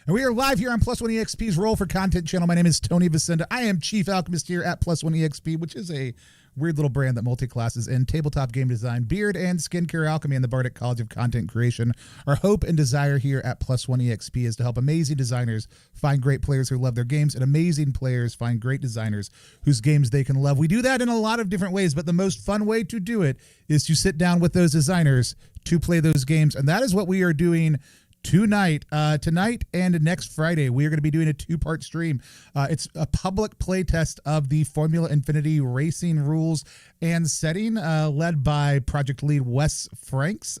And we are live here on Plus One EXP's Roll for Content channel. My name is Tony Vicenda. I am Chief Alchemist here at Plus One EXP, which is a weird little brand that multi-classes in tabletop game design, beard and skincare alchemy, and the Bardic College of Content Creation. Our hope and desire here at Plus One EXP is to help amazing designers find great players who love their games, and amazing players find great designers whose games they can love. We do that in a lot of different ways, but the most fun way to do it is to sit down with those designers to play those games, and that is what we are doing tonight and next Friday. We are going to be doing a two-part stream. It's a public playtest of the Forumla Infiniti racing rules and setting, led by project lead Wes Franks.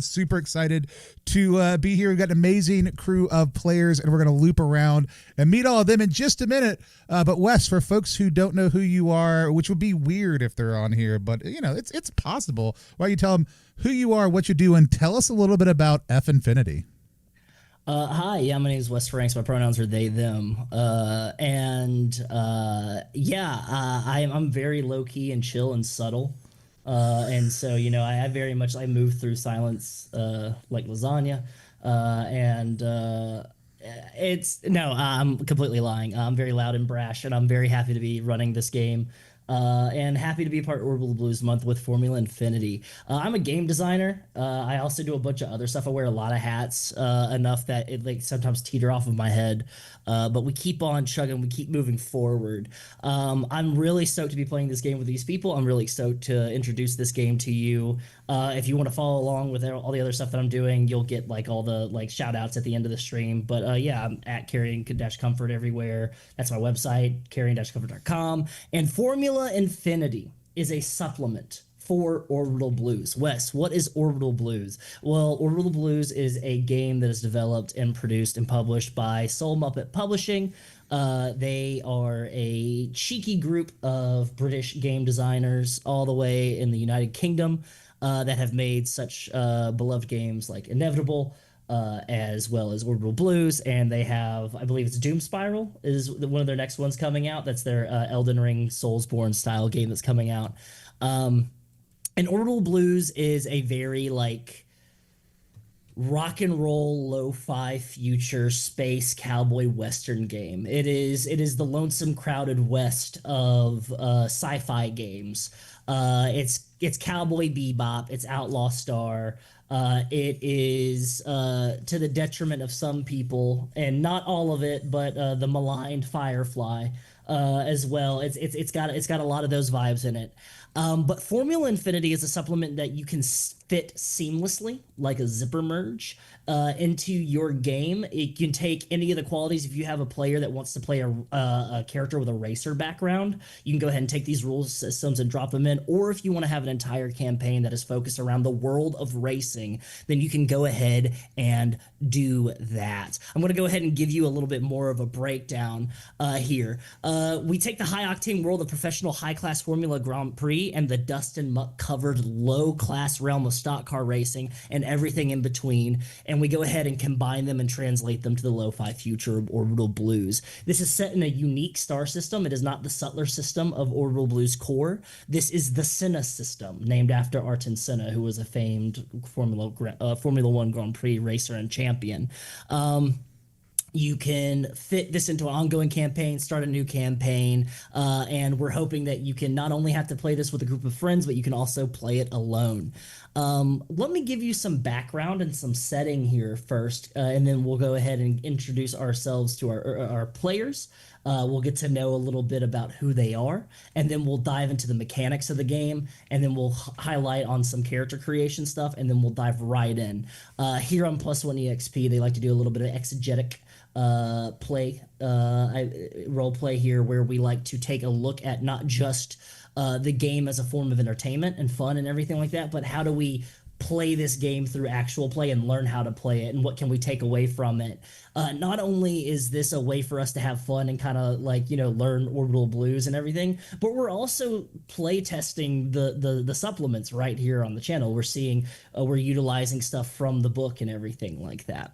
Super excited to be here. We've got an amazing crew of players, and we're going to loop around and meet all of them in just a minute. But Wes, for folks who don't know who you are, which would be weird if they're on here, but you know, it's possible. Why don't you tell them who you are, what you do, and tell us a little bit about F-Infiniti. Hi, yeah, my name is Wes Franks. My pronouns are they, them. I'm very low key and chill and subtle. And so, you know, I very much, I move through silence like lasagna. I'm completely lying. I'm very loud and brash, and I'm very happy to be running this game. And happy to be a part of Orbital Blues month with Forumla Infiniti. I'm a game designer. I also do a bunch of other stuff. I wear a lot of hats, enough that it like sometimes teeter off of my head. But we keep on chugging. We keep moving forward. I'm really stoked to be playing this game with these people. I'm really stoked to introduce this game to you. If you want to follow along with all the other stuff that I'm doing, you'll get like all the like shout outs at the end of the stream. But I'm at carrying-comfort everywhere. That's my website, carrying-comfort.com. And Forumla Infiniti is a supplement for Orbital Blues. Wes, what is Orbital Blues? Well, Orbital Blues is a game that is developed and produced and published by Soul Muppet Publishing. They are a cheeky group of British game designers all the way in the United Kingdom that have made such beloved games like Inevitable, as well as Orbital Blues, and they have, I believe it's Doom Spiral is one of their next ones coming out. That's their Elden Ring Soulsborne style game that's coming out. And Orbital Blues is a very like rock and roll lo-fi future space cowboy western game. It is the lonesome crowded west of sci-fi games. It's Cowboy Bebop, it's Outlaw Star. It is to the detriment of some people, and not all of it, but the maligned Firefly as well. It's got a lot of those vibes in it. But Forumla Infiniti is a supplement that you can fit seamlessly, like a zipper merge, into your game. It can take any of the qualities. If you have a player that wants to play a character with a racer background, you can go ahead and take these rules systems and drop them in. Or if you want to have an entire campaign that is focused around the world of racing, then you can go ahead and do that. I'm going to go ahead and give you a little bit more of a breakdown here. We take the high-octane world of professional high-class Forumla Grand Prix and the dust-and-muck covered low-class realm of stock car racing and everything in between, and we go ahead and combine them and translate them to the lo-fi future of Orbital Blues. This is set in a unique star system. It is not the Sutler system of Orbital Blues core. This is the Senna system, named after Ayrton Senna, who was a famed Formula One Grand Prix racer and champion. You can fit this into an ongoing campaign, start a new campaign, and we're hoping that you can not only have to play this with a group of friends, but you can also play it alone. Let me give you some background and some setting here first, and then we'll go ahead and introduce ourselves to our players. We'll get to know a little bit about who they are, and then we'll dive into the mechanics of the game, and then we'll highlight on some character creation stuff, and then we'll dive right in. Here on Plus One EXP, they like to do a little bit of exegetic role play here, where we like to take a look at not just the game as a form of entertainment and fun and everything like that, but how do we play this game through actual play and learn how to play it, and what can we take away from it. Not only is this a way for us to have fun and kind of like, you know, learn Orbital Blues and everything, but we're also play testing the supplements right here on the channel. We're seeing we're utilizing stuff from the book and everything like that.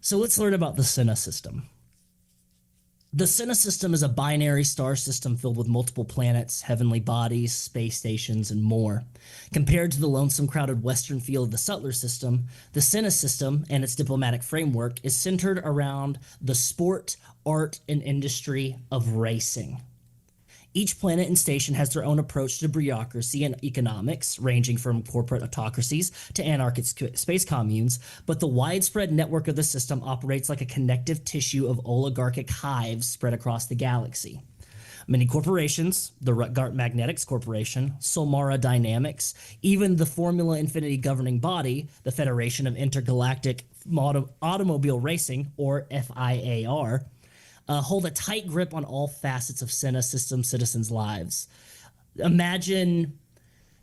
So let's learn about the Senna system. The Senna system is a binary star system filled with multiple planets, heavenly bodies, space stations, and more. Compared to the lonesome, crowded western feel of the Sutler system, the Senna system and its diplomatic framework is centered around the sport, art, and industry of racing. Each planet and station has their own approach to bureaucracy and economics, ranging from corporate autocracies to anarchist space communes, but the widespread network of the system operates like a connective tissue of oligarchic hives spread across the galaxy. Many corporations, the Rutgart Magnetics Corporation, Solmara Dynamics, even the Formula Infiniti governing body, the Federation of Intergalactic Automobile Racing, or FIAR, hold a tight grip on all facets of Senna system citizens' lives. Imagine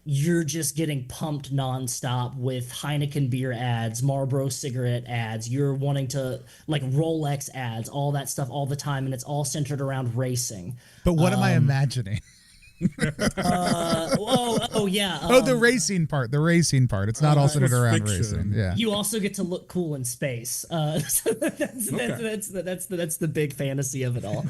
you're just getting pumped nonstop with Heineken beer ads, Marlboro cigarette ads. You're wanting to like Rolex ads, all that stuff all the time, and it's all centered around racing. But what am I imagining? Yeah. The racing part. The racing part. It's not all centered around racing. Yeah. You also get to look cool in space. So that's the big fantasy of it all.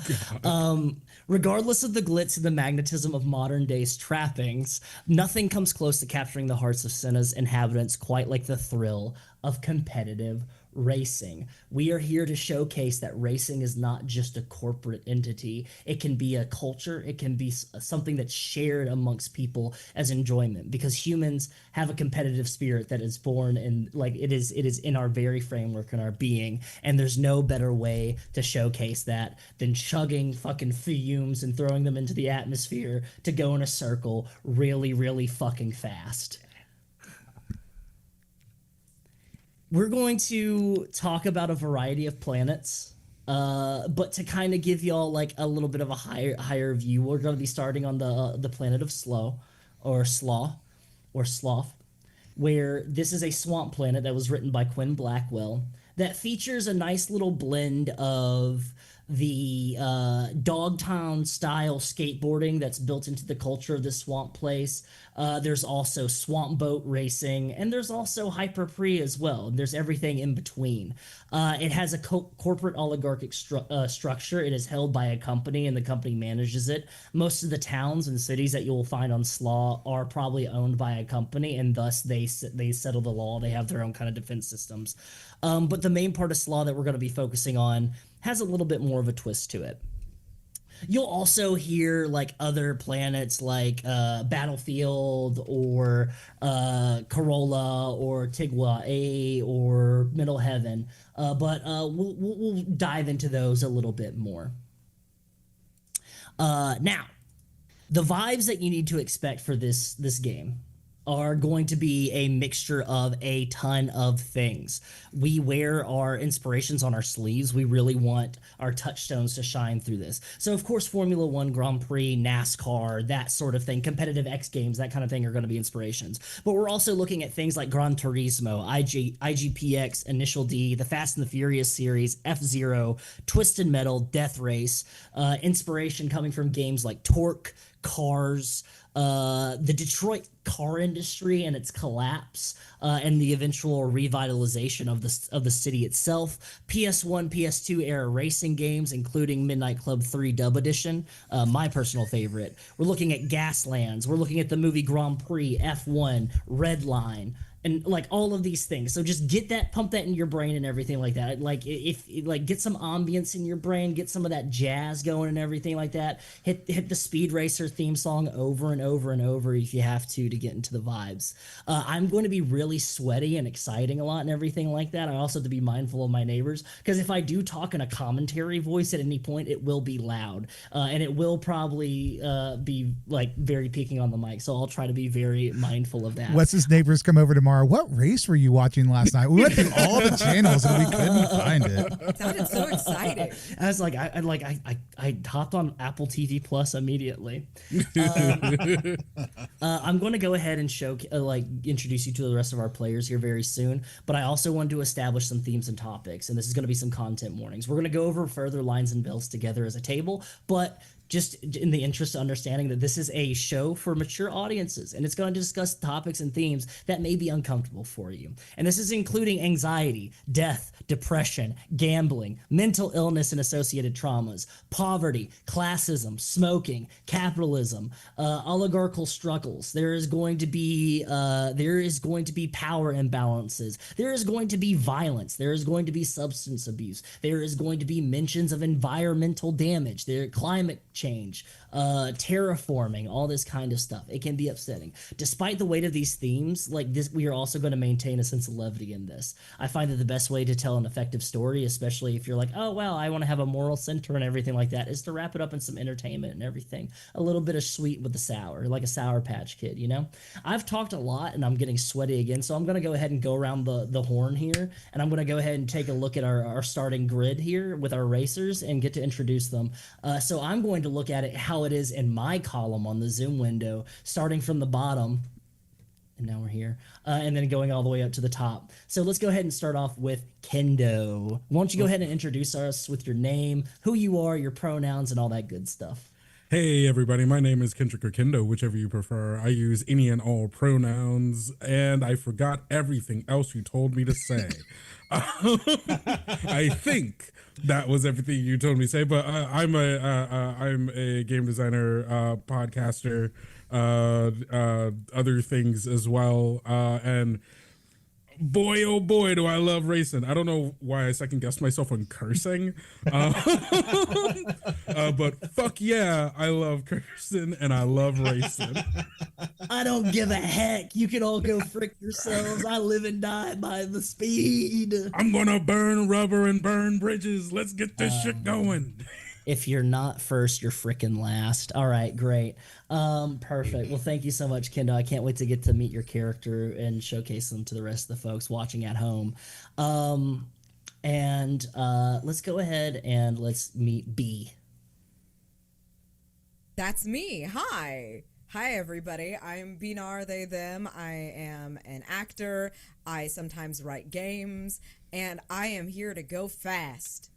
Regardless of the glitz and the magnetism of modern day's trappings, nothing comes close to capturing the hearts of Senna's inhabitants quite like the thrill of competitive racing. We are here to showcase that racing is not just a corporate entity. It can be a culture. It can be something that's shared amongst people as enjoyment, because humans have a competitive spirit that is born in, like, it is in our very framework and our being. And there's no better way to showcase that than chugging fucking fumes and throwing them into the atmosphere to go in a circle really, really fucking fast. We're going to talk about a variety of planets, but to kind of give y'all like a little bit of a higher view, we're going to be starting on the planet of Slough, where this is a swamp planet that was written by Quinn Blackwell that features a nice little blend of the Dogtown style skateboarding that's built into the culture of this swamp place. There's also swamp boat racing, and there's also hyperpre as well. There's everything in between. It has a corporate oligarchic structure. It is held by a company, and the company manages it. Most of the towns and cities that you will find on Slough are probably owned by a company, and thus they settle the law. They have their own kind of defense systems. But the main part of Slough that we're going to be focusing on has a little bit more of a twist to it. You'll also hear like other planets like Battlefield or Corolla or Tigwa A or Middle Heaven, but we'll dive into those a little bit more. Now, the vibes that you need to expect for this game are going to be a mixture of a ton of things. We wear our inspirations on our sleeves. We really want our touchstones to shine through this. So, of course, Formula One Grand Prix, NASCAR, that sort of thing, competitive X Games, that kind of thing are going to be inspirations. But we're also looking at things like Gran Turismo, IGPX, Initial D, the Fast and the Furious series, F-Zero, Twisted Metal, Death Race, inspiration coming from games like Torque, Cars, the Detroit car industry and its collapse, and the eventual revitalization of the city itself. PS1, PS2 era racing games, including Midnight Club 3 Dub Edition, my personal favorite. We're looking at Gaslands. We're looking at the movie Grand Prix, F1, Redline, and like all of these things. So just pump that in your brain and everything like that. Like get some ambience in your brain, get some of that jazz going and everything like that. Hit the Speed Racer theme song over and over and over if you have to get into the vibes. I'm going to be really sweaty and exciting a lot and everything like that. I also have to be mindful of my neighbors, because if I do talk in a commentary voice at any point, it will be loud, and it will probably be like very peaking on the mic. So I'll try to be very mindful of that. Wes's neighbors come over tomorrow. What race were you watching last night? We went through all the channels and we couldn't find it. It sounded so exciting. I was like, I hopped on Apple TV Plus immediately. I'm going to go ahead and introduce you to the rest of our players here very soon. But I also wanted to establish some themes and topics, and this is going to be some content warnings. We're going to go over further lines and bells together as a table, but just in the interest of understanding that this is a show for mature audiences, and it's going to discuss topics and themes that may be uncomfortable for you. And this is including anxiety, death, depression, gambling, mental illness and associated traumas, poverty, classism, smoking, capitalism, oligarchical struggles. There is going to be power imbalances. There is going to be violence. There is going to be substance abuse. There is going to be mentions of environmental damage. There climate change, terraforming, all this kind of stuff. It can be upsetting. Despite the weight of these themes, like this, we are also going to maintain a sense of levity in this. I find that the best way to tell an effective story, especially if you're like, oh, well, I want to have a moral center and everything like that, is to wrap it up in some entertainment and everything. A little bit of sweet with the sour, like a Sour Patch Kid, you know? I've talked a lot and I'm getting sweaty again, so I'm going to go ahead and go around the horn here, and I'm going to go ahead and take a look at our starting grid here with our racers and get to introduce them. So I'm going to look at it how it is in my column on the Zoom window, starting from the bottom. And now we're here. And then going all the way up to the top. So let's go ahead and start off with Kendo. Why don't you go ahead and introduce us with your name, who you are, your pronouns, and all that good stuff. Hey everybody, my name is Kendrick or Kendo, whichever you prefer. I use any and all pronouns, and I forgot everything else you told me to say. I think that was everything you told me to say, but I'm a game designer, podcaster, other things as well, and boy, oh boy, do I love racing. I don't know why I second guessed myself on cursing. But fuck yeah, I love cursing and I love racing. I don't give a heck. You can all go frick yourselves. I live and die by the speed. I'm gonna burn rubber and burn bridges. Let's get this shit going. If you're not first, you're freaking last. All right, great. Perfect. Well, thank you so much, Kendo. I can't wait to get to meet your character and showcase them to the rest of the folks watching at home. Let's go ahead and let's meet B. That's me. Hi. Hi, everybody. I'm Narr, they, them. I am an actor. I sometimes write games, and I am here to go fast.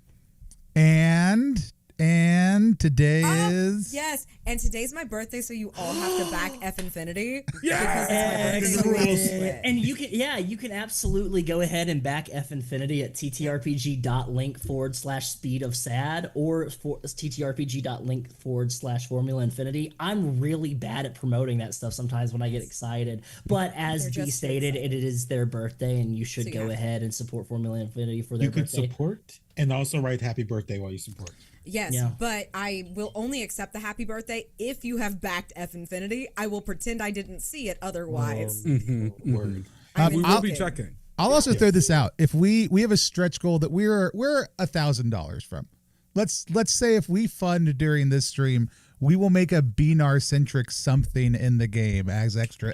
And today is... Yes, and today's my birthday, so you all have to back F-Infiniti. Yeah! Because it's my birthday. And you can absolutely go ahead and back F-Infiniti at ttrpg.link/speed of sad or ttrpg.link/Formula Infinity. I'm really bad at promoting that stuff sometimes when I get excited, but as B stated, it is their birthday, and you should go ahead and support Formula Infinity for their birthday. You could support and also write happy birthday while you support. Yes, but I will only accept the happy birthday if you have backed F-Infiniti. I will pretend I didn't see it otherwise. Word. We will be checking. I'll also throw this out. If we have a stretch goal that we're $1,000 from. Let's say if we fund during this stream, we will make a Narr centric something in the game as extra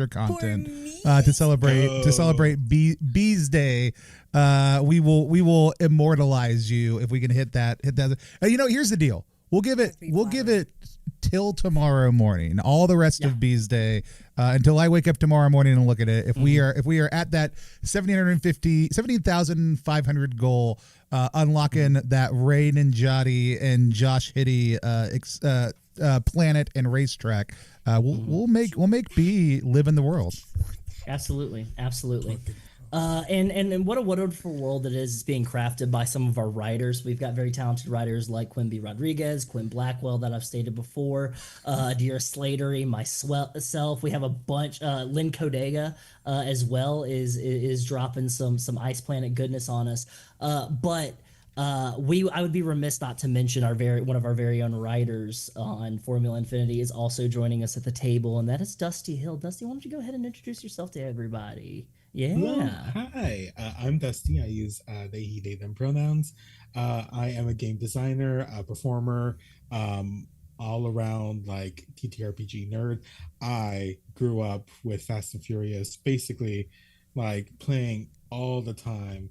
content to celebrate B's Day. We will immortalize you if we can hit that. Here's the deal. We'll give it till tomorrow morning, all the rest of B's Day, until I wake up tomorrow morning and look at it. If we are at that 17,500 goal, unlocking that Ray Ninjati and Josh Hiddy planet and racetrack, we'll make B live in the world. Absolutely. And what a wonderful world it is being crafted by some of our writers. We've got very talented writers like Quimby Rodriguez, Quinn Blackwell that I've stated before, Dear Slatery, myself. We have a bunch. Lynn Kodega as well is dropping some Ice Planet goodness on us. But I would be remiss not to mention one of our very own writers on Formula Infiniti is also joining us at the table, and that is Dusty Hill. Dusty, why don't you go ahead and introduce yourself to everybody? Yeah. Hello. Hi, I'm Dusty. I use they, he, they, them pronouns. I am a game designer, a performer, all around like TTRPG nerd. I grew up with Fast and Furious, basically like playing all the time.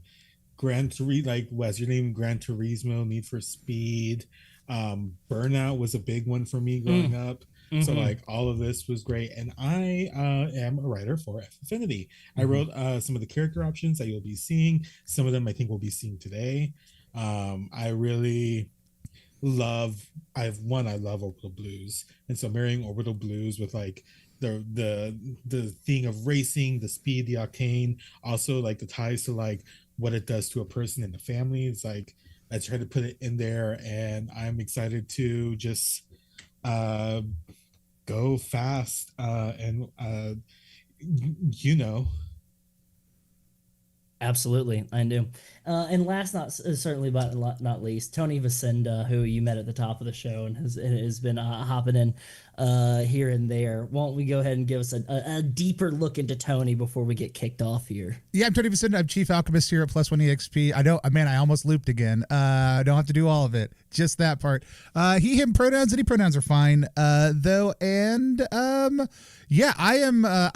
Like Wes, your name Gran Turismo, Need for Speed, Burnout was a big one for me growing up. So like all of this was great, and I am a writer for F-Infiniti. I wrote some of the character options that you'll be seeing. Some of them I think we'll be seeing today. I really I love Orbital Blues, and so marrying Orbital Blues with like the thing of racing, the speed, the octane, also like the ties to like what it does to a person and the family. It's like I try to put it in there, and I'm excited to just uh go fast and you know. Absolutely, I do. And last, not certainly, but not least, Tony Vicinda, who you met at the top of the show and has been hopping in here and there. Won't we go ahead and give us a deeper look into Tony before we get kicked off here? Yeah, I'm Tony Vicinda. I'm Chief Alchemist here at Plus One EXP. I almost looped again. I don't have to do all of it, just that part. He, him pronouns, any pronouns are fine, though. And yeah, I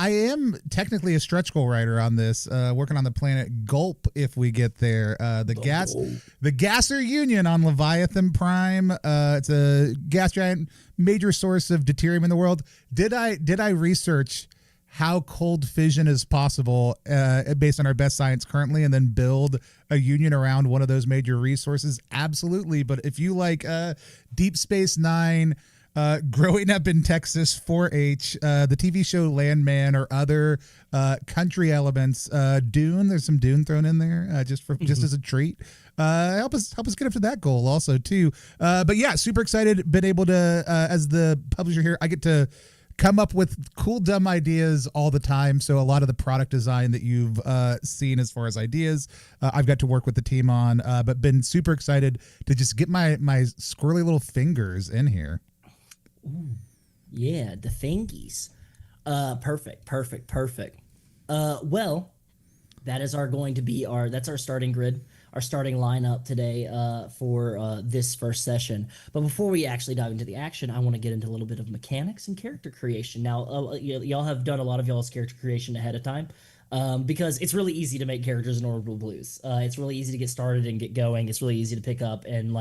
am technically a stretch goal writer on this, working on the planet Gulp if we get there. The Gasser Union on Leviathan Prime. It's a gas giant, major source of deuterium in the world. Did I research how cold fission is possible based on our best science currently, and then build a union around one of those major resources? Absolutely. But if you like Deep Space Nine, growing up in Texas, 4-H, the TV show Landman, or other country elements, Dune, there's some Dune thrown in there just as a treat. Help us get up to that goal also too. But yeah, super excited. Been able to, as the publisher here, I get to come up with cool, dumb ideas all the time. So a lot of the product design that you've seen as far as ideas, I've got to work with the team on, but been super excited to just get my squirrely little fingers in here. Ooh, yeah, the fingies. Perfect. Well, that is that's our starting grid, our starting lineup today for this first session. But before we actually dive into the action, I want to get into a little bit of mechanics and character creation. Now, y'all have done a lot of y'all's character creation ahead of time. Because it's really easy to make characters in Orbital Blues. It's really easy to get started and get going. It's really easy to pick up, and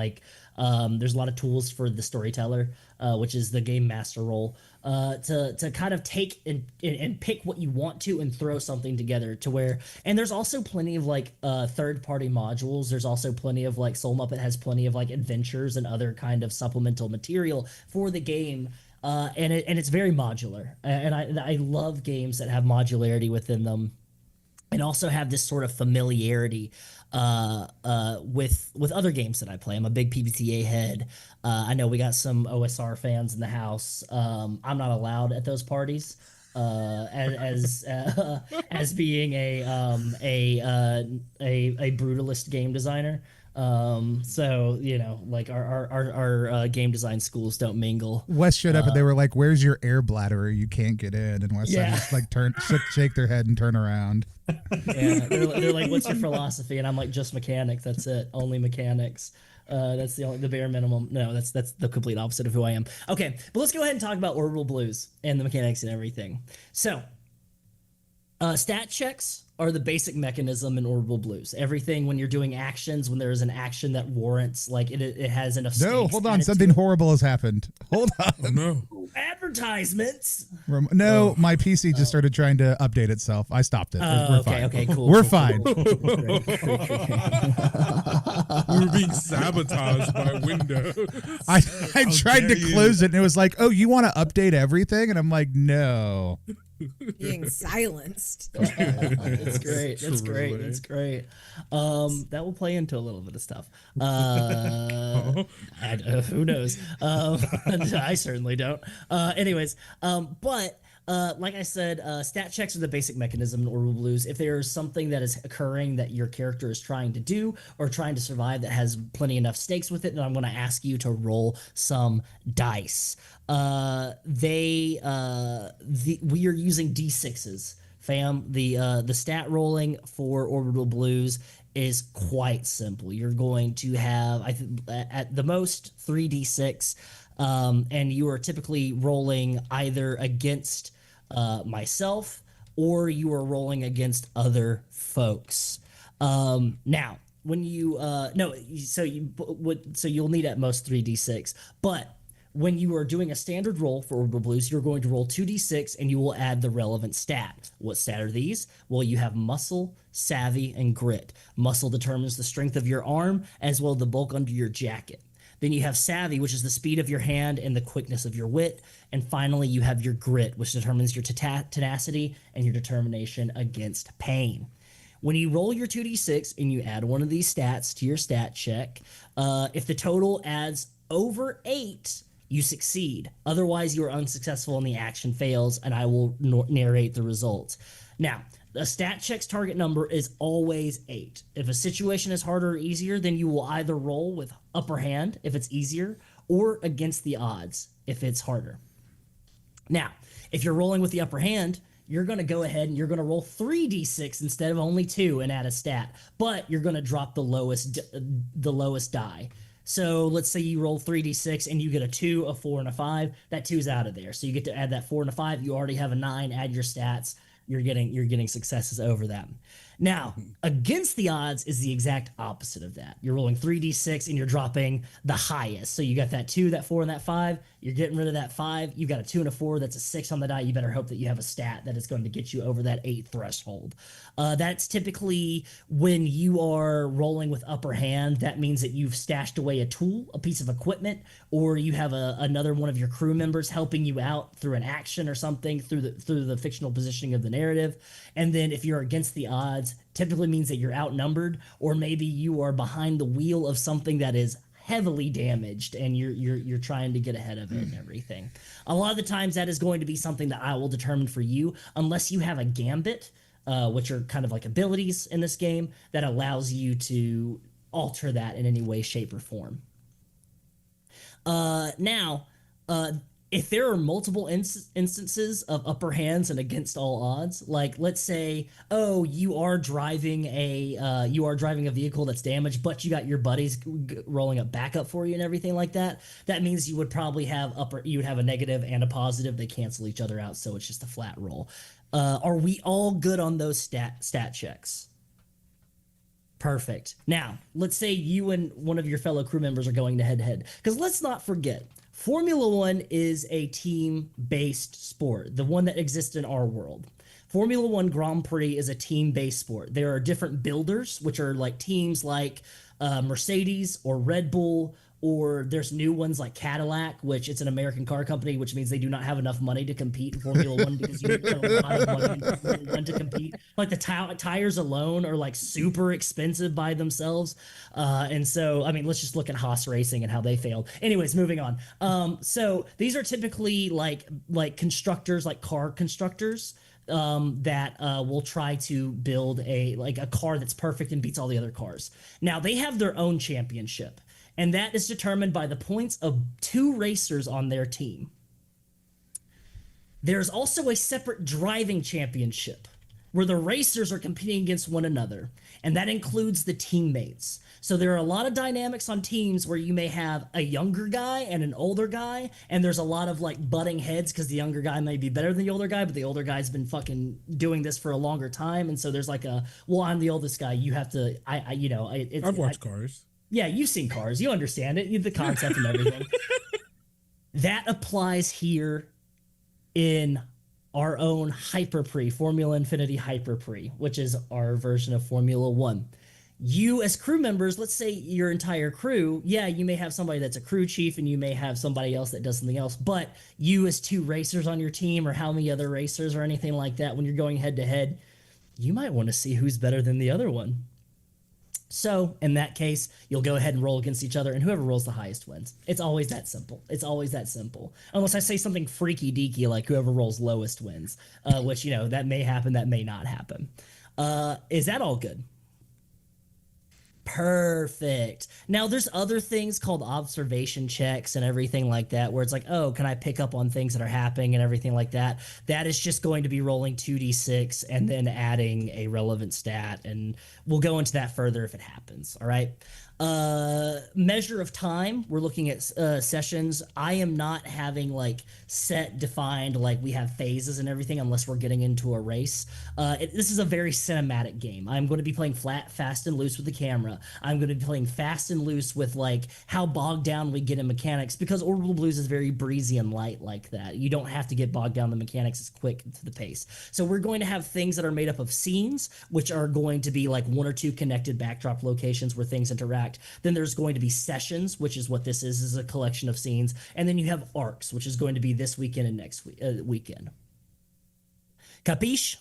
there's a lot of tools for the storyteller, which is the game master role, to kind of take and pick what you want to and throw something together to where. And there's also plenty of third-party modules. There's also plenty of Soul Muppet has plenty of adventures and other kind of supplemental material for the game. And it's very modular, and I love games that have modularity within them, and also have this sort of familiarity with other games that I play. I'm a big PBTA head. I know we got some OSR fans in the house. I'm not allowed at those parties. As being a brutalist game designer. So our game design schools don't mingle. Wes showed up and they were like, "Where's your air bladder? You can't get in." And Wes just shake their head and turn around. Yeah, they're like, "What's your philosophy?" And I'm like, "Just mechanics. That's it. Only mechanics." That's the bare minimum. No, that's the complete opposite of who I am. Okay, but let's go ahead and talk about Orbital Blues and the mechanics and everything. So, stat checks are the basic mechanism in Orbital Blues. Everything when you're doing actions, when there is an action that warrants, it has enough stakes. No, hold on. Something horrible has happened. Hold on. Oh, no. Advertisements. No, my PC just started trying to update itself. I stopped it. We're fine. Okay, cool. We're cool, fine. Cool. We were being sabotaged by Windows. I tried to close it, and it was like, "Oh, you want to update everything?" And I'm like, "No." Being silenced. It's great. It's great. It's great. That will play into a little bit of stuff. Who knows? I certainly don't. Anyways, but like I said, stat checks are the basic mechanism in Orbital Blues. If there is something that is occurring that your character is trying to do or trying to survive that has plenty enough stakes with it, then I'm going to ask you to roll some dice. We are using D6s, fam. The stat rolling for Orbital Blues is quite simple. You're going to have, at the most, 3d6, and you are typically rolling either against myself or you are rolling against other folks. Now, when you so you'll need at most 3d6, but when you are doing a standard roll for Orbital Blues, you're going to roll 2d6 and you will add the relevant stat. What stat are these? Well, you have muscle, savvy, and grit. Muscle determines the strength of your arm as well as the bulk under your jacket. Then you have savvy, which is the speed of your hand and the quickness of your wit. And finally, you have your grit, which determines your tenacity and your determination against pain. When you roll your 2d6 and you add one of these stats to your stat check, if the total adds over 8, you succeed. Otherwise, you are unsuccessful and the action fails, and I will narrate the results. Now, a stat check's target number is always 8. If a situation is harder or easier, then you will either roll with upper hand if it's easier, or against the odds if it's harder. Now, if you're rolling with the upper hand, you're going to go ahead and you're going to roll 3d6 instead of only 2 and add a stat, but you're going to drop the lowest die. So let's say you roll 3d6 and you get a 2, a 4, and a 5. That 2's out of there. So you get to add that 4 and a 5. You already have a 9. Add your stats. You're getting successes over them. Now, against the odds is the exact opposite of that. You're rolling 3d6 and you're dropping the highest. So you got that 2, that 4, and that 5. You're getting rid of that 5. You got a 2 and a 4. That's a 6 on the die. You better hope that you have a stat that is going to get you over that 8 threshold. That's typically when you are rolling with upper hand. That means that you've stashed away a tool, a piece of equipment, or you have another one of your crew members helping you out through an action or something through the fictional positioning of the narrative. And then if you're against the odds, typically means that you're outnumbered, or maybe you are behind the wheel of something that is heavily damaged and you're trying to get ahead of it and everything. A lot of the times that is going to be something that I will determine for you, unless you have a gambit, which are kind of like abilities in this game that allows you to alter that in any way, shape, or form. Now, if there are multiple instances of upper hands and against all odds, like let's say, oh, you are driving a vehicle that's damaged, but you got your buddies rolling up backup for you and everything like that. That means you would probably have you would have a negative and a positive. They cancel each other out, so it's just a flat roll. Are we all good on those stat checks? Perfect. Now, let's say you and one of your fellow crew members are going to head-to-head, because let's not forget, Formula One is a team-based sport, the one that exists in our world. Formula One Grand Prix is a team-based sport. There are different builders, which are like teams like Mercedes or Red Bull, or there's new ones like Cadillac, which it's an American car company, which means they do not have enough money to compete in Formula One because you need a lot of money in Formula One to compete. Like the tires alone are like super expensive by themselves. And so, I mean, let's just look at Haas Racing and how they failed. Anyways, moving on. So these are typically like constructors, like car constructors, that will try to build a car that's perfect and beats all the other cars. Now, they have their own championship, and that is determined by the points of 2 racers on their team. There's also a separate driving championship where the racers are competing against one another, and that includes the teammates. So there are a lot of dynamics on teams where you may have a younger guy and an older guy, and there's a lot of like butting heads because the younger guy may be better than the older guy, but the older guy's been fucking doing this for a longer time, and so there's like I'm the oldest guy. You have to, I've watched Cars. Yeah, you've seen Cars. You understand it. The concept and everything. That applies here in our own Hyper Prix, Formula Infiniti Hyper Prix, which is our version of Formula One. You as crew members, let's say your entire crew, yeah, you may have somebody that's a crew chief and you may have somebody else that does something else, but you as 2 racers on your team or how many other racers or anything like that, when you're going head to head, you might want to see who's better than the other one. So in that case, you'll go ahead and roll against each other, and whoever rolls the highest wins. It's always that simple. It's always that simple. Unless I say something freaky deaky like whoever rolls lowest wins, which, that may happen, that may not happen. Is that all good? Perfect. Now, there's other things called observation checks and everything like that, where it's like, oh, can I pick up on things that are happening and everything like that? That is just going to be rolling 2d6 and then adding a relevant stat, and we'll go into that further if it happens. All right. Measure of time, we're looking at sessions. I am not having like set defined, like we have phases and everything, unless we're getting into a race. This is a very cinematic game. I'm going to be playing flat, fast, and loose with the camera. I'm going to be playing fast and loose with like how bogged down we get in mechanics, because Orbital Blues is very breezy and light like that. You don't have to get bogged down. The mechanics is quick to the pace. So we're going to have things that are made up of scenes, which are going to be like 1 or 2 connected backdrop locations where things interact. Then there's going to be sessions, which is what this is a collection of scenes. And then you have arcs, which is going to be this weekend and next weekend. Capiche?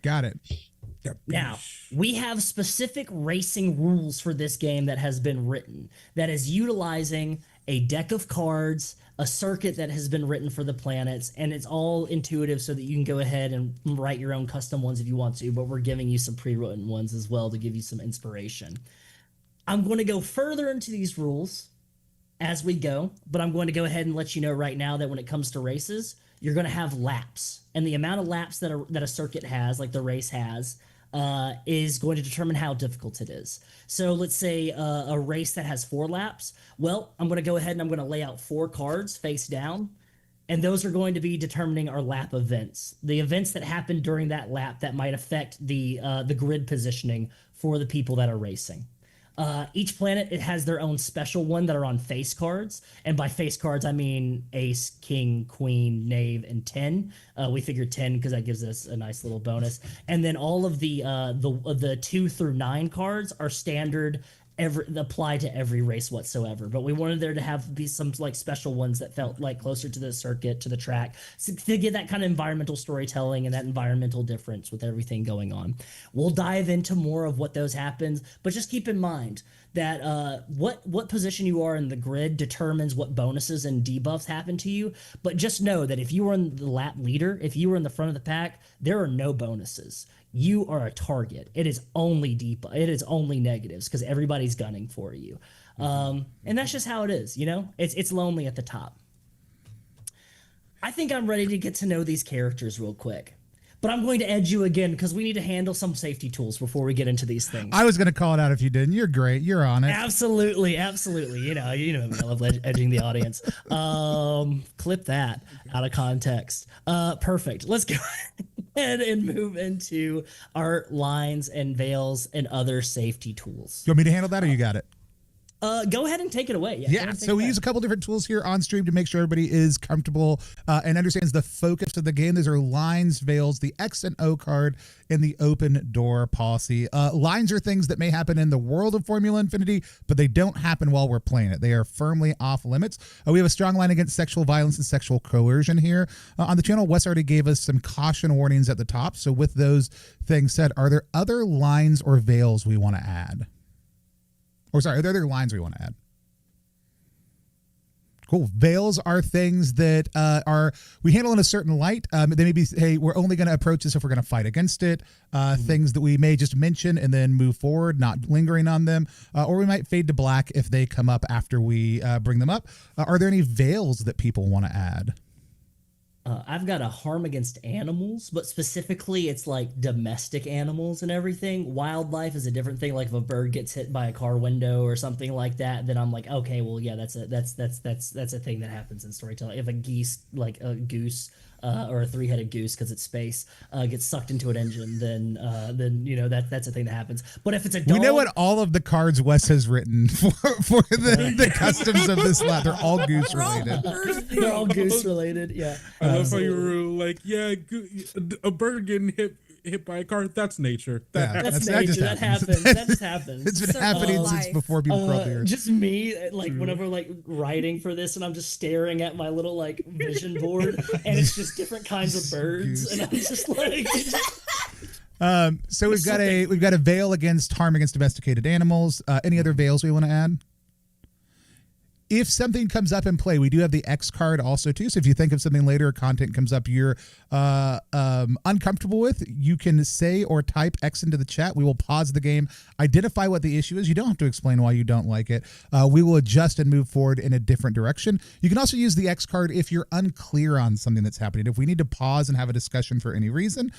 Got it. Now, we have specific racing rules for this game that has been written, that is utilizing a deck of cards, a circuit that has been written for the planets, and it's all intuitive so that you can go ahead and write your own custom ones if you want to, but we're giving you some pre-written ones as well to give you some inspiration. I'm going to go further into these rules as we go, but I'm going to go ahead and let you know right now that when it comes to races, you're going to have laps, and the amount of laps that a circuit has, like the race has, is going to determine how difficult it is. So let's say a race that has 4 laps. Well, I'm going to go ahead and I'm going to lay out 4 cards face down, and those are going to be determining our lap events. The events that happen during that lap that might affect the grid positioning for the people that are racing. Each planet, it has their own special one that are on face cards. And by face cards, I mean ace, king, queen, knave, and 10. We figured 10 because that gives us a nice little bonus. And then all of the 2 through 9 cards are standard, apply to every race whatsoever. But we wanted there to be some like special ones that felt like closer to the circuit, to the track, to get that kind of environmental storytelling and that environmental difference with everything going on. We'll dive into more of what those happens, but just keep in mind that what position you are in the grid determines what bonuses and debuffs happen to you. But just know that if you were in the lap leader, if you were in the front of the pack, there are no bonuses. You are a target. It is only it is only negatives because everybody's gunning for you. And that's just how it is, you know? It's lonely at the top. I think I'm ready to get to know these characters real quick. But I'm going to edge you again because we need to handle some safety tools before we get into these things. I was going to call it out if you didn't. You're great. You're on it. Absolutely. You know me. I love edging the audience. Clip that out of context. Perfect. Let's go ahead and move into our lines and veils and other safety tools. You want me to handle that, or you got it? Go ahead and take it away. Yeah. So we use a couple different tools here on stream to make sure everybody is comfortable and understands the focus of the game. These are lines, veils, the X and O card, and the open door policy. Lines are things that may happen in the world of Formula Infinity, but they don't happen while we're playing it. They are firmly off limits. We have a strong line against sexual violence and sexual coercion here. On the channel, Wes already gave us some caution warnings at the top. So with those things said, are there other lines or veils we want to add? Or sorry, are there other lines we want to add? Cool. Veils are things that we handle in a certain light. They may be, hey, we're only going to approach this if we're going to fight against it. Things that we may just mention and then move forward, not lingering on them. Or we might fade to black if they come up after we bring them up. Are there any veils that people want to add? I've got a harm against animals, but specifically it's like domestic animals and everything. Wildlife is a different thing. Like if a bird gets hit by a car window or something like that, then I'm like, okay, well, yeah, that's a thing that happens in storytelling. If a geese, like a goose or a 3-headed goose, because it's space, gets sucked into an engine, then you know that's a thing that happens. But if it's a dog, we know what all of the cards Wes has written for the customs of this lab. They're all goose related. They're all goose related. Yeah. I love how you were like, yeah, a bird getting hit by a car, that's nature. That's nature. That happens. That just happens. It's been happening since before people crawled the earth. Just me, like whenever like writing for this, and I'm just staring at my little like vision board, and it's just different kinds of birds, and I'm just like. So we've got a veil against harm against domesticated animals. Any other veils we want to add? If something comes up in play, we do have the X card also too. So if you think of something later, content comes up you're uncomfortable with, you can say or type X into the chat. We will pause the game, identify what the issue is. You don't have to explain why you don't like it. We will adjust and move forward in a different direction. You can also use the X card if you're unclear on something that's happening. If we need to pause and have a discussion for any reason,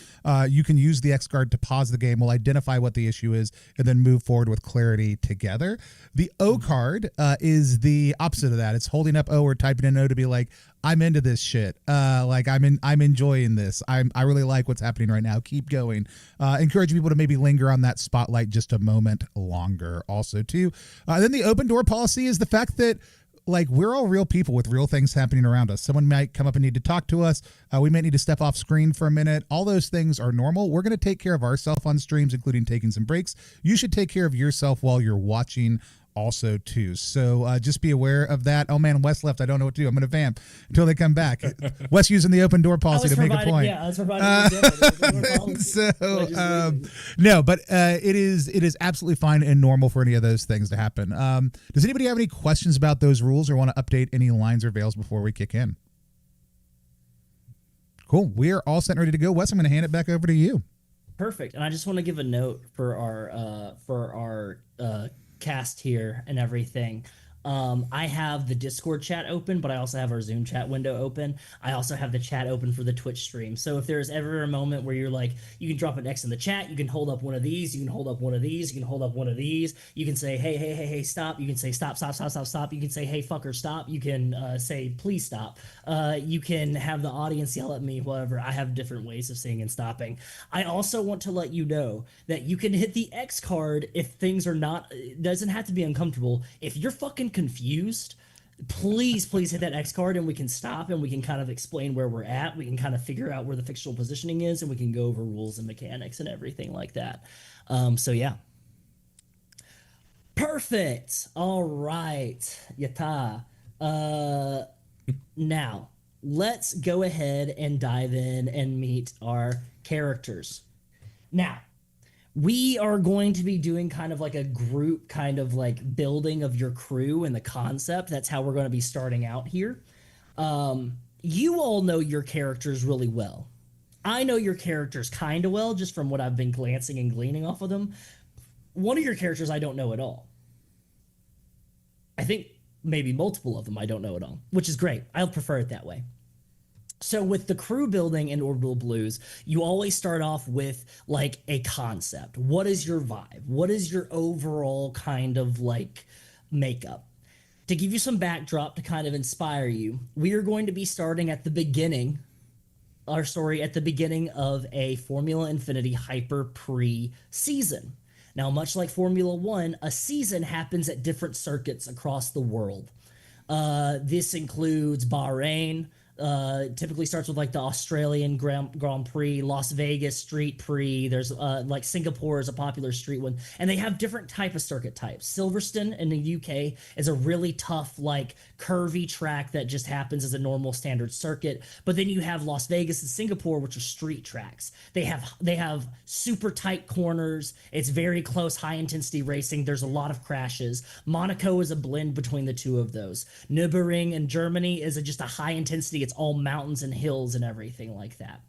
you can use the X card to pause the game. We'll identify what the issue is and then move forward with clarity together. The O card is the opposite of that. It's holding up O or typing in O to be like, I'm into this shit. Like I'm enjoying this. I really like what's happening right now. Keep going. Encourage people to maybe linger on that spotlight just a moment longer. Also, too. Then the open door policy is the fact that, like, we're all real people with real things happening around us. Someone might come up and need to talk to us. We might need to step off screen for a minute. All those things are normal. We're going to take care of ourselves on streams, including taking some breaks. You should take care of yourself while you're watching also, too. So just be aware of that. Oh, man, Wes left. I don't know what to do. I'm going to vamp until they come back. Wes using the open door policy to make a point. Yeah, I was providing no, but it is absolutely fine and normal for any of those things to happen. Does anybody have any questions about those rules or want to update any lines or veils before we kick in? Cool. We are all set and ready to go. Wes, I'm going to hand it back over to you. Perfect. And I just want to give a note for our cast here and everything. I have the Discord chat open, but I also have our Zoom chat window open. I also have the chat open for the Twitch stream. So if there's ever a moment where you're like, you can drop an X in the chat, you can hold up one of these, you can hold up one of these, you can hold up one of these, you can say, hey, stop. You can say, stop. You can say, hey, fucker, stop. You can say, please stop. You can have the audience yell at me, whatever. I have different ways of saying and stopping. I also want to let you know that you can hit the X card if things are not, it doesn't have to be uncomfortable. If you're fucking confused, please hit that X card and we can stop and we can kind of explain where we're at. We can kind of figure out where the fictional positioning is and we can go over rules and mechanics and everything like that. So yeah. Perfect. All right. Yata. Now, let's go ahead and dive in and meet our characters. Now, we are going to be doing kind of like a group kind of like building of your crew and the concept. That's how we're going to be starting out here. You all know your characters really well. I know your characters kind of well, just from what I've been glancing and gleaning off of them. One of your characters I don't know at all. I think maybe multiple of them I don't know at all, which is great. I'll prefer it that way. So with the crew building in Orbital Blues, you always start off with like a concept. What is your vibe? What is your overall kind of like makeup? To give you some backdrop to kind of inspire you, we are going to be starting at the beginning, our story at the beginning of a Forumla Infiniti Hyper pre-season. Now, much like Formula One, a season happens at different circuits across the world. This includes Bahrain, typically starts with like the Australian Grand Prix, Las Vegas Street Prix. There's like Singapore is a popular street one, and they have different type of circuit types. Silverstone in the UK is a really tough, like curvy track that just happens as a normal standard circuit. But then you have Las Vegas and Singapore, which are street tracks. They have super tight corners. It's very close, high intensity racing. There's a lot of crashes. Monaco is a blend between the two of those. Nürburgring in Germany is just a high intensity. It's all mountains and hills and everything like that.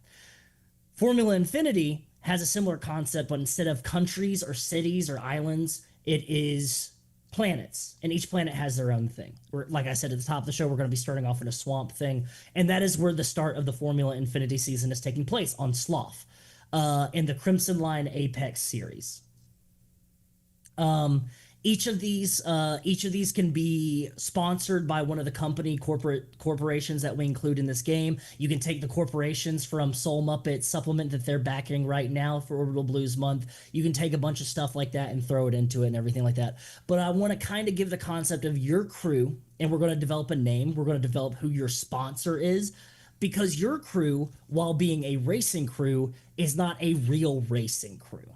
Forumla Infiniti has a similar concept, but instead of countries or cities or islands, it is planets, and each planet has their own thing. Like I said at the top of the show, we're going to be starting off in a swamp thing, and that is where the start of the Forumla Infiniti season is taking place, on Slough, in the Crimson Line Apex series. Each of these can be sponsored by one of the corporations that we include in this game. You can take the corporations from Soul Muppet supplement that they're backing right now for Orbital Blues month. You can take a bunch of stuff like that and throw it into it and everything like that. But I want to kind of give the concept of your crew, and we're going to develop a name. We're going to develop who your sponsor is, because your crew, while being a racing crew, is not a real racing crew.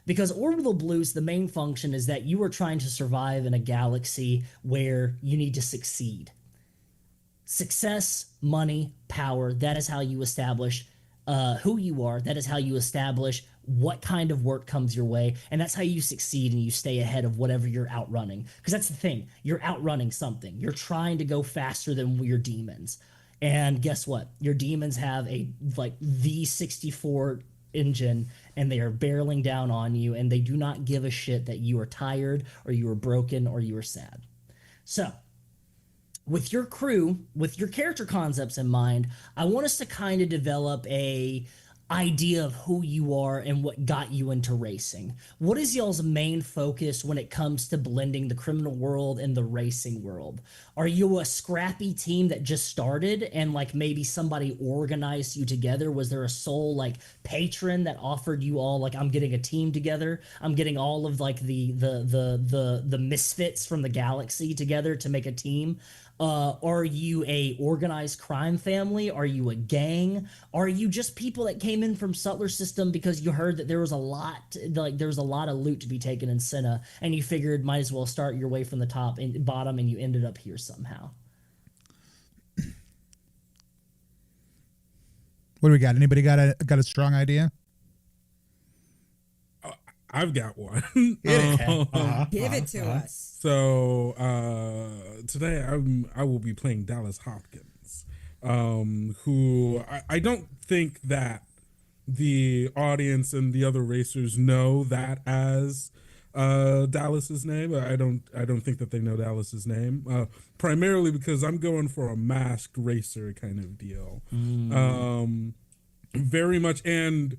Because Orbital Blues, the main function is that you are trying to survive in a galaxy where you need to succeed. Success, money, power, that is how you establish who you are. That is how you establish what kind of work comes your way. And that's how you succeed and you stay ahead of whatever you're outrunning. Because that's the thing. You're outrunning something. You're trying to go faster than your demons. And guess what? Your demons have a like V64 engine, and they are barreling down on you, and they do not give a shit that you are tired or you are broken or you are sad. So with your crew, with your character concepts in mind, I want us to kind of develop a idea of who you are and what got you into racing. What is y'all's main focus when it comes to blending the criminal world and the racing world? Are you a scrappy team that just started and like maybe somebody organized you together? Was there a sole like patron that offered you all like, I'm getting a team together, I'm getting all of like the misfits from the galaxy together to make a team? Are you a organized crime family? Are you a gang? Are you just people that came in from Sutler System because you heard that there was a lot of loot to be taken in Senna, and you figured might as well start your way from the top and bottom, and you ended up here somehow? What do we got? Anybody got a strong idea? I've got one. Give it to us. So today I will be playing Dallas Hopkins, who I don't think that the audience and the other racers know that as Dallas's name. I don't think that they know Dallas's name. Primarily because I'm going for a masked racer kind of deal. Very much, and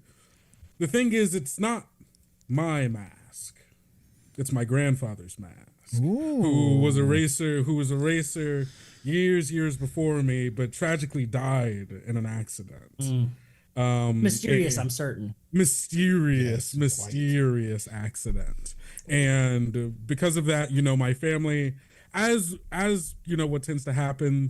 the thing is, it's not my mask. It's my grandfather's mask. Ooh. Who was a racer years before me, but tragically died in an accident. Mysterious, I'm certain. Mysterious accident. And because of that, my family, as what tends to happen,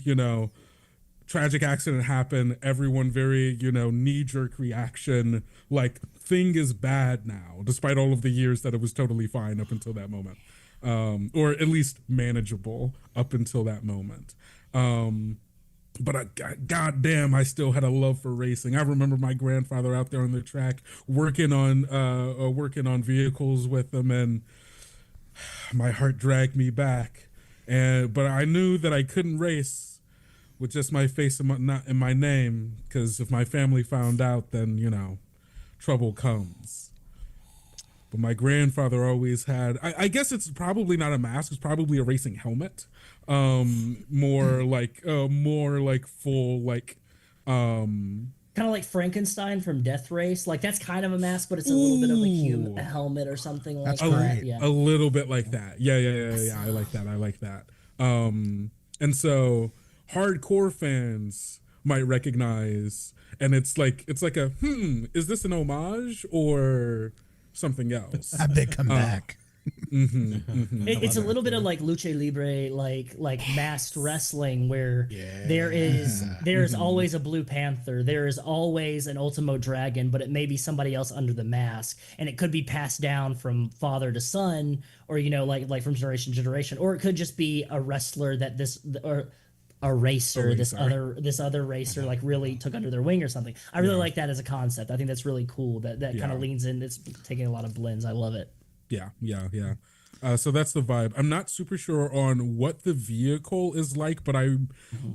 tragic accident happened, everyone very, knee-jerk reaction, like, thing is bad now, despite all of the years that it was totally fine up until that moment. Or at least manageable up until that moment. But goddamn, I still had a love for racing. I remember my grandfather out there on the track working on vehicles with them, and my heart dragged me back. But I knew that I couldn't race with just my face not in my name, because if my family found out, then trouble comes. But my grandfather always had, I guess it's probably not a mask, it's probably a racing helmet. More like full, like, kind of like Frankenstein from Death Race. Like, that's kind of a mask, but it's a little bit of a helmet or something like That's that. great. Yeah. A little bit like that. Yeah. I like that. And so hardcore fans might recognize, and it's like a is this an homage or something else? How'd they come back? It's a little bit of like lucha libre, like masked wrestling, where there is always a Blue Panther, there is always an Ultimo Dragon, but it may be somebody else under the mask, and it could be passed down from father to son, or like from generation to generation, or it could just be a wrestler that a racer, this other racer like really took under their wing or something. I really like that as a concept. I think that's really cool. That kind of leans in. It's taking a lot of blends. I love it. Yeah. So that's the vibe. I'm not super sure on what the vehicle is like, but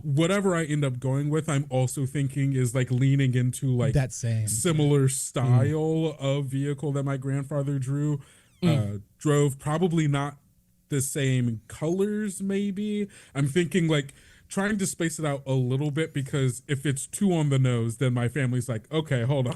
whatever I end up going with, I'm also thinking is like leaning into like that same similar style of vehicle that my grandfather drove. Probably not the same colors, maybe. I'm thinking like trying to space it out a little bit, because if it's too on the nose, then my family's like, okay, hold on.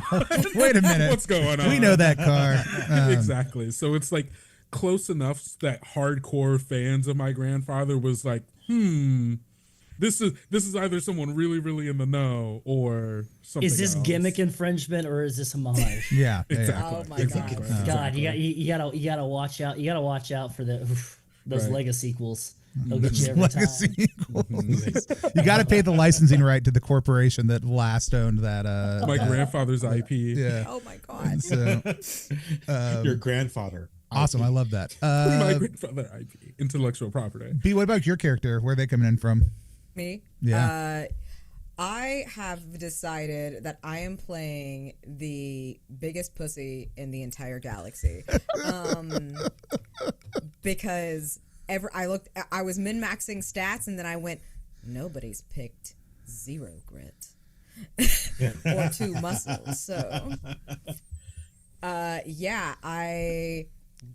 Wait a minute. What's going on? We know that car. Exactly. So it's like close enough that hardcore fans of my grandfather was like, this is either someone really, really in the know or something Is this else. gimmick infringement or is this homage? Yeah. Exactly. Oh my Exactly. God, you gotta watch out. You gotta watch out for those Right. Lego sequels. They'll get you every time. You got to pay the licensing right to the corporation that last owned that. My grandfather's IP. Yeah. Oh my god. So, Your grandfather. awesome. I love that. My grandfather IP. Intellectual property. B, what about your character? Where are they coming in from? Me? Yeah. I have decided that I am playing the biggest pussy in the entire galaxy. Because I was min-maxing stats, and then I went, nobody's picked 0 grit or 2 muscles. So, I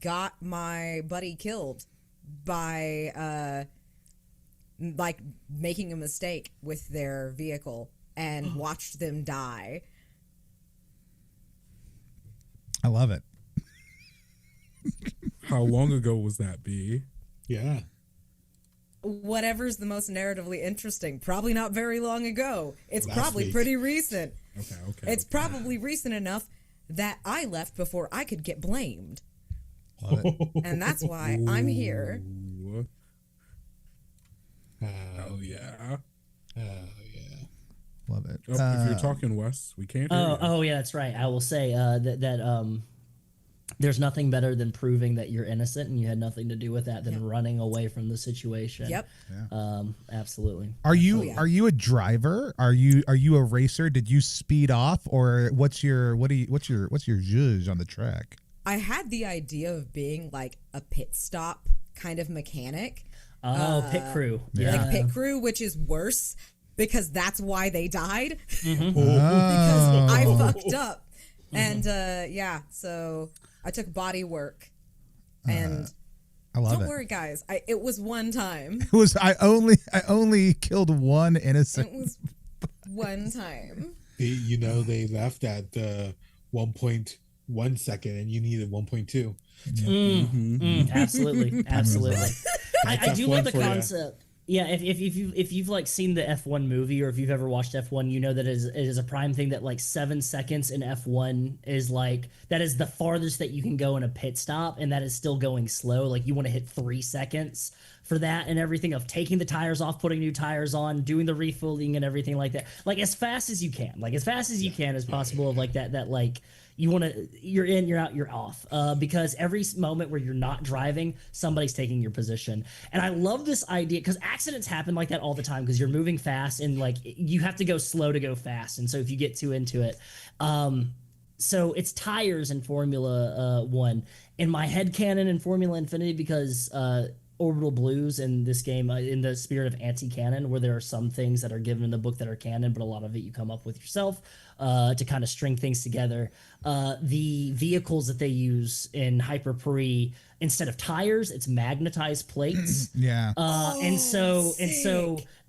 got my buddy killed by like making a mistake with their vehicle and watched them die. I love it. How long ago was that, B? Yeah. Whatever's the most narratively interesting. Probably not very long ago. It's Last probably week. pretty recent. Okay. It's probably recent enough that I left before I could get blamed. Love it. And that's why I'm here. Ooh. Hell yeah. Yeah. Love it. Oh, if you're talking, Wes, we can't hear you. Oh yeah, that's right. I will say that there's nothing better than proving that you're innocent and you had nothing to do with that than running away from the situation. Yep. Absolutely. Are you yeah. are you a driver? Are you a racer? Did you speed off, or what's your zhuzh on the track? I had the idea of being like a pit stop kind of mechanic. Pit crew. Yeah. Like pit crew, which is worse because that's why they died. Oh. Because I fucked up. And so I took body work. And I love don't it. worry, guys. It was one time. It was I only killed one innocent. It was one time. You know, they left at 1.1 second and you needed 1.2. Absolutely. I do love F1 the for ya. concept. Yeah, if you've like seen the F1 movie, or if you've ever watched F1, you know that it is a prime thing that like 7 seconds in F1 is like, that is the farthest that you can go in a pit stop, and that is still going slow. Like you want to hit 3 seconds for that and everything, of taking the tires off, putting new tires on, doing the refueling and everything like that. Like as fast as you can, like as fast as you can as possible, of like that like you want to, you're in, you're out, you're off, because every moment where you're not driving, somebody's taking your position. And I love this idea because accidents happen like that all the time because you're moving fast and like you have to go slow to go fast. And so if you get too into it, so it's tires in Formula One. In my head canon in Formula Infinity, because Orbital Blues in this game, in the spirit of anti-canon, where there are some things that are given in the book that are canon, but a lot of it you come up with yourself to kind of string things together. The vehicles that they use in Hyper Pre, instead of tires, it's magnetized plates. Yeah. And so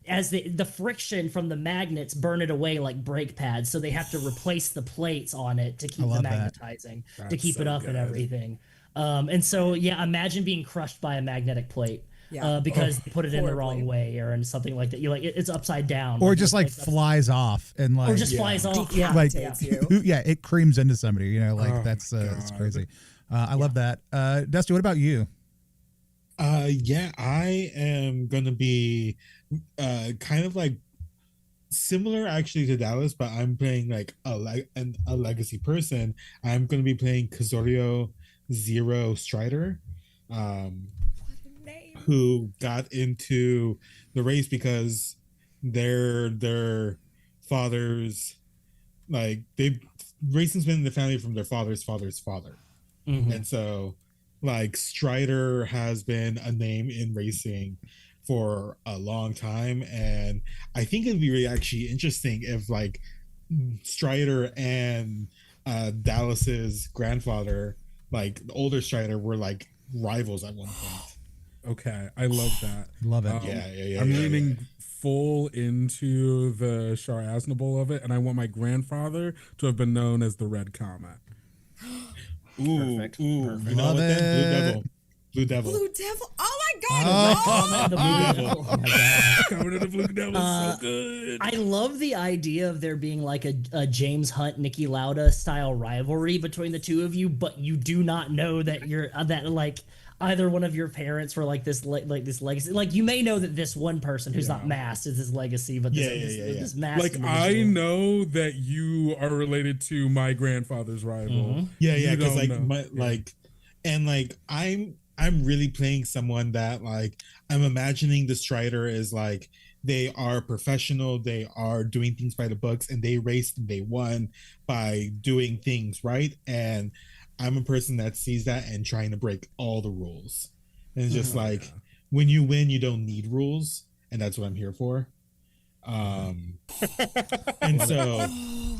as the friction from the magnets burn it away like brake pads, so they have to replace the plates on it to keep the love that. magnetizing, to That's keep it so up and good. everything. And so yeah, imagine being crushed by a magnetic plate. Yeah. Because they put it in the wrong Horribly. way or in something like that. You like it's upside down, Or just like that's- flies off and like or just flies off. Yeah, like Decapitates you. yeah, it creams into somebody. You know, like Oh that's my it's God. crazy. I love that. Dusty, what about you? Yeah, I am gonna be kind of like similar actually to Dallas, but I'm playing like a legacy person. I'm gonna be playing Kazurio Zero Strider, who got into the race because their fathers, like racing's been in the family from their father's father's father. And so like Strider has been a name in racing for a long time, and I think it'd be really actually interesting if like Strider and Dallas's grandfather, like the older Strider, were like rivals at one point. Okay, I love that. Love it. Yeah. I'm leaning full into the Char Aznable of it, and I want my grandfather to have been known as the Red Comet. Perfect. You know Love what then? it. Blue Devil. Blue Devil. Oh my God. The movie. Oh my God. Coming to the Blue Devil, so good. I love the idea of there being like a James Hunt, Niki Lauda style rivalry between the two of you, but you do not know that you're that like either one of your parents were like this this legacy. Like you may know that this one person who's not masked is his legacy, but this masked Like individual. I know that you are related to my grandfather's rival. Yeah, You because don't like know. I'm really playing someone that like I'm imagining the Strider is like they are professional, they are doing things by the books, and they raced and they won by doing things right. And I'm a person that sees that and trying to break all the rules. And it's just like when you win, you don't need rules, and that's what I'm here for. And so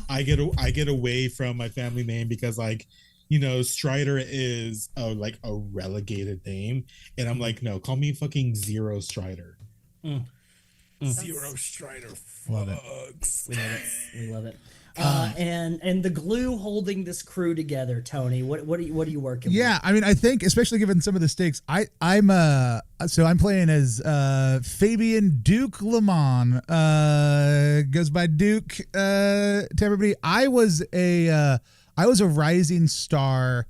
I get away from my family name because like, you know, Strider is a relegated name, and I'm like, no, call me fucking Zero Strider. Zero Strider. Love it. Fucks. We love it. and the glue holding this crew together. Tony, what are you working with? Yeah, I mean, I think especially given some of the stakes, I'm playing as Fabian Duke Lemon, goes by Duke to everybody. I was a rising star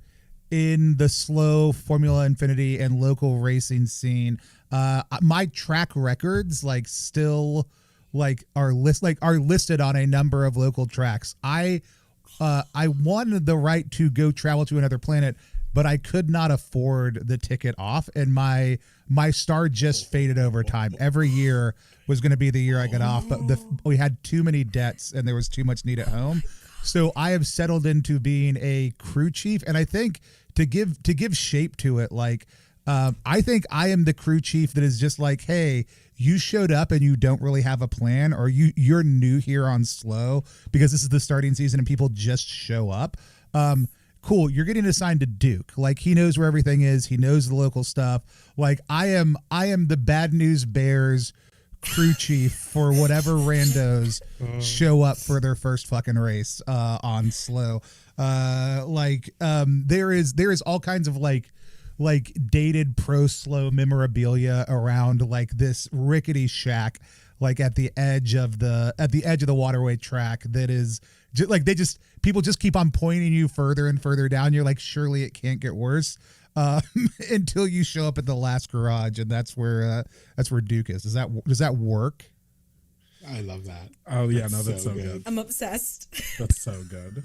in the slow Formula Infiniti and local racing scene. My track records still are listed on a number of local tracks. I won the right to go travel to another planet, but I could not afford the ticket off, and my star just faded over time. Every year was going to be the year I got off, but we had too many debts and there was too much need at home. So I have settled into being a crew chief, and I think to give shape to it, I think I am the crew chief that is just like, hey, you showed up and you don't really have a plan, or you're new here on Slough because this is the starting season and people just show up. Cool, you're getting assigned to Duke. He knows where everything is. He knows the local stuff. I am the Bad News Bears crew chief for whatever randos show up for their first fucking race on Slough. There is all kinds of dated pro Slough memorabilia around this rickety shack at the edge of the waterway track that is people just keep on pointing you further and further down. You're like, surely it can't get worse until you show up at the last garage, and that's where Duke is. Does that work? I love that. Oh yeah, that's so good. I'm obsessed. That's so good.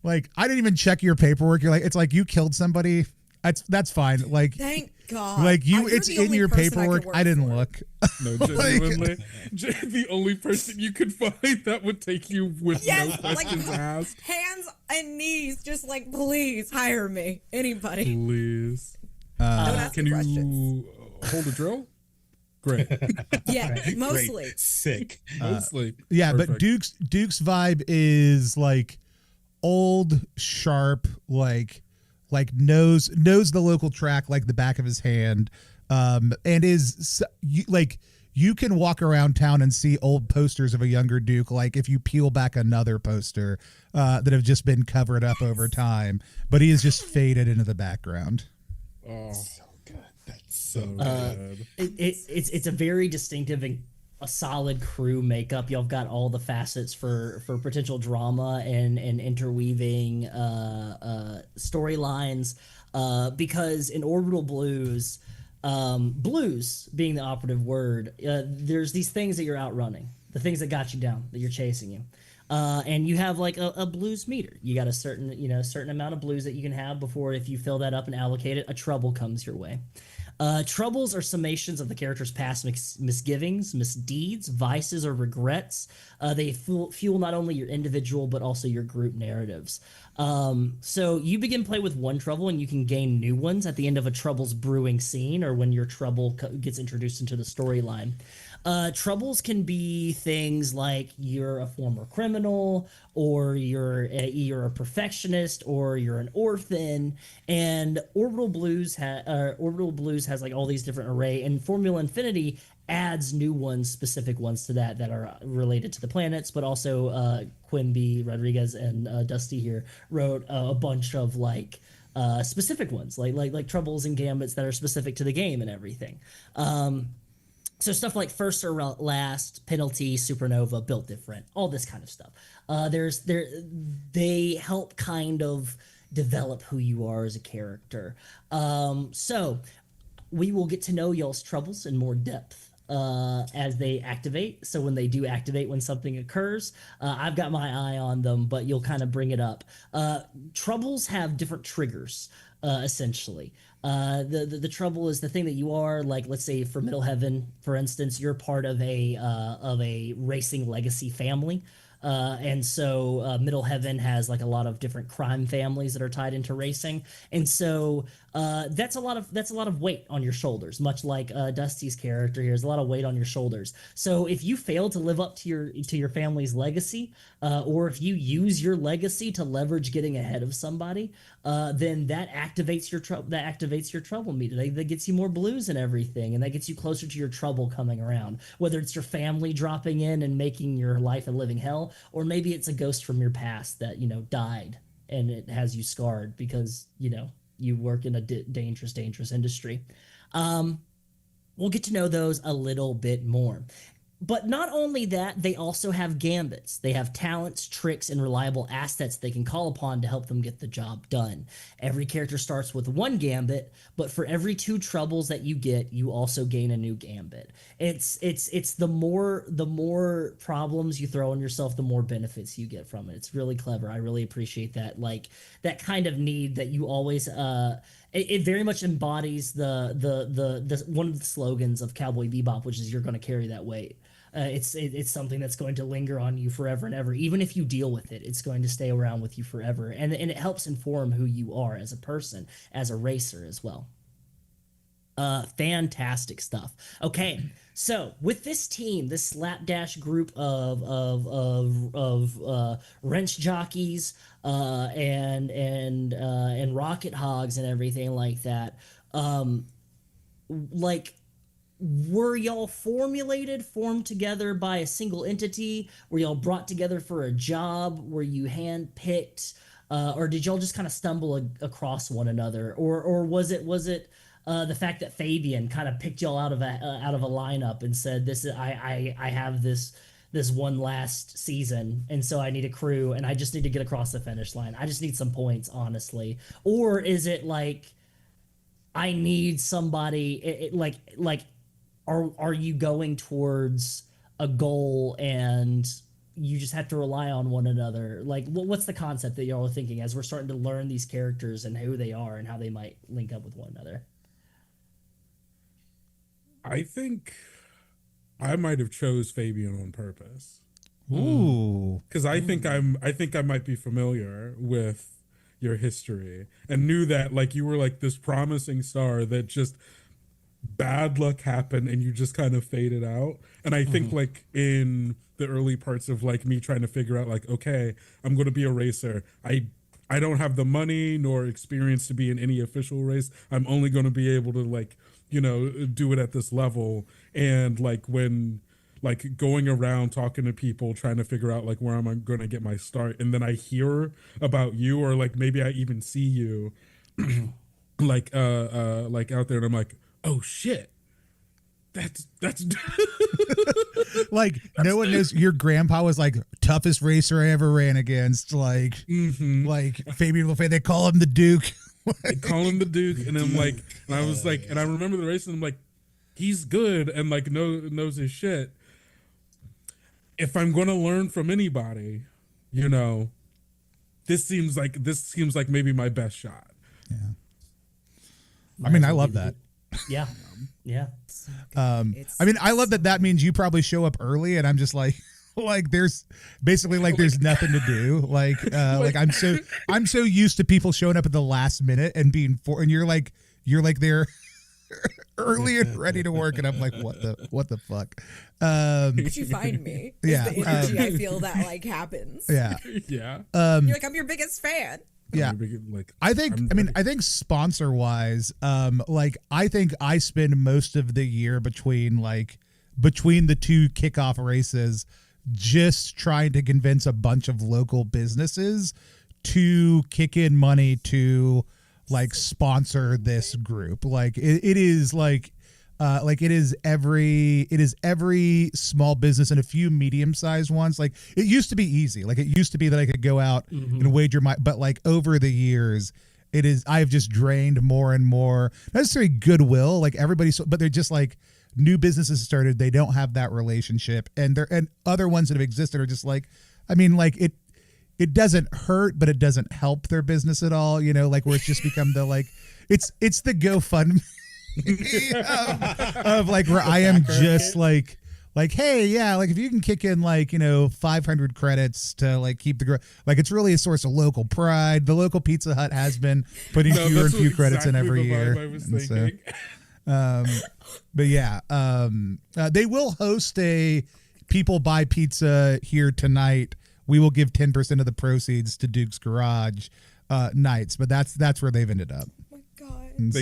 I didn't even check your paperwork. You're it's you killed somebody. That's fine. Thank God. It's in your paperwork. I didn't look. No, genuinely, the only person you could find that would take you with no questions asked. Hands and knees, just please hire me. Anybody. Please. Don't ask Can me you questions. hold a drill? Great. Yeah, mostly. Great. Sick. Mostly. Yeah, Perfect. but Duke's vibe is old, sharp, knows the local track like the back of his hand, and is you can walk around town and see old posters of a younger Duke, if you peel back another poster that have just been covered up over time, but he is just faded into the background. Oh, So good. That's so good. It's a very distinctive and a solid crew makeup. Y'all got all the facets for potential drama and interweaving storylines, because in Orbital Blues, blues being the operative word, there's these things that you're outrunning, the things that got you down, that you're chasing you. And you have a blues meter. You got a certain amount of blues that you can have before, if you fill that up and allocate it, a trouble comes your way. Troubles are summations of the character's past misgivings, misdeeds, vices, or regrets. They fuel not only your individual but also your group narratives. So you begin play with one trouble, and you can gain new ones at the end of a trouble's brewing scene, or when your trouble gets introduced into the storyline. Troubles can be things like you're a former criminal, or you're a perfectionist, or you're an orphan. And Orbital Blues has all these different array, and Formula Infiniti adds new ones, specific ones to that are related to the planets, but also Quimby Rodriguez and Dusty here wrote a bunch of specific ones, like troubles and gambits that are specific to the game and everything. So stuff like first or last, penalty, supernova, built different, all this kind of stuff. They help kind of develop who you are as a character. So we will get to know y'all's troubles in more depth as they activate. So when they do activate, when something occurs, I've got my eye on them, but you'll kind of bring it up. Troubles have different triggers, essentially. The trouble is the thing that you are, let's say for Middle Heaven, for instance, you're part of a racing legacy family. And so Middle Heaven has a lot of different crime families that are tied into racing. And so that's a lot of weight on your shoulders. Much like Dusty's character here, is a lot of weight on your shoulders. So if you fail to live up to your family's legacy, or if you use your legacy to leverage getting ahead of somebody, then that activates your trouble meter. That gets you more blues and everything, and that gets you closer to your trouble coming around. Whether it's your family dropping in and making your life a living hell, or maybe it's a ghost from your past that died and it has you scarred because you work in a dangerous industry. We'll get to know those a little bit more. But not only that, they also have gambits. They have talents, tricks, and reliable assets they can call upon to help them get the job done. Every character starts with one gambit, but for every 2 troubles that you get, you also gain a new gambit. It's the more problems you throw on yourself, the more benefits you get from it. It's really clever. I really appreciate that. Like that kind of need that you always it very much embodies the one of the slogans of Cowboy Bebop, which is "You're going to carry that weight." It's something that's going to linger on you forever and ever. Even if you deal with it, it's going to stay around with you forever, and it helps inform who you are as a person, as a racer as well. Fantastic stuff. Okay, so with this team, this slapdash group of wrench jockeys and rocket hogs and everything like that, were y'all formed together by a single entity? Were y'all brought together for a job? Were you handpicked, or did y'all just kind of stumble across one another, or was it the fact that Fabian kind of picked y'all out of a lineup and said, I have this one last season, and so I need a crew, and I just need to get across the finish line. I just need some points, honestly. Or is it like I need somebody? Are you going towards a goal and you just have to rely on one another? Like, what's the concept that y'all are thinking as we're starting to learn these characters and who they are and how they might link up with one another? I think I might have chose Fabian on purpose. Ooh, because I think I might be familiar with your history and knew that like you were like this promising star that just bad luck happened and you just kind of faded out. And I think like in the early parts of like me trying to figure out like, okay, I'm going to be a racer. I don't have the money nor experience to be in any official race. I'm only going to be able to like, do it at this level. And like when like going around talking to people, trying to figure out like where am I going to get my start. And then I hear about you, or like maybe I even see you like out there and I'm like, oh shit, that's like no one knows your grandpa was like toughest racer I ever ran against. Like, like Fabian Lafayette, they call him the Duke. They call him the Duke, and I'm like, and I was like, and I remember the race, and I'm like, he's good and like knows his shit. If I'm going to learn from anybody, this seems like maybe my best shot. Yeah. I mean, I love that. Yeah. Yeah. I mean, I love that means you probably show up early, and I'm just like there's basically like there's nothing to do. Like I'm so used to people showing up at the last minute and being and you're like there early and ready to work, and I'm like, what the fuck? Did you find me? Yeah. The energy I feel that like happens. Yeah. Yeah. You're like, I'm your biggest fan. Yeah, I think sponsor wise, I think I spend most of the year between the 2 kickoff races just trying to convince a bunch of local businesses to kick in money to like sponsor this group. Like it is every small business and a few medium-sized ones. Like it used to be easy. Like it used to be that I could go out and wager my, but like over the years I've just drained more and more, not necessarily goodwill, like but they're just like new businesses started. They don't have that relationship, and other ones that have existed are just like, I mean, like it doesn't hurt, but it doesn't help their business at all. Like where it's just become the, like, it's the GoFundMe of like where I am just like like, hey, yeah, like if you can kick in like 500 credits to like keep like it's really a source of local pride. The local Pizza Hut has been putting fewer and few credits in every year. I was thinking. But yeah, they will host a People Buy Pizza here tonight. We will give 10% of the proceeds to Duke's Garage nights, but that's where they've ended up. Oh my God. And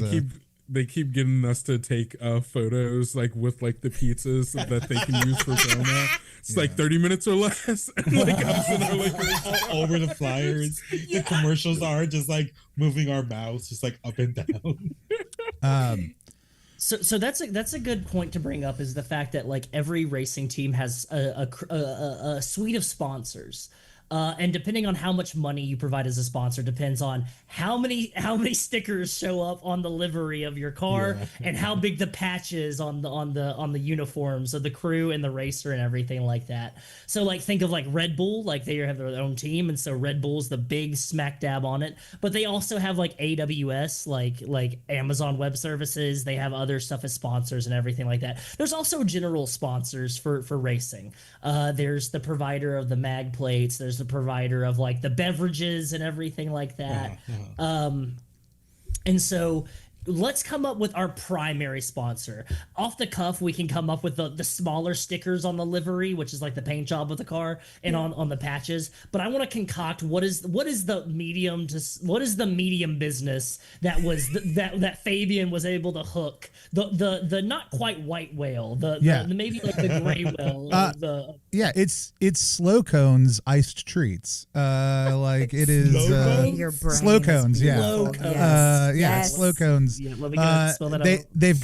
They keep getting us to take photos like with like the pizzas so that they can use for promo. It's like 30 minutes or less. And, like us and our like all over the flyers. The commercials are just like moving our mouths just like up and down. So that's a good point to bring up, is the fact that like every racing team has a suite of sponsors. And depending on how much money you provide as a sponsor depends on how many stickers show up on the livery of your car and how big the patch is on the uniforms of the crew and the racer and everything like that. So like think of like Red Bull, like they have their own team, and so Red Bull's the big smack dab on it. But they also have like AWS, like Amazon Web Services. They have other stuff as sponsors and everything like that. There's also general sponsors for racing. There's the provider of the mag plates. There's the provider of like the beverages and everything like that. And so let's come up with our primary sponsor. Off the cuff, we can come up with the smaller stickers on the livery, which is like the paint job of the car, and on the patches. But I want to concoct what is the medium business that was that Fabian was able to hook, the not quite white whale, the maybe like the gray whale. It's Slow Cones iced treats. Like it is Slow Cones. Slow Cones. Slow Cones. Yeah, let me spell that out. They've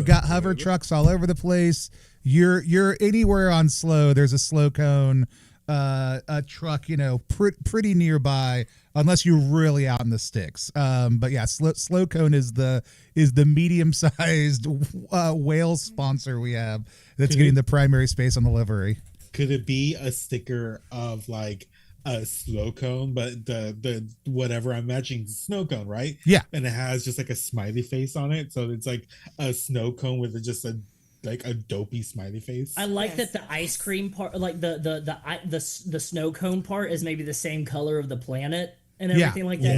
got hover trucks all over the place. You're anywhere on Slow, there's a Slow Cone a truck, pretty nearby, unless you're really out in the sticks. But yeah, Slow Cone is the medium-sized whale sponsor we have that's getting the primary space on the livery. Could it be a sticker of like a Slow Cone, but the whatever, I'm matching snow cone, right? Yeah. And it has just like a smiley face on it, so it's like a snow cone with just a dopey smiley face. I like that the ice cream part, like the snow cone part, is maybe the same color of the planet and everything like that.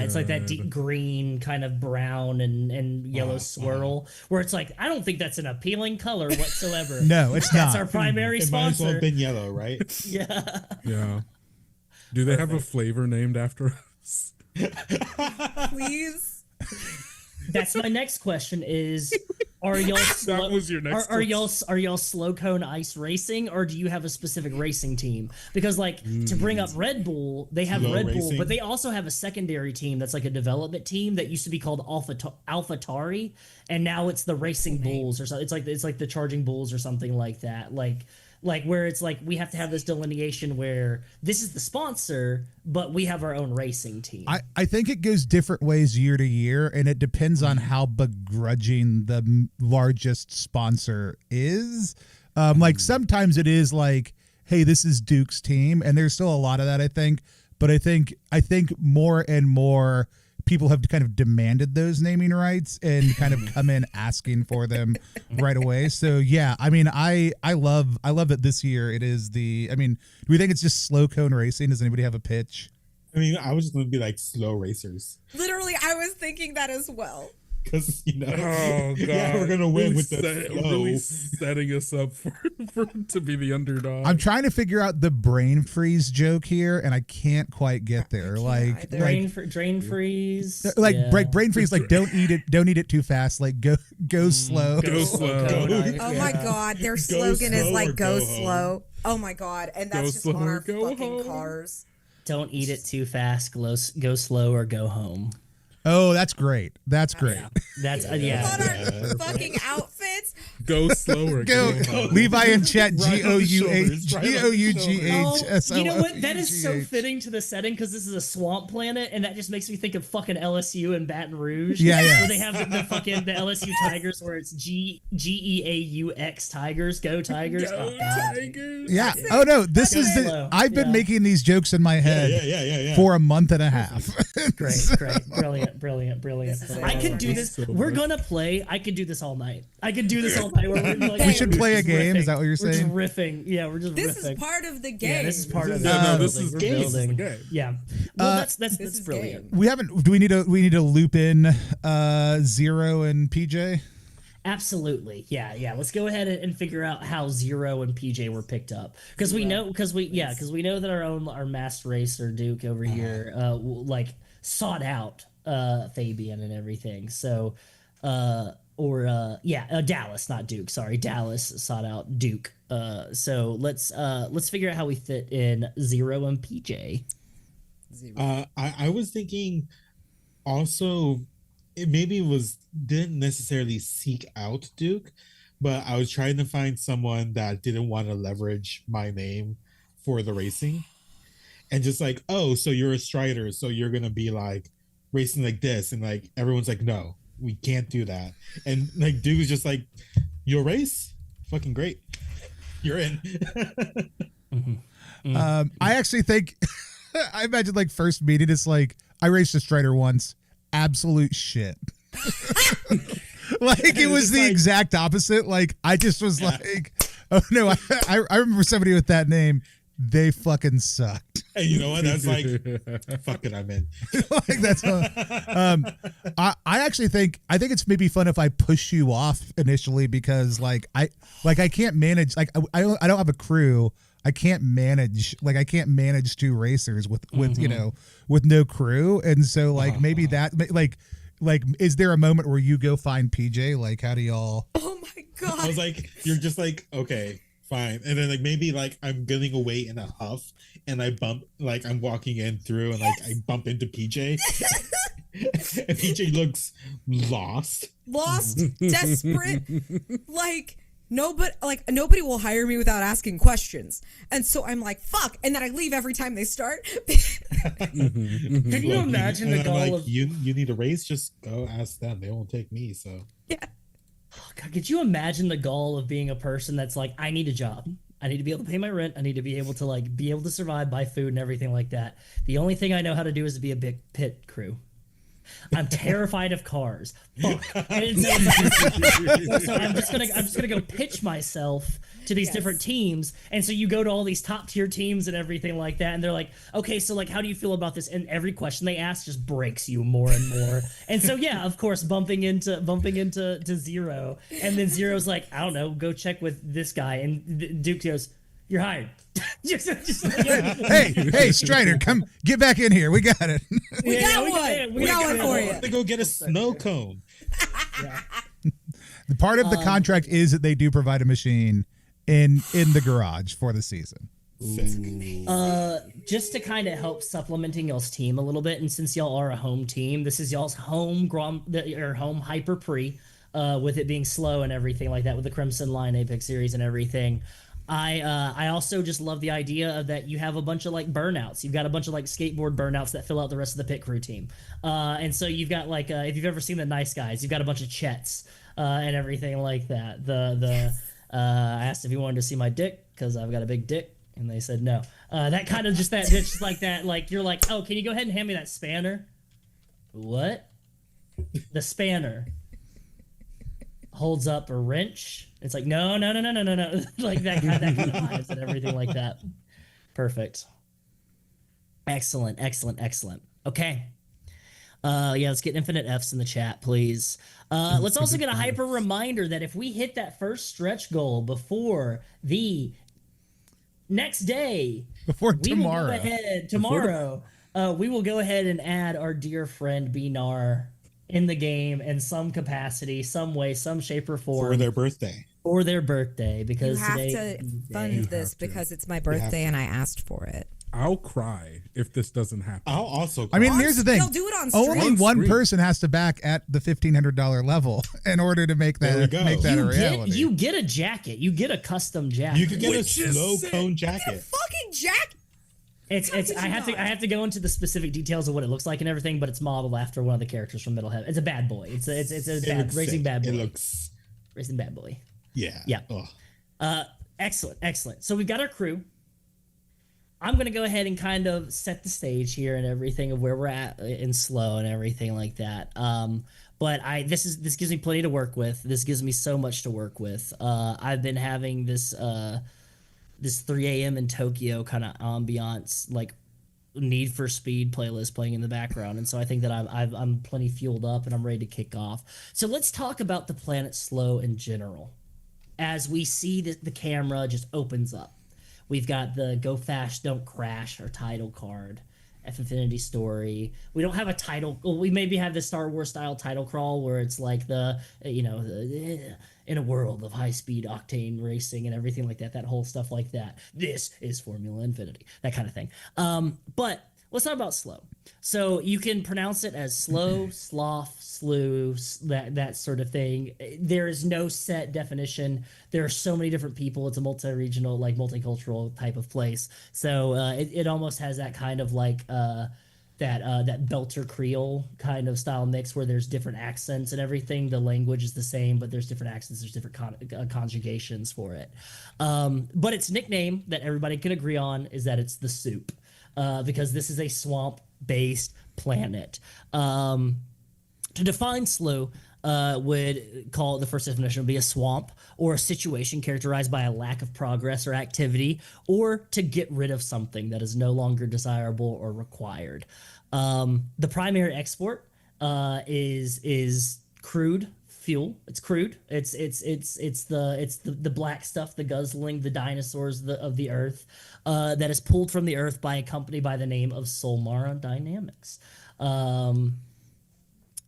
It's like that deep green, kind of brown and yellow swirl, where it's like, I don't think that's an appealing color whatsoever. No, it's that's not. Our primary it sponsor. might as well have been yellow, right? Yeah. Do they have a flavor named after us? Please. That's my next question is, are y'all that was your next are y'all Slow Cone Ice Racing, or do you have a specific racing team? Because like to bring up Red Bull, they have Red Bull, but they also have a secondary team that's like a development team that used to be called AlphaTauri, and now it's the Racing Bulls or something. It's like the Charging Bulls or something like that. Like where it's like we have to have this delineation where this is the sponsor, but we have our own racing team. I think it goes different ways year to year, and it depends on how begrudging the largest sponsor is. Like sometimes it is like, hey, this is Duke's team, and there's still a lot of that, I think. But I think more and more people have kind of demanded those naming rights and kind of come in asking for them right away. So yeah, I mean, I love that this year it is do we think it's just Slow Cone Racing? Does anybody have a pitch? I mean, I was just going to be like Slow Racers. Literally, I was thinking that as well. Because, oh, God. Yeah, we're going to win with the really setting us up for to be the underdog. I'm trying to figure out the brain freeze joke here, and I can't quite get there. Drain freeze. Brain freeze, like don't eat it too fast. Like go slow. Go slow. Oh my God, their slogan is like go slow. Oh my God, and that's just on our fucking cars. Don't eat it too fast. Go slow or go home. Oh, that's great. That's great. Yeah. That's On our fucking outfits. Go slower. Go. Levi in chat. GOUGHSLO. You know what? That is so fitting to the setting because this is a swamp planet, and that just makes me think of fucking LSU and Baton Rouge. Yeah. Where they have the LSU Tigers, where it's GEAUX Tigers. Go Tigers. Go Tigers. Yeah. Oh no, this is I've been making these jokes in my head for a month and a half. Great. Brilliant. I could do this. We're gonna play. I could do this all night. We should play a game. Is that what you're saying? We're just riffing. Yeah, we're just This riffing. is part of the game. Yeah, this is part of Yeah, no, the this is we're game. This is the building. game. Yeah. Well, that's is brilliant. game. We haven't. Do we need to loop in Zero and PJ? Absolutely. Yeah. Let's go ahead and figure out how Zero and PJ were picked up. Because we know that our master racer Duke over here like sought out Fabian and everything. So Dallas, not Duke. Sorry, Dallas sought out Duke. So let's figure out how we fit in Zero and PJ. I was thinking also it maybe didn't necessarily seek out Duke, but I was trying to find someone that didn't want to leverage my name for the racing. And just like, oh, so you're a strider, so you're gonna be like racing like this, and like everyone's like, no, we can't do that. And like Duke was just like, you'll race? Fucking great. You're in. I actually think I imagine like first meeting it's like I raced a strider once. Absolute shit. Like it was the exact opposite. Like I just was like, oh no, I remember somebody with that name. They fucking sucked. And you know what? That's like, fuck it, I'm in. Like that's I actually think it's maybe fun if I push you off initially because I can't manage I don't have a crew. I can't manage two racers with with no crew, and so like maybe that like is there a moment where you go find PJ? Like how do y'all? Oh my god! I was like, you're just like, okay, fine, and then like maybe like I'm getting away in a huff, and I bump like I'm walking in through, and like I bump into PJ, and PJ looks lost, desperate, like. Nobody will hire me without asking questions, and so I'm like, fuck, and then I leave every time they start. Can you imagine the goal of you need a race? Just go ask them. They won't take me. So yeah. Oh, God, could you imagine the goal of being a person that's like, I need a job. I need to be able to pay my rent. I need to be able to survive, buy food and everything like that. The only thing I know how to do is to be a big pit crew. I'm terrified of cars. Fuck. And so I'm just gonna go pitch myself to these different teams. And so you go to all these top tier teams and everything like that, and they're like, okay, so like how do you feel about this? And every question they ask just breaks you more and more. And so yeah, of course, bumping into Zero, and then Zero's like, I don't know, go check with this guy, and Duke goes, you're hired. Hey, Strider, come get back in here. We got it. We got one for you. To go get a snow cone. Yeah. The part of the contract is that they do provide a machine in the garage for the season. Just to kind of help supplementing y'all's team a little bit, and since y'all are a home team, this is y'all's home home Hyper Prix, with it being slow and everything like that, with the Crimson Line Apex series and everything. I also just love the idea of that you have a bunch of like burnouts. You've got a bunch of like skateboard burnouts that fill out the rest of the pit crew team. And so you've got like if you've ever seen the Nice Guys, you've got a bunch of Chets and everything like that. I asked if he wanted to see my dick because I've got a big dick, and they said no. That kind of just like that. Like you're like, oh, can you go ahead and hand me that spanner? What? The spanner holds up a wrench. It's like no, like that kind of vibes and everything like that. Perfect. Excellent. Okay. Let's get infinite Fs in the chat, please. Let's also get a hyper reminder that if we hit that first stretch goal before the next day, before tomorrow, we will go ahead and add our dear friend Narr in the game in some capacity, some way, some shape or form for their birthday. Because you have to fund this because it's my birthday and I asked for it. I'll cry if this doesn't happen. I'll also cry. I mean, here's the thing. They'll do it on stream. Only one person has to back at the $1,500 level in order to make that a reality. You get a jacket. You get a custom jacket. You can get a snow cone jacket. Fucking jacket. I have to go into the specific details of what it looks like and everything, but it's modeled after one of the characters from Middle Heaven. It's a bad boy. It's a racing bad boy. Racing bad boy. Yeah. Excellent. So we've got our crew. I'm going to go ahead and kind of set the stage here and everything of where we're at in Slough and everything like that. But this gives me plenty to work with. This gives me so much to work with. I've been having this 3 a.m. in Tokyo kind of ambiance, like Need for Speed playlist playing in the background, and so I think that I'm plenty fueled up and I'm ready to kick off. So let's talk about the planet Slough in general. As we see the camera just opens up, we've got the "Go Fast, Don't Crash" our title card. F-Infiniti story. We don't have a title. Well, we maybe have the Star Wars style title crawl where it's like in a world of high-speed octane racing and everything like that whole stuff like that. This is Formula Infinity, that kind of thing. But let's talk about Slough. So you can pronounce it as Slough, Slough, Slough, that sort of thing. There is no set definition. There are so many different people. It's a multi-regional, like multicultural type of place. So it almost has that kind of like that Belter Creole kind of style mix where there's different accents and everything. The language is the same, but there's different accents. There's different conjugations for it. But its nickname that everybody can agree on is that it's the Soup. Because this is a swamp-based planet. To define Slough, would call the first definition would be a swamp or a situation characterized by a lack of progress or activity, or to get rid of something that is no longer desirable or required. The primary export is crude fuel. It's crude. It's the black stuff, the guzzling, the dinosaurs of the earth that is pulled from the earth by a company by the name of Solmara Dynamics.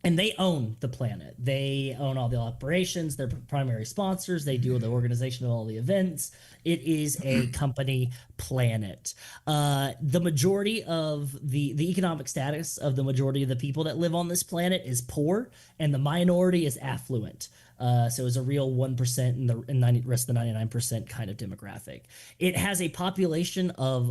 And they own the planet. They own all the operations. They're primary sponsors. They do the organization of all the events. It is a company planet. The majority of the economic status of the majority of the people that live on this planet is poor, and the minority is affluent. So it's a real 1% and the rest of the 99% kind of demographic. It has a population of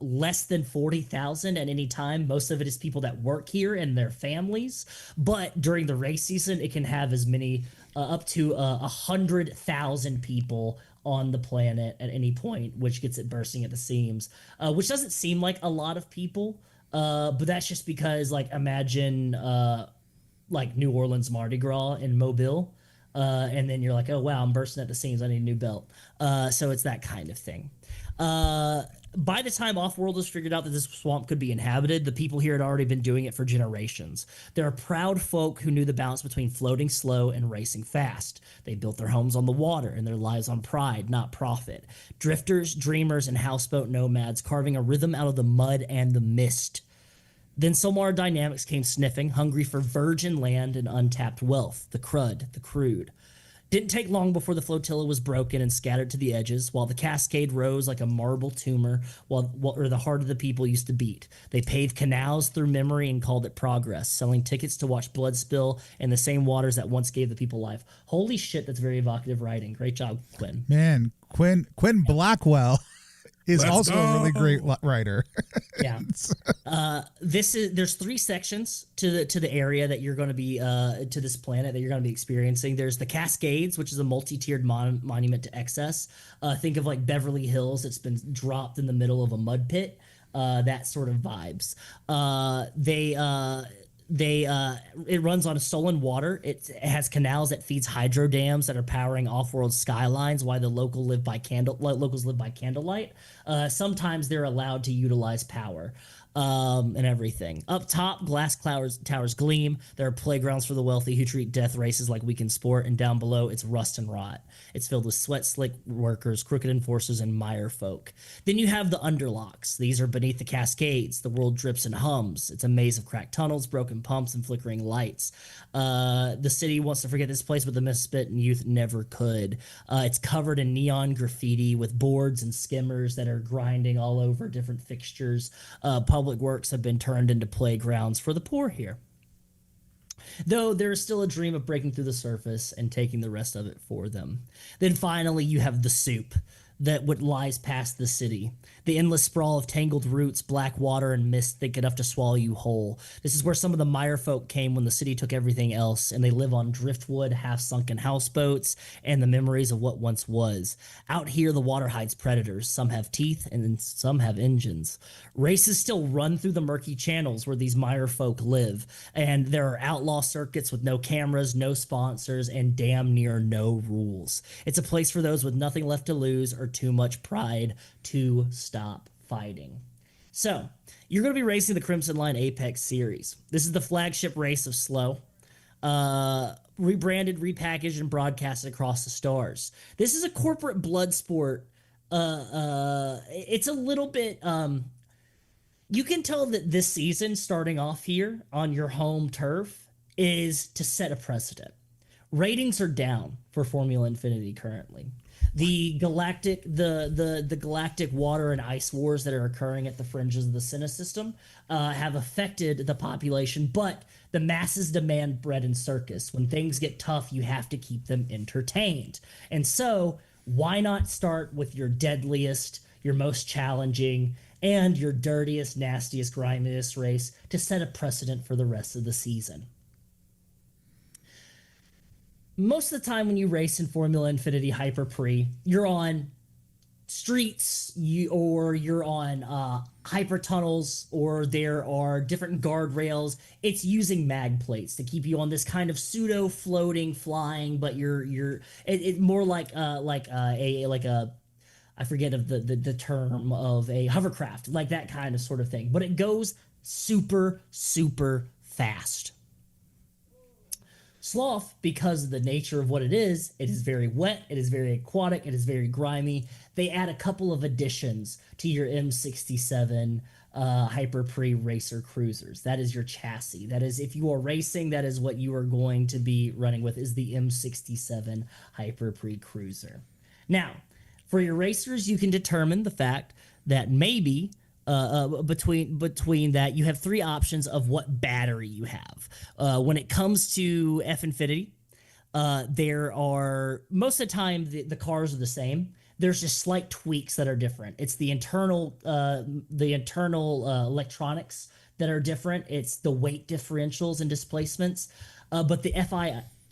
less than 40,000 at any time. Most of it is people that work here and their families. But during the race season, it can have as many up to 100,000 people on the planet at any point, which gets it bursting at the seams, which doesn't seem like a lot of people. But that's just because, like, imagine like New Orleans Mardi Gras in Mobile. And then you're like, oh, wow, I'm bursting at the seams. I need a new belt. So it's that kind of thing. By the time Offworlders figured out that this swamp could be inhabited, the people here had already been doing it for generations. They're proud folk who knew the balance between floating slow and racing fast. They built their homes on the water and their lives on pride, not profit. Drifters, dreamers, and houseboat nomads carving a rhythm out of the mud and the mist. Then Solmara Dynamics came sniffing, hungry for virgin land and untapped wealth, the crud, the crude. Didn't take long before the flotilla was broken and scattered to the edges, while the cascade rose like a marble tumor, or the heart of the people used to beat. They paved canals through memory and called it progress, selling tickets to watch blood spill in the same waters that once gave the people life. Holy shit, that's very evocative writing. Great job, Quinn. Man, Quinn Blackwell is Let's also go. a really great writer. Yeah. There's 3 sections to the area that you're going to be to this planet that you're going to be experiencing. There's the Cascades, which is a multi-tiered monument to excess. Think of like Beverly Hills. It's been dropped in the middle of a mud pit. That sort of vibes. It runs on stolen water. It has canals that feeds hydro dams that are powering off-world skylines while the locals live by candlelight. Sometimes they're allowed to utilize power. And everything. Up top, glass towers gleam. There are playgrounds for the wealthy who treat death races like weekend sport, and down below, it's rust and rot. It's filled with sweat-slick workers, crooked enforcers, and mire folk. Then you have the underlocks. These are beneath the cascades. The world drips and hums. It's a maze of cracked tunnels, broken pumps, and flickering lights. The city wants to forget this place, but the misfit and youth never could. It's covered in neon graffiti with boards and skimmers that are grinding all over different fixtures. Public works have been turned into playgrounds for the poor here. Though there is still a dream of breaking through the surface and taking the rest of it for them. Then finally, you have the Soup. that what lies past the city. The endless sprawl of tangled roots, black water, and mist thick enough to swallow you whole. This is where some of the mire folk came when the city took everything else, and they live on driftwood, half-sunken houseboats, and the memories of what once was. Out here, the water hides predators. Some have teeth, and then some have engines. Races still run through the murky channels where these mire folk live, and there are outlaw circuits with no cameras, no sponsors, and damn near no rules. It's a place for those with nothing left to lose or too much pride to stop fighting. So, you're going to be racing the Crimson Line Apex Series. This is the flagship race of Slough. Rebranded, repackaged, and broadcasted across the stars. This is a corporate blood sport. It's a little bit... you can tell that this season, starting off here on your home turf, is to set a precedent. Ratings are down for Formula Infiniti currently. The galactic water and ice wars that are occurring at the fringes of the Senna system have affected the population, but the masses demand bread and circus. When things get tough, you have to keep them entertained. And so, why not start with your deadliest, your most challenging, and your dirtiest, nastiest, grimiest race to set a precedent for the rest of the season? Most of the time when you race in Formula Infiniti Hyper Prix, you're on streets, or you're on hyper tunnels, or there are different guardrails. It's using mag plates to keep you on this kind of pseudo floating, flying, but it's more like a I forget of the term of a hovercraft, like that kind of sort of thing. But it goes super, super fast. Slough, because of the nature of what it is very wet, it is very aquatic, it is very grimy. They add a couple of additions to your M67 Hyper Prix Racer Cruisers. That is your chassis. That is, if you are racing, that is what you are going to be running with, is the M67 Hyper Prix Cruiser. Now, for your racers, you can determine the fact that maybe between that, you have three options of what battery you have. When it comes to F-Infiniti, there are, most of the time, the cars are the same. There's just slight tweaks that are different. It's the internal electronics that are different. It's the weight differentials and displacements. But the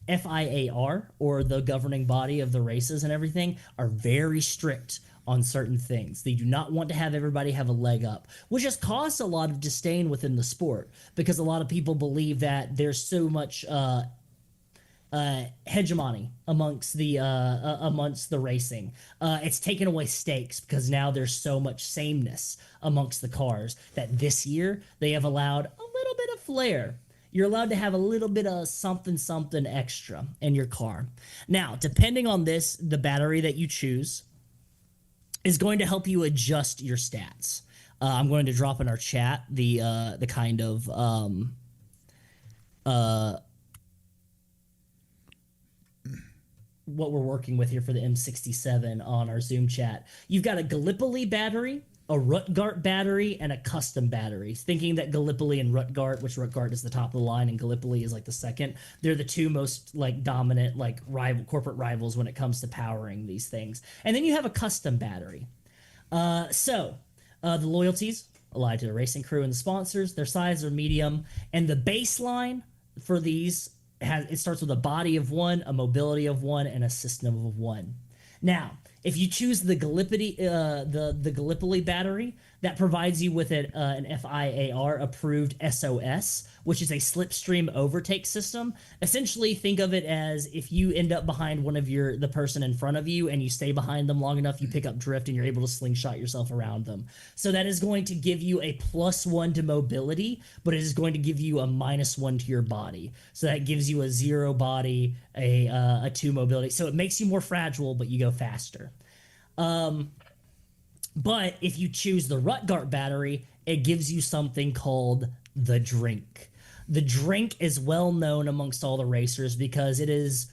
FIAR, or the governing body of the races and everything, are very strict on certain things. They do not want to have everybody have a leg up, which has caused a lot of disdain within the sport, because a lot of people believe that there's so much hegemony amongst the racing. It's taken away stakes, because now there's so much sameness amongst the cars that this year they have allowed a little bit of flair. You're allowed to have a little bit of something extra in your car. Now, depending on this, the battery that you choose is going to help you adjust your stats. I'm going to drop in our chat the kind of what we're working with here for the M67 on our Zoom chat. You've got a Gallipoli battery, a Rutgart battery, and a custom battery. Thinking that Gallipoli and Rutgart, which Rutgart is the top of the line and Gallipoli is like the second, they're the two most like dominant like corporate rivals when it comes to powering these things. And then you have a custom battery. The loyalties allied to the racing crew and the sponsors, their size are medium, and the baseline for these it starts with a body of 1, a mobility of 1, and a system of 1. Now, if you choose the Gallipoli, the Gallipoli battery, that provides you with an FIAR approved SOS, which is a slipstream overtake system. Essentially, think of it as if you end up behind the person in front of you and you stay behind them long enough, you pick up drift and you're able to slingshot yourself around them. So that is going to give you a +1 to mobility, but it is going to give you a -1 to your body. So that gives you a 0 body, a 2 mobility. So it makes you more fragile, but you go faster. But if you choose the Rutgart battery, it gives you something called the drink. The drink is well known amongst all the racers because it is,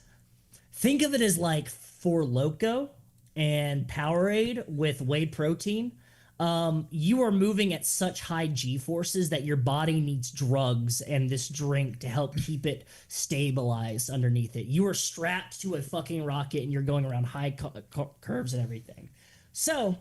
think of it as like Four Loko and Powerade with whey protein. You are moving at such high G-forces that your body needs drugs and this drink to help keep it stabilized underneath it. You are strapped to a fucking rocket and you're going around high curves and everything. So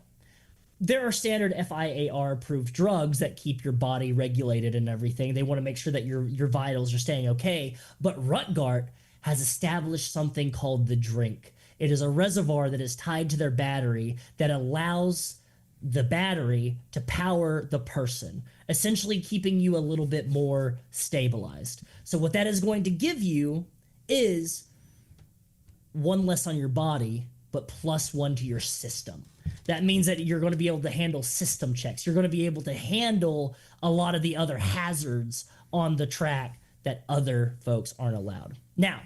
there are standard FIAR approved drugs that keep your body regulated and everything. They want to make sure that your vitals are staying okay. But Rutgart has established something called the drink. It is a reservoir that is tied to their battery that allows the battery to power the person, essentially keeping you a little bit more stabilized. So what that is going to give you is one less on your body, but +1 to your system. That means that you're going to be able to handle system checks. You're going to be able to handle a lot of the other hazards on the track that other folks aren't allowed. Now,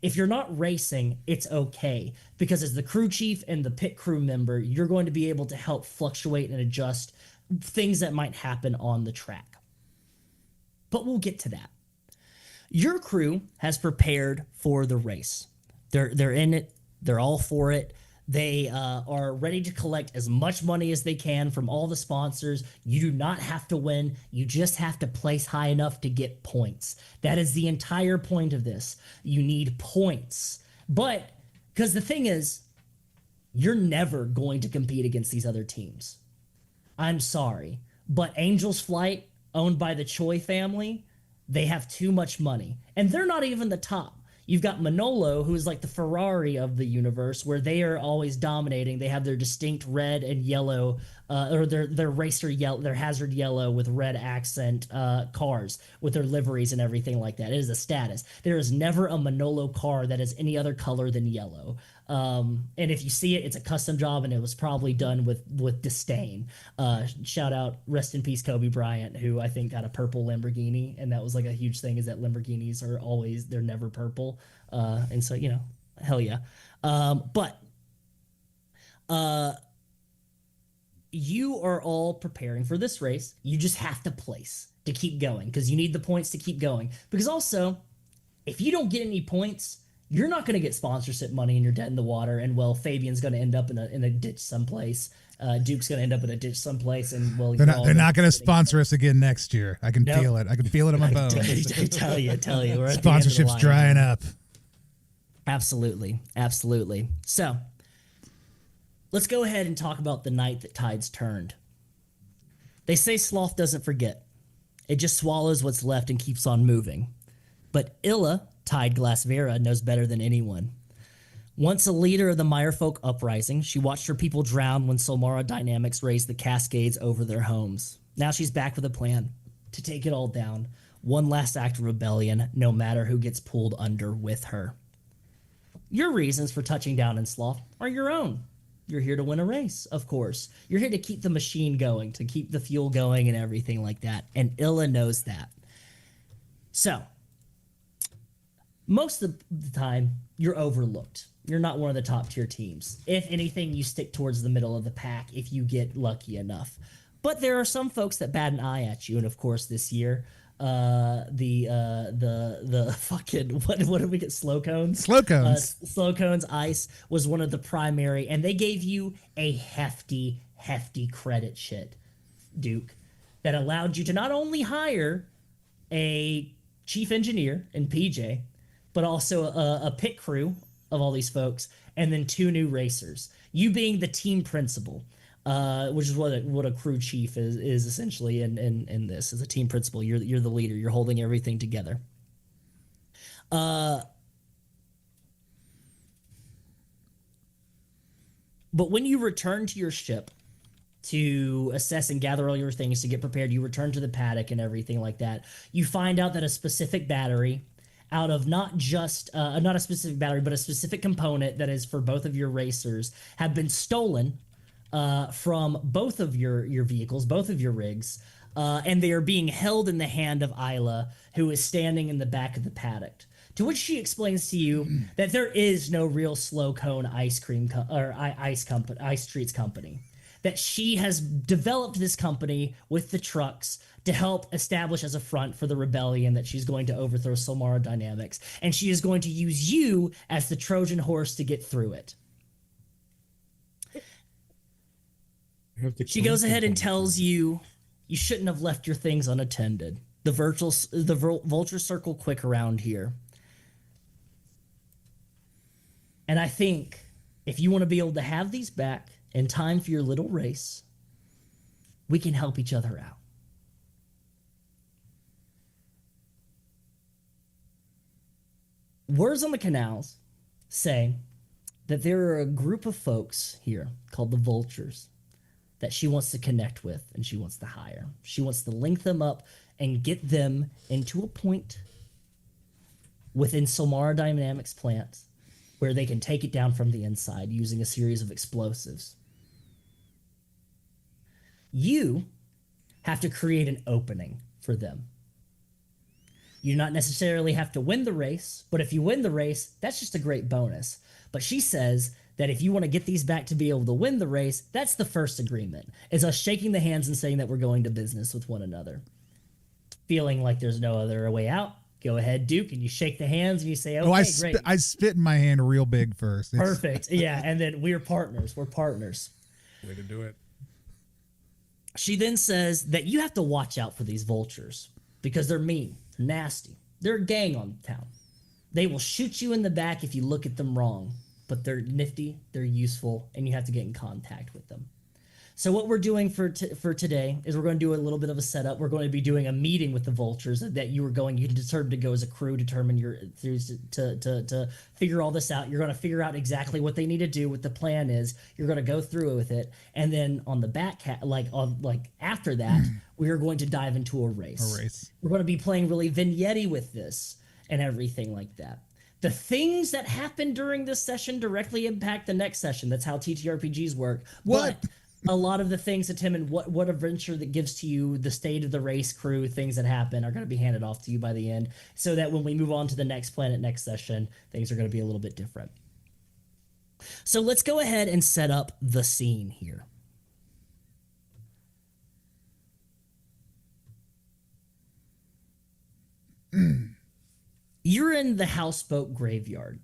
if you're not racing, it's okay, because as the crew chief and the pit crew member, you're going to be able to help fluctuate and adjust things that might happen on the track. But we'll get to that. Your crew has prepared for the race. They're in it. They're all for it. They are ready to collect as much money as they can from all the sponsors. You do not have to win. You just have to place high enough to get points. That is the entire point of this. You need points. But, because the thing is, you're never going to compete against these other teams. I'm sorry. But Angel's Flight, owned by the Choi family, they have too much money. And they're not even the top. You've got Manolo, who is like the Ferrari of the universe, where they are always dominating. They have their distinct red and yellow, or their racer yellow, their hazard yellow with red accent cars with their liveries and everything like that. It is a status. There is never a Manolo car that is any other color than yellow. And if you see it, it's a custom job, and it was probably done with disdain. Shout out, rest in peace, Kobe Bryant, who I think got a purple Lamborghini, and that was like a huge thing, is that Lamborghinis are always, they're never purple. And so, you know, hell yeah. But you are all preparing for this race. You just have to place to keep going, because you need the points to keep going. Because also, if you don't get any points, you're not going to get sponsorship money and you're dead in the water. And, well, Fabian's going to end up in a ditch someplace. Duke's going to end up in a ditch someplace. And, well, they're not going to sponsor us again next year. I can feel it. I can feel it in my bones. I tell you. We're at Sponsorship's drying up. Absolutely. So let's go ahead and talk about the night that tides turned. They say sloth doesn't forget. It just swallows what's left and keeps on moving. But Illa, Tide Glassvera, knows better than anyone. Once a leader of the Meyerfolk uprising, she watched her people drown when Solmara Dynamics raised the Cascades over their homes. Now she's back with a plan to take it all down. One last act of rebellion, no matter who gets pulled under with her. Your reasons for touching down in Slough are your own. You're here to win a race, of course. You're here to keep the machine going, to keep the fuel going and everything like that. And Illa knows that. So, most of the time, you're overlooked. You're not one of the top tier teams. If anything, you stick towards the middle of the pack if you get lucky enough. But there are some folks that bat an eye at you, and of course, this year, the fucking what did we get? Slow cones. Slow cones ice was one of the primary, and they gave you a hefty credit shit, Duke, that allowed you to not only hire a chief engineer in PJ, but also a pit crew of all these folks, and then 2 new racers. You being the team principal, which is what a crew chief is essentially in this, as a team principal. You're the leader. You're holding everything together. But when you return to your ship to assess and gather all your things to get prepared, you return to the paddock and everything like that. You find out that a specific battery, out of not just not a specific battery, but a specific component that is for both of your racers, have been stolen from both of your vehicles, both of your rigs, and they are being held in the hand of Isla, who is standing in the back of the paddock. To which she explains to you that there is no real slow cone ice treats company. That she has developed this company with the trucks to help establish as a front for the rebellion that she's going to overthrow Solmara Dynamics, and she is going to use you as the Trojan horse to get through it. She goes ahead and tells you shouldn't have left your things unattended. The vulture circle quick around here. And I think if you want to be able to have these back in time for your little race, we can help each other out. Words on the canals say that there are a group of folks here called the Vultures that she wants to connect with and she wants to hire. She wants to link them up and get them into a point within Solmara Dynamics plants where they can take it down from the inside using a series of explosives. You have to create an opening for them. You do not necessarily have to win the race, but if you win the race, that's just a great bonus. But she says that if you want to get these back to be able to win the race, that's the first agreement. It's us shaking the hands and saying that we're going to business with one another. Feeling like there's no other way out, go ahead, Duke, and you shake the hands and you say, okay, great. I spit in my hand real big first. Perfect. Yeah, and then we're partners. We're partners. Way to do it. She then says that you have to watch out for these vultures because they're mean, they're nasty. They're a gang on town. They will shoot you in the back if you look at them wrong, but they're nifty, they're useful, and you have to get in contact with them. So what we're doing for today is we're going to do a little bit of a setup. We're going to be doing a meeting with the vultures that you can determine to go as a crew, determine your to figure all this out. You're going to figure out exactly what they need to do, what the plan is. You're going to go through with it, and then on the back after that, we are going to dive into a race. We're going to be playing really vignette with this and everything like that. The things that happen during this session directly impact the next session. That's how TTRPGs work. What? But a lot of the things that Tim and what adventure that gives to you the state of the race crew, things that happen are going to be handed off to you by the end, so that when we move on to the next planet next session, things are going to be a little bit different. So let's go ahead and set up the scene here. You're in the houseboat graveyard.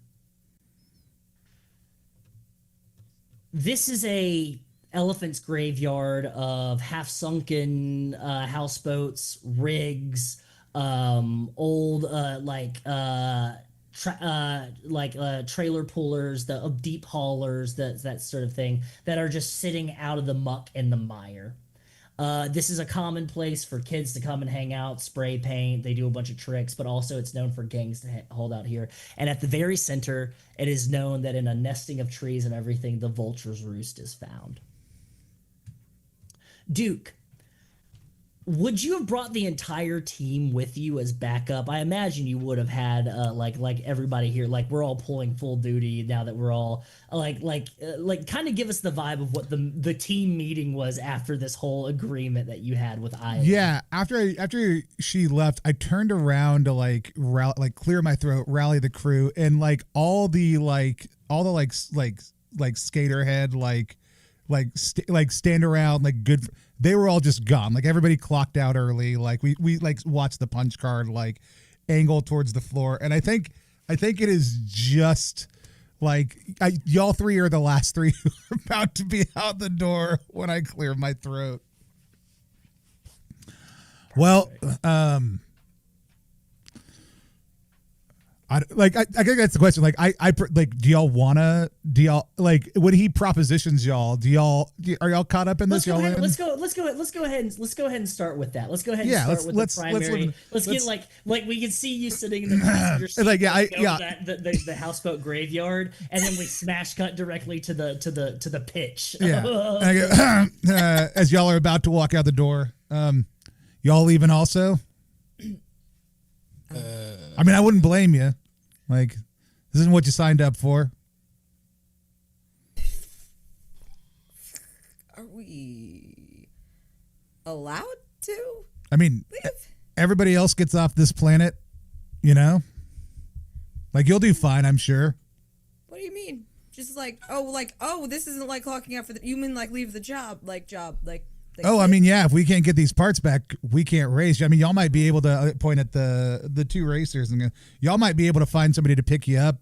This is a elephant's graveyard of half-sunken houseboats, rigs, old trailer pullers, the deep haulers, that sort of thing, that are just sitting out of the muck and the mire. This is a common place for kids to come and hang out, spray paint. They do a bunch of tricks, but also it's known for gangs to hold out here. And at the very center, it is known that in a nesting of trees and everything, the vulture's roost is found. Duke, would you have brought the entire team with you as backup? I imagine you would have had like everybody here, like we're all pulling full duty now that we're all like kind of give us the vibe of what the team meeting was after this whole agreement that you had with Iowa. Yeah, after she left, I turned around to clear my throat, rally the crew, and all the skaterhead stand around good. They were all just gone. Everybody clocked out early. We watched the punch card angle towards the floor, and I think it is just y'all three are the last three who are about to be out the door when I clear my throat. Well, I think that's the question. Do y'all wanna? When he propositions y'all, are y'all caught up in this? Let's go ahead and start with that. Let's go ahead and start with the primary. Let's get we can see you sitting in the passenger seat, the houseboat graveyard, and then we smash cut directly to the pitch. Yeah. As y'all are about to walk out the door, y'all leaving also? I mean, I wouldn't blame you. This isn't what you signed up for. Are we allowed to? I mean, everybody else gets off this planet, you'll do fine, I'm sure. What do you mean? Just this isn't like clocking out for the. You mean leave the job, I mean, yeah, if we can't get these parts back, we can't race. I mean, y'all might be able to point at the two racers and y'all might be able to find somebody to pick you up,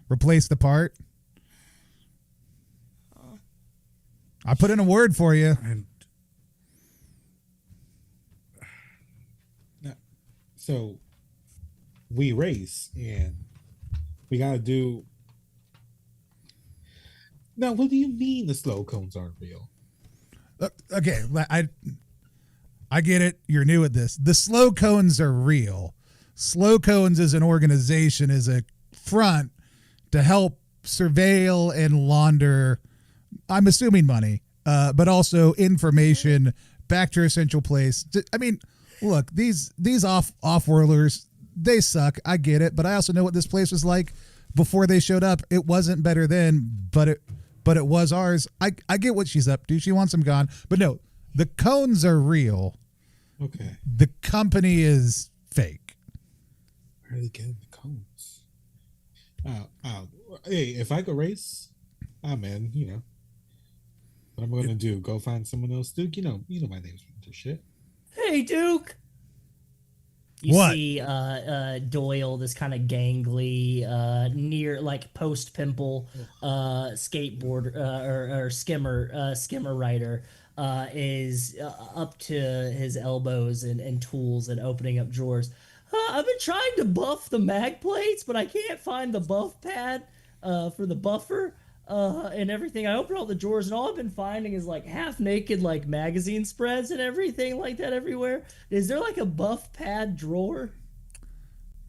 replace the part. I put in a word for you. So we race and we got to do. Now, what do you mean the slow cones aren't real? Okay, I get it. You're new at this. The slow cones are real. Slow cones as an organization is a front to help surveil and launder, I'm assuming money, but also information back to a central place. I mean, look, these off-worlders, they suck. I get it, but I also know what this place was like before they showed up. It wasn't better then, but it was ours. I get what she's up to. She wants them gone, but no, the cones are real. Okay. The company is fake. Where are they getting the cones? Hey, if I could race, man, what am I gonna do? Go find someone else, Duke? You know my name's Winter shit. Hey, Duke. You What? see Doyle, this kind of gangly, near like post pimple skateboard or skimmer rider is up to his elbows and tools and opening up drawers. I've been trying to buff the mag plates, but I can't find the buff pad for the buffer and everything. I open all the drawers, and all I've been finding is like half naked like magazine spreads and everything like that everywhere. Is there like a buff pad drawer?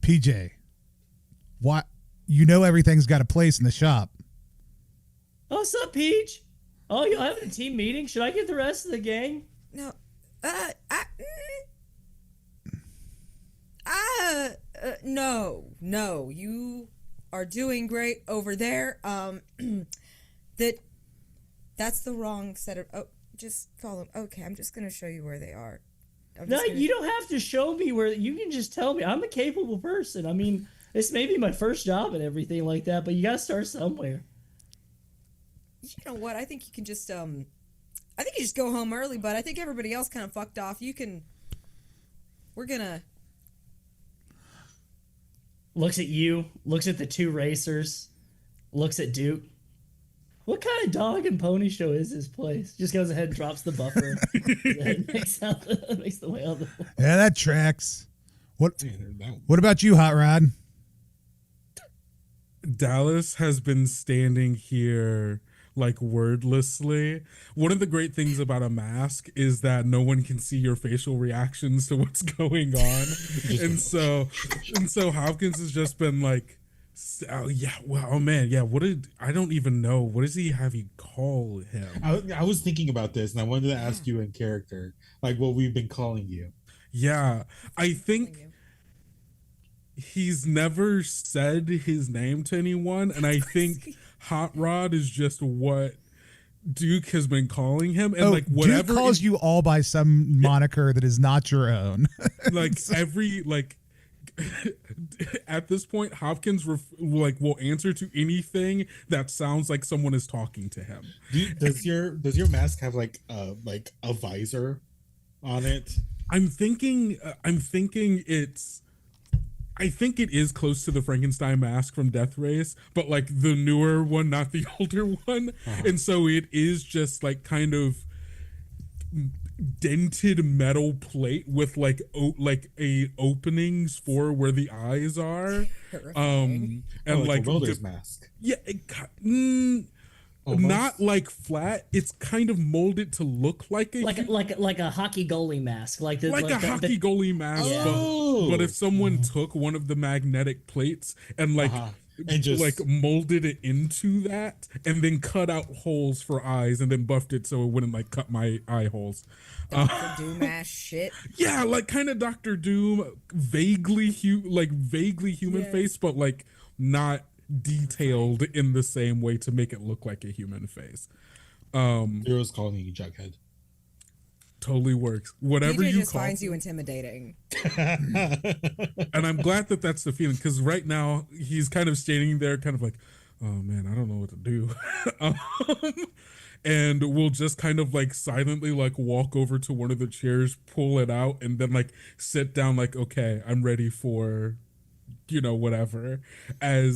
PJ, what? You know everything's got a place in the shop. Oh, what's up, Peach? Oh, y'all having a team meeting? Should I get the rest of the gang? No. No. You are doing great over there. That's the wrong set of. Oh, just call them. Okay, I'm just gonna show you where they are. You don't have to show me where. You can just tell me. I'm a capable person. I mean, this may be my first job and everything like that, but you gotta start somewhere. You know what? I think you can just I think you just go home early, but I think everybody else kind of fucked off. We're gonna. Looks at you, looks at the two racers, looks at Duke. What kind of dog and pony show is this place? Just goes ahead and drops the buffer. And makes the way out the floor. Yeah, that tracks. What about you, Hot Rod? Dallas has been standing here like wordlessly. One of the great things about a mask is that no one can see your facial reactions to what's going on. and so Hopkins has just been like, oh yeah, well, oh man, yeah, I don't even know, what does he have you call him? I was thinking about this, and I wanted to ask you in character, like what we've been calling you. Yeah, I think he's never said his name to anyone, and I think Hot Rod is just what Duke has been calling him, and like whatever Duke calls you all by some moniker that is not your own. Like every like at this point, Hopkins will answer to anything that sounds like someone is talking to him. Does your mask have like a visor on it? I think it is close to the Frankenstein mask from Death Race, but like the newer one, not the older one. And so it is just like kind of dented metal plate with like a openings for where the eyes are. And like a welder's mask. Yeah, not like flat. It's kind of molded to look like a hockey goalie mask, like a hockey goalie mask. Oh. But if someone took one of the magnetic plates and and just like molded it into that, and then cut out holes for eyes, and then buffed it so it wouldn't like cut my eye holes. Dr. Doom ass shit. Yeah, like kind of Dr. Doom, vaguely human face, but like not detailed in the same way to make it look like a human face. Heroes calling you Jughead. Totally works. Whatever DJ you just call, finds you intimidating. and I'm glad that that's the feeling, because right now he's kind of standing there, kind of like, oh man, I don't know what to do. And we'll just kind of like silently like walk over to one of the chairs, pull it out, and then like sit down, like, okay, I'm ready for, whatever. I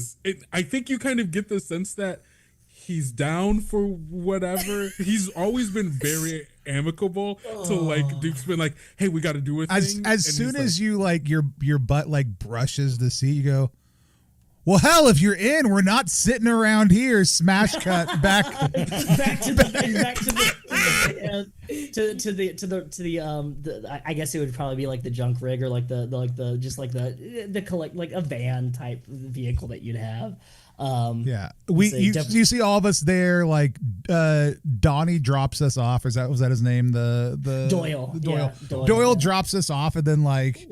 think you kind of get the sense that he's down for whatever. He's always been very amicable to like Duke's been like, hey, we got to do a thing. As soon as you like your butt like brushes the seat, you go, Well, hell, if you're in, we're not sitting around here. Smash cut back back to the I guess it would probably be like the junk rig or like the collect like a van type vehicle that you'd have. Yeah, you see all of us there. Like Donnie drops us off. Was that his name? The Doyle. Doyle. Yeah, Doyle drops us off and then like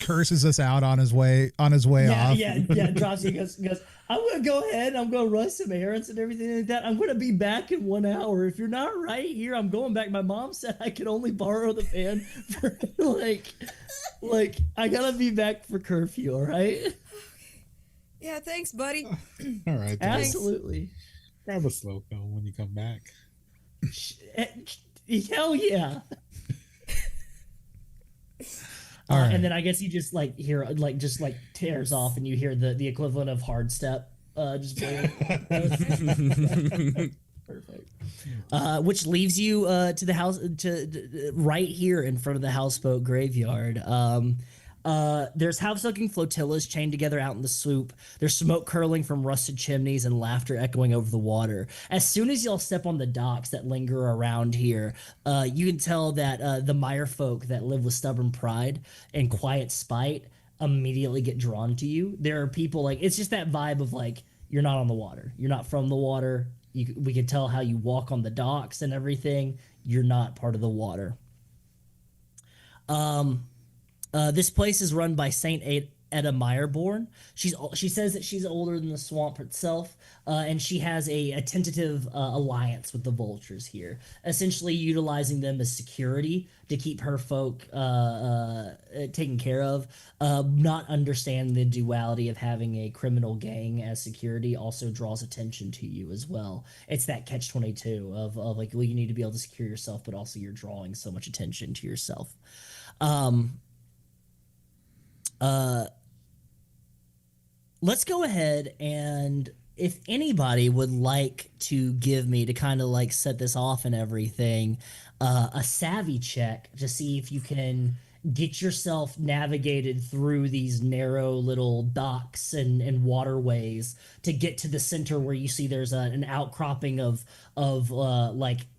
curses us out on his way off. Yeah. Drops you. Goes. I'm gonna go ahead. I'm gonna run some errands and everything like that. I'm gonna be back in 1 hour. If you're not right here, I'm going back. My mom said I could only borrow the van for like I gotta be back for curfew. All right. Yeah, thanks, buddy. All right. Absolutely. Grab a slow cone when you come back. Hell yeah. Right. And then I guess you just like hear tears off, and you hear the equivalent of hard step just playing. Perfect. Which leaves you to the house right here in front of the houseboat graveyard. There's house-sucking flotillas chained together out in the sloop. There's smoke curling from rusted chimneys and laughter echoing over the water. As soon as y'all step on the docks that linger around here, you can tell that the Meyer folk that live with stubborn pride and quiet spite immediately get drawn to you. There are people it's just that vibe of you're not on the water. You're not from the water. We can tell how you walk on the docks and everything. You're not part of the water. This place is run by Saint Etta Meyerborn. She says that she's older than the swamp itself, and she has a tentative alliance with the vultures here, essentially utilizing them as security to keep her folk taken care of. Not understanding the duality of having a criminal gang as security also draws attention to you as well. It's that catch-22 of you need to be able to secure yourself, but also you're drawing so much attention to yourself. Let's go ahead, and if anybody would like to give me, to kind of set this off and everything, a savvy check to see if you can get yourself navigated through these narrow little docks and waterways to get to the center where you see there's an outcropping of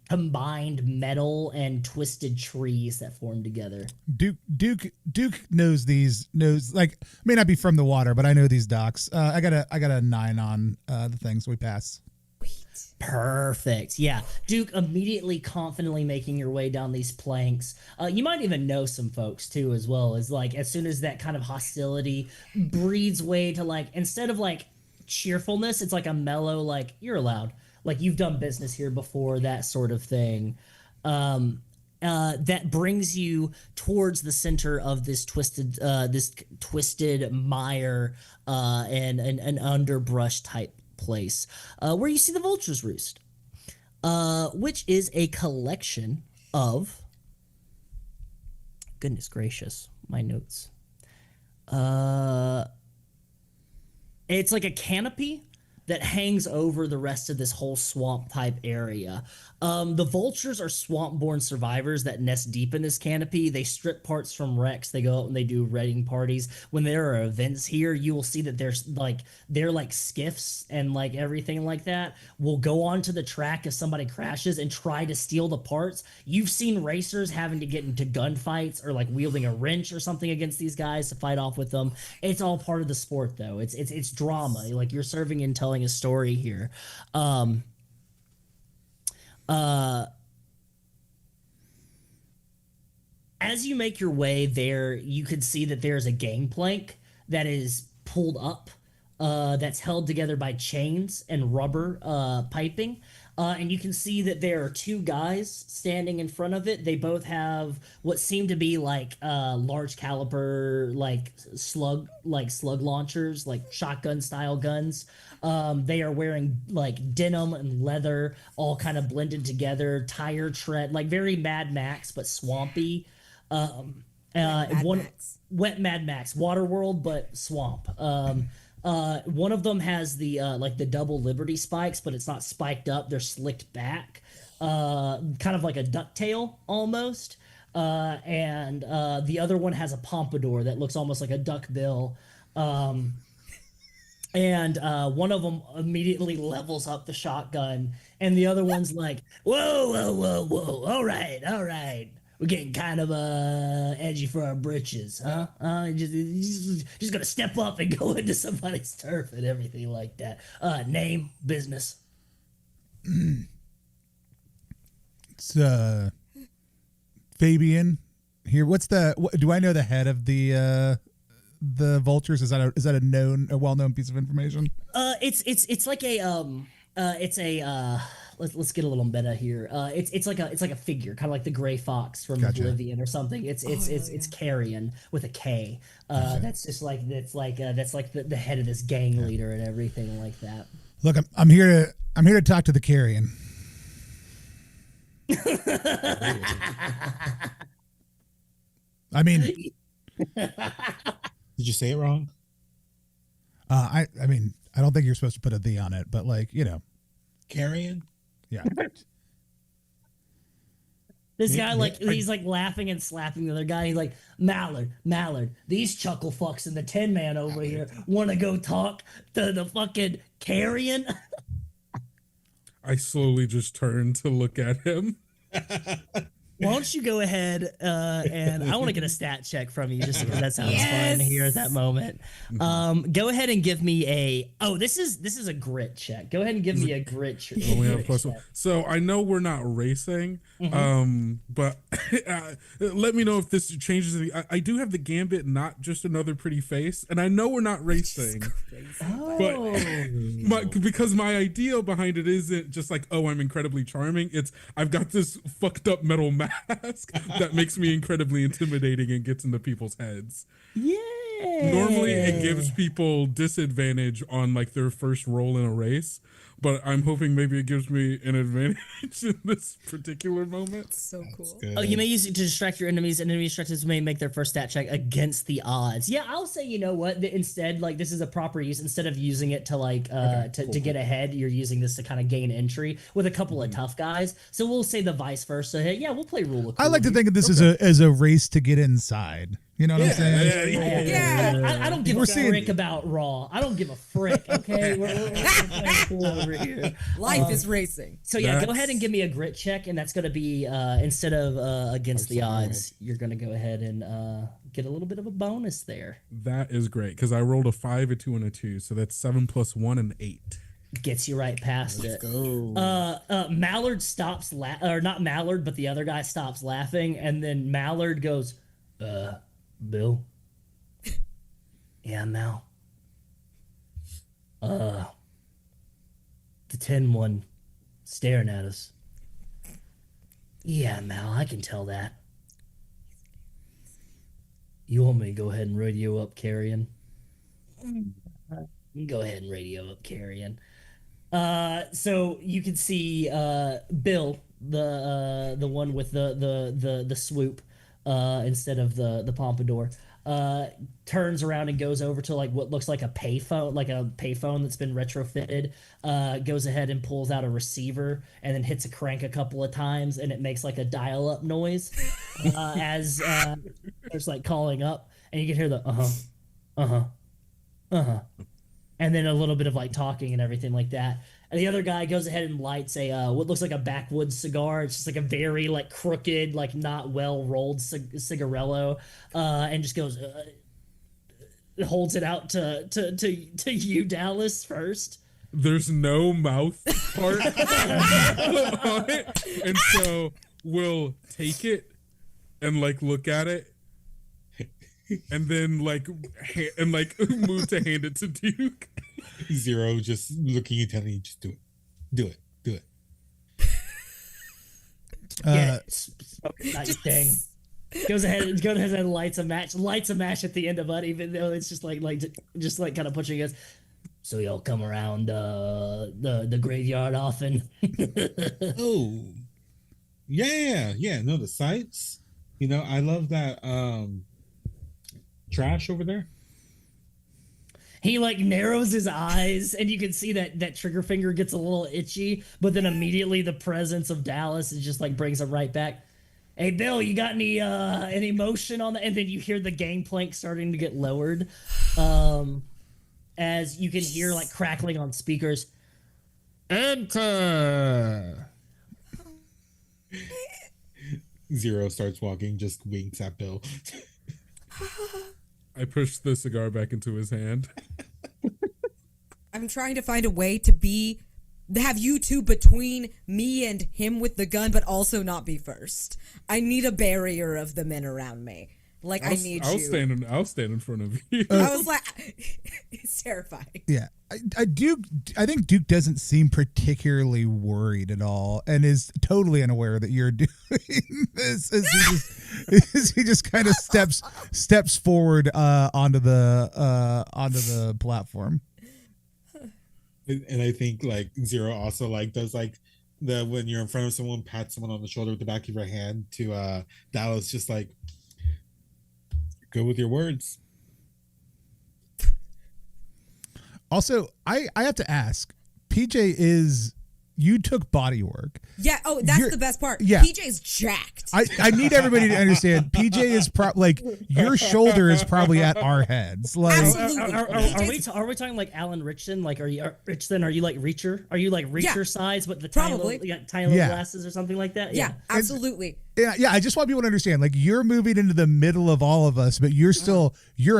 combined metal and twisted trees that form together. Duke knows may not be from the water, but I know these docks. I got a 9 on the things we passed. Perfect. Yeah. Duke immediately confidently making your way down these planks. You might even know some folks too, as well as as soon as that kind of hostility breeds way to instead of cheerfulness, it's a mellow, you're allowed. You've done business here before, that sort of thing. That brings you towards the center of this twisted mire and an underbrush type place where you see the vultures roost, which is a collection of, goodness gracious, my notes. It's like a canopy that hangs over the rest of this whole swamp type area. The vultures are swamp-born survivors that nest deep in this canopy. They strip parts from wrecks. They go out and they do redding parties. When there are events here, you will see that there's they're skiffs and everything like that will go onto the track if somebody crashes and try to steal the parts. You've seen racers having to get into gunfights or wielding a wrench or something against these guys to fight off with them. It's all part of the sport, though. It's drama. You're serving and telling a story here. As you make your way there, you could see that there's a gangplank that is pulled up, that's held together by chains and rubber piping. And you can see that there are two guys standing in front of it. They both have what seem to be large caliber, slug launchers, shotgun style guns. They are wearing denim and leather, all kind of blended together, tire tread, very Mad Max, but swampy. Wet Mad Max, Waterworld, but swamp. One of them has the double Liberty spikes, but it's not spiked up. They're slicked back, kind of like a ducktail almost. And the other one has a pompadour that looks almost like a duck bill. And one of them immediately levels up the shotgun, and the other one's like, "Whoa, whoa, whoa, whoa! All right, all right. We're getting kind of edgy for our britches, huh? Just gonna step up and go into somebody's turf and everything like that. Name, business." It's Fabian here. Do I know the head of the vultures? Is that a well-known piece of information? It's like let's get a little meta here. It's like a figure, kind of like the gray fox from Gotcha. Oblivion or something. It's Carrion with a K. That's like the head of this gang leader and everything like that. Look, I'm here to talk to the carrion. I mean, Did you say it wrong? I mean, I don't think you're supposed to put a "the" on it, but Carrion? yeah. This guy, he's like laughing and slapping the other guy. He's like, Mallard, these chuckle fucks in the Tin Man over here want to go talk to the fucking Carrion. I slowly just turn to look at him. Why don't you go ahead and I want to get a stat check from you just because that sounds fun here at that moment. Go ahead and give me this is a grit check. Go ahead and give me a grit check. Only have +1. So I know we're not racing, but let me know if this changes anything. I do have the gambit, not just another pretty face, and I know we're not racing. But because my idea behind it isn't just like, oh, I'm incredibly charming. It's I've got this fucked up metal mask that makes me incredibly intimidating and gets into people's heads. Yeah. Normally it gives people disadvantage on like their first roll in a race, but I'm hoping maybe it gives me an advantage in this particular moment. So cool. Oh, you may use it to distract your enemies, and enemy distractors may make their first stat check against the odds. Yeah, I'll say, you know what? Instead, like, this is a proper use. Instead of using it to like to get ahead, you're using this to kind of gain entry with a couple of tough guys. So we'll say the vice versa. Hey, yeah, we'll play rule of cool. I like to think of this as a race to get inside. You know what I'm saying? Yeah. I don't give a frick about Raw. I don't give a frick. Okay, we're playing cool over here. Life is racing. So yeah, go ahead and give me a grit check, and that's going to be instead of against the odds, you're going to go ahead and get a little bit of a bonus there. That is great because I rolled a 5, a 2, and a 2, so that's 7 + 1 and 8. Gets you right past it. Go. Mallard stops or not Mallard, but the other guy stops laughing, and then Mallard goes, Bill? Yeah, Mal. The tin one staring at us. Yeah, Mal, I can tell that. You want me to go ahead and radio up Carrion? Go ahead and radio up Carrion. So you can see Bill, the one with the swoop, instead of the pompadour, turns around and goes over to like what looks like a payphone that's been retrofitted, goes ahead and pulls out a receiver and then hits a crank a couple of times, and it makes like a dial-up noise as there's like calling up, and you can hear the and then a little bit of like talking and everything like that. And the other guy goes ahead and lights what looks like a backwoods cigar. It's just like a very like crooked, like not well rolled cigarello, and just goes, holds it out to you, Dallas, first. There's no mouth part on it, and so we'll take it and like look at it. And then like move to hand it to Duke. Zero just looking and telling you, just do it. Yeah, nice thing. Goes ahead and lights a match at the end of it, even though it's just like kind of pushing us. So y'all come around the graveyard often? Oh, yeah. No, the sights. You know, I love that trash over there. He like narrows his eyes, and you can see that trigger finger gets a little itchy, but then immediately the presence of Dallas is just like brings him right back. Hey Bill, you got any motion on that? And then you hear the gangplank starting to get lowered. as you can hear like crackling on speakers. Enter. Zero starts walking, just winks at Bill. I push the cigar back into his hand. I'm trying to find a way to have you two between me and him with the gun, but also not be first. I need a barrier of the men around me. Like, I need I'll you. I'll stand in front of you. I was like, it's terrifying. Yeah, I think Duke doesn't seem particularly worried at all, and is totally unaware that you're doing this. As he just kind of steps forward onto the platform. And I think like Zero also like does like the when you're in front of someone, pat someone on the shoulder with the back of your hand to Dallas, just like, good with your words. Also, I have to ask, PJ you took body work. Yeah. Oh, that's the best part. Yeah. PJ's jacked. I need everybody to understand. PJ is like your shoulder is probably at our heads. Like, Absolutely. Are we talking like Alan Richardson? Like, are you like Reacher? Are you like Reacher size, but the tiny little glasses or something like that? Yeah, absolutely. Yeah, I just want people to understand. Like, you're moving into the middle of all of us, but your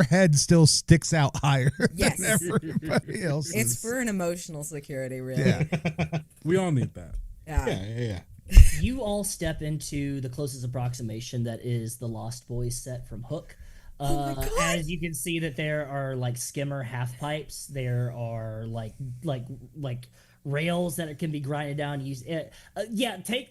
head still sticks out higher Yes. than everybody else. It's for an emotional security, really. Yeah. We all need that. Yeah. You all step into the closest approximation that is the Lost Boys set from Hook. Oh my God. As you can see that there are like skimmer half pipes. There are like rails that it can be grinded down. Use it.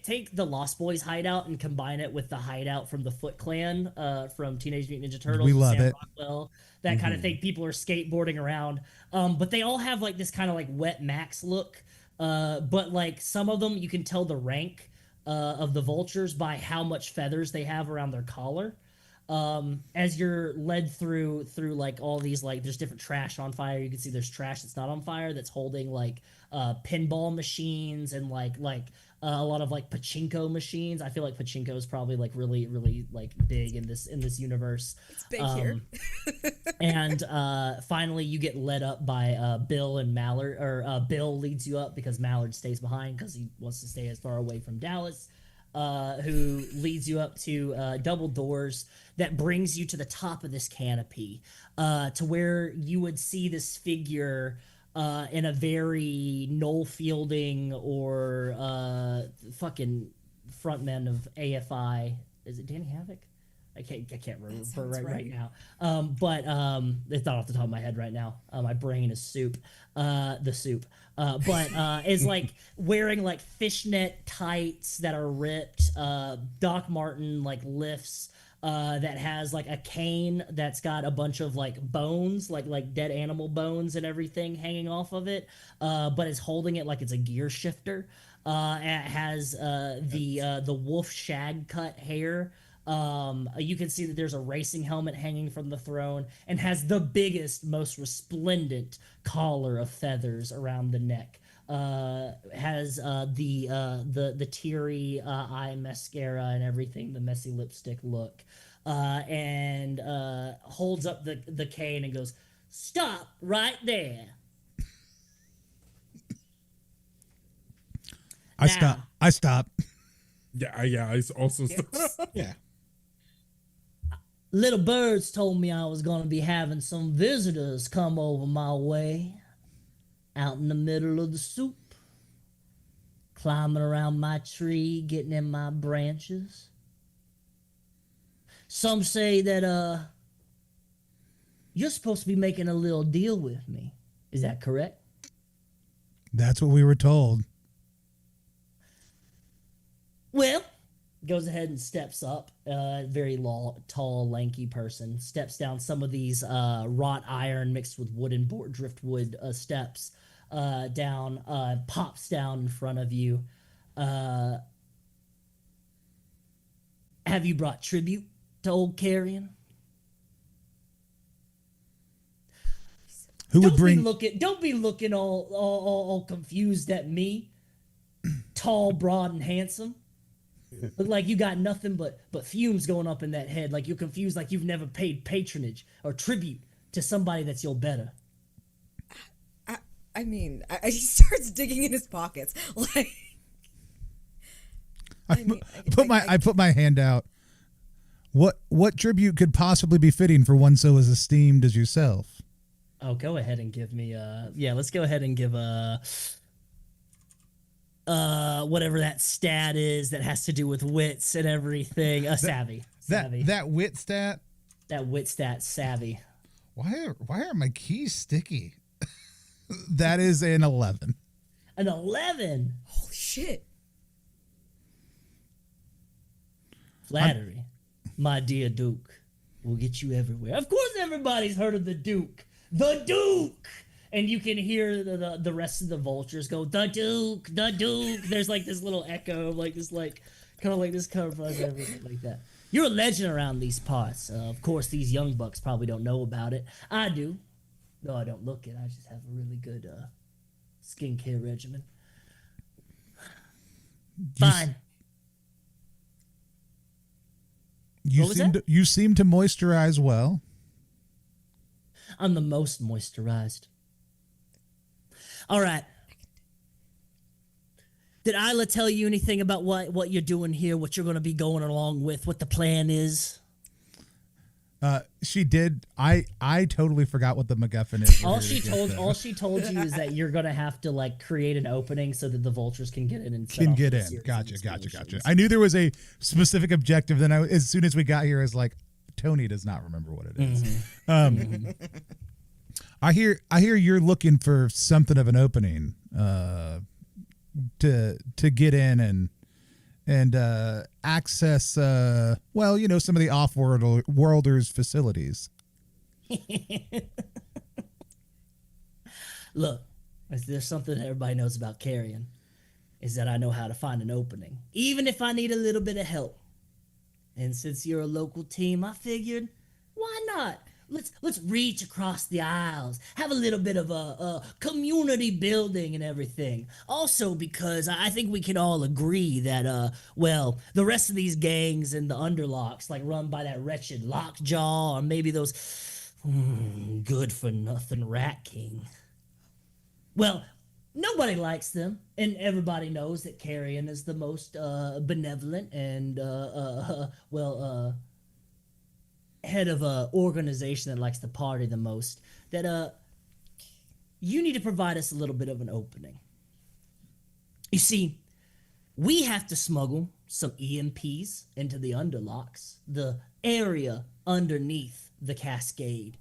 Take the Lost Boys hideout and combine it with the hideout from the Foot Clan from Teenage Mutant Ninja Turtles. We love Sam it. Rockwell, that kind of thing. People are skateboarding around, but they all have like this kind of like wet max look. But like some of them, you can tell the rank of the vultures by how much feathers they have around their collar. As you're led through like all these, like there's different trash on fire. You can see there's trash that's not on fire that's holding like pinball machines and like a lot of like pachinko machines. I feel like pachinko is probably like really like big in this universe. It's big here. And finally you get led up by Bill and Mallard, or Bill leads you up because Mallard stays behind because he wants to stay as far away from Dallas. Who leads you up to double doors that brings you to the top of this canopy, to where you would see this figure in a very Noel Fielding or fucking frontman of AFI. Is it Danny Havoc? I can't remember right now. But it's not off the top of my head right now. My brain is soup. The soup. But is like wearing like fishnet tights that are ripped. Doc Martin like lifts. That has like a cane that's got a bunch of like bones, like dead animal bones and everything hanging off of it. But is holding it like it's a gear shifter. It has the wolf shag cut hair. You can see that there's a racing helmet hanging from the throne and has the biggest, most resplendent collar of feathers around the neck. Has the teary eye mascara and everything, the messy lipstick look, and holds up the cane and goes, "Stop right there." I stop. Yeah. I also Yeah. Little birds told me I was going to be having some visitors come over my way, out in the middle of the soup, climbing around my tree, getting in my branches. Some say that you're supposed to be making a little deal with me. Is that correct? That's what we were told. Well, goes ahead and steps up. Very tall, lanky person steps down some of these wrought iron mixed with wooden driftwood steps down. Pops down in front of you. Have you brought tribute to old Carrion? Don't be looking all confused at me. Tall, broad, and handsome. Look like you got nothing but fumes going up in that head. Like you're confused, like you've never paid patronage or tribute to somebody that's your better. I mean, he starts digging in his pockets. Like, I put my hand out. What tribute could possibly be fitting for one so as esteemed as yourself? Oh, go ahead and give me let's go ahead and give whatever that stat is that has to do with wits and everything. Savvy. That wit stat? That wit stat, savvy. Why are my keys sticky? That is an 11. An 11? Holy shit. Flattery, my dear Duke, will get you everywhere. Of course everybody's heard of the Duke. The Duke! And you can hear the rest of the vultures go, the Duke, the Duke. There's like this little echo of like this like kind of like this cover of everything like that. You're a legend around these parts. Of course, these young bucks probably don't know about it. I do. No, I don't look it. I just have a really good skincare regimen. Fine. You seem to moisturize well. I'm the most moisturized. All right. Did Isla tell you anything about what you're doing here, what you're going to be going along with, what the plan is? She did. I totally forgot what the MacGuffin is. All she told you is that you're going to have to like create an opening so that the vultures can get in and get in. Gotcha. I knew there was a specific objective. Then as soon as we got here, I was like, Tony does not remember what it is. Mm-hmm. I hear you're looking for something of an opening to get in and access some of the off-worlders facilities. Look, if there's something that everybody knows about carrying, is that I know how to find an opening, even if I need a little bit of help. And since you're a local team, I figured, why not? Let's reach across the aisles, have a little bit of a community building and everything. Also, because I think we can all agree that, the rest of these gangs and the underlocks, like run by that wretched Lockjaw, or maybe those good-for-nothing Rat King. Well, nobody likes them, and everybody knows that Carrion is the most benevolent and, head of a organization that likes to party the most, that you need to provide us a little bit of an opening. You see, we have to smuggle some EMPs into the underlocks, the area underneath the cascade.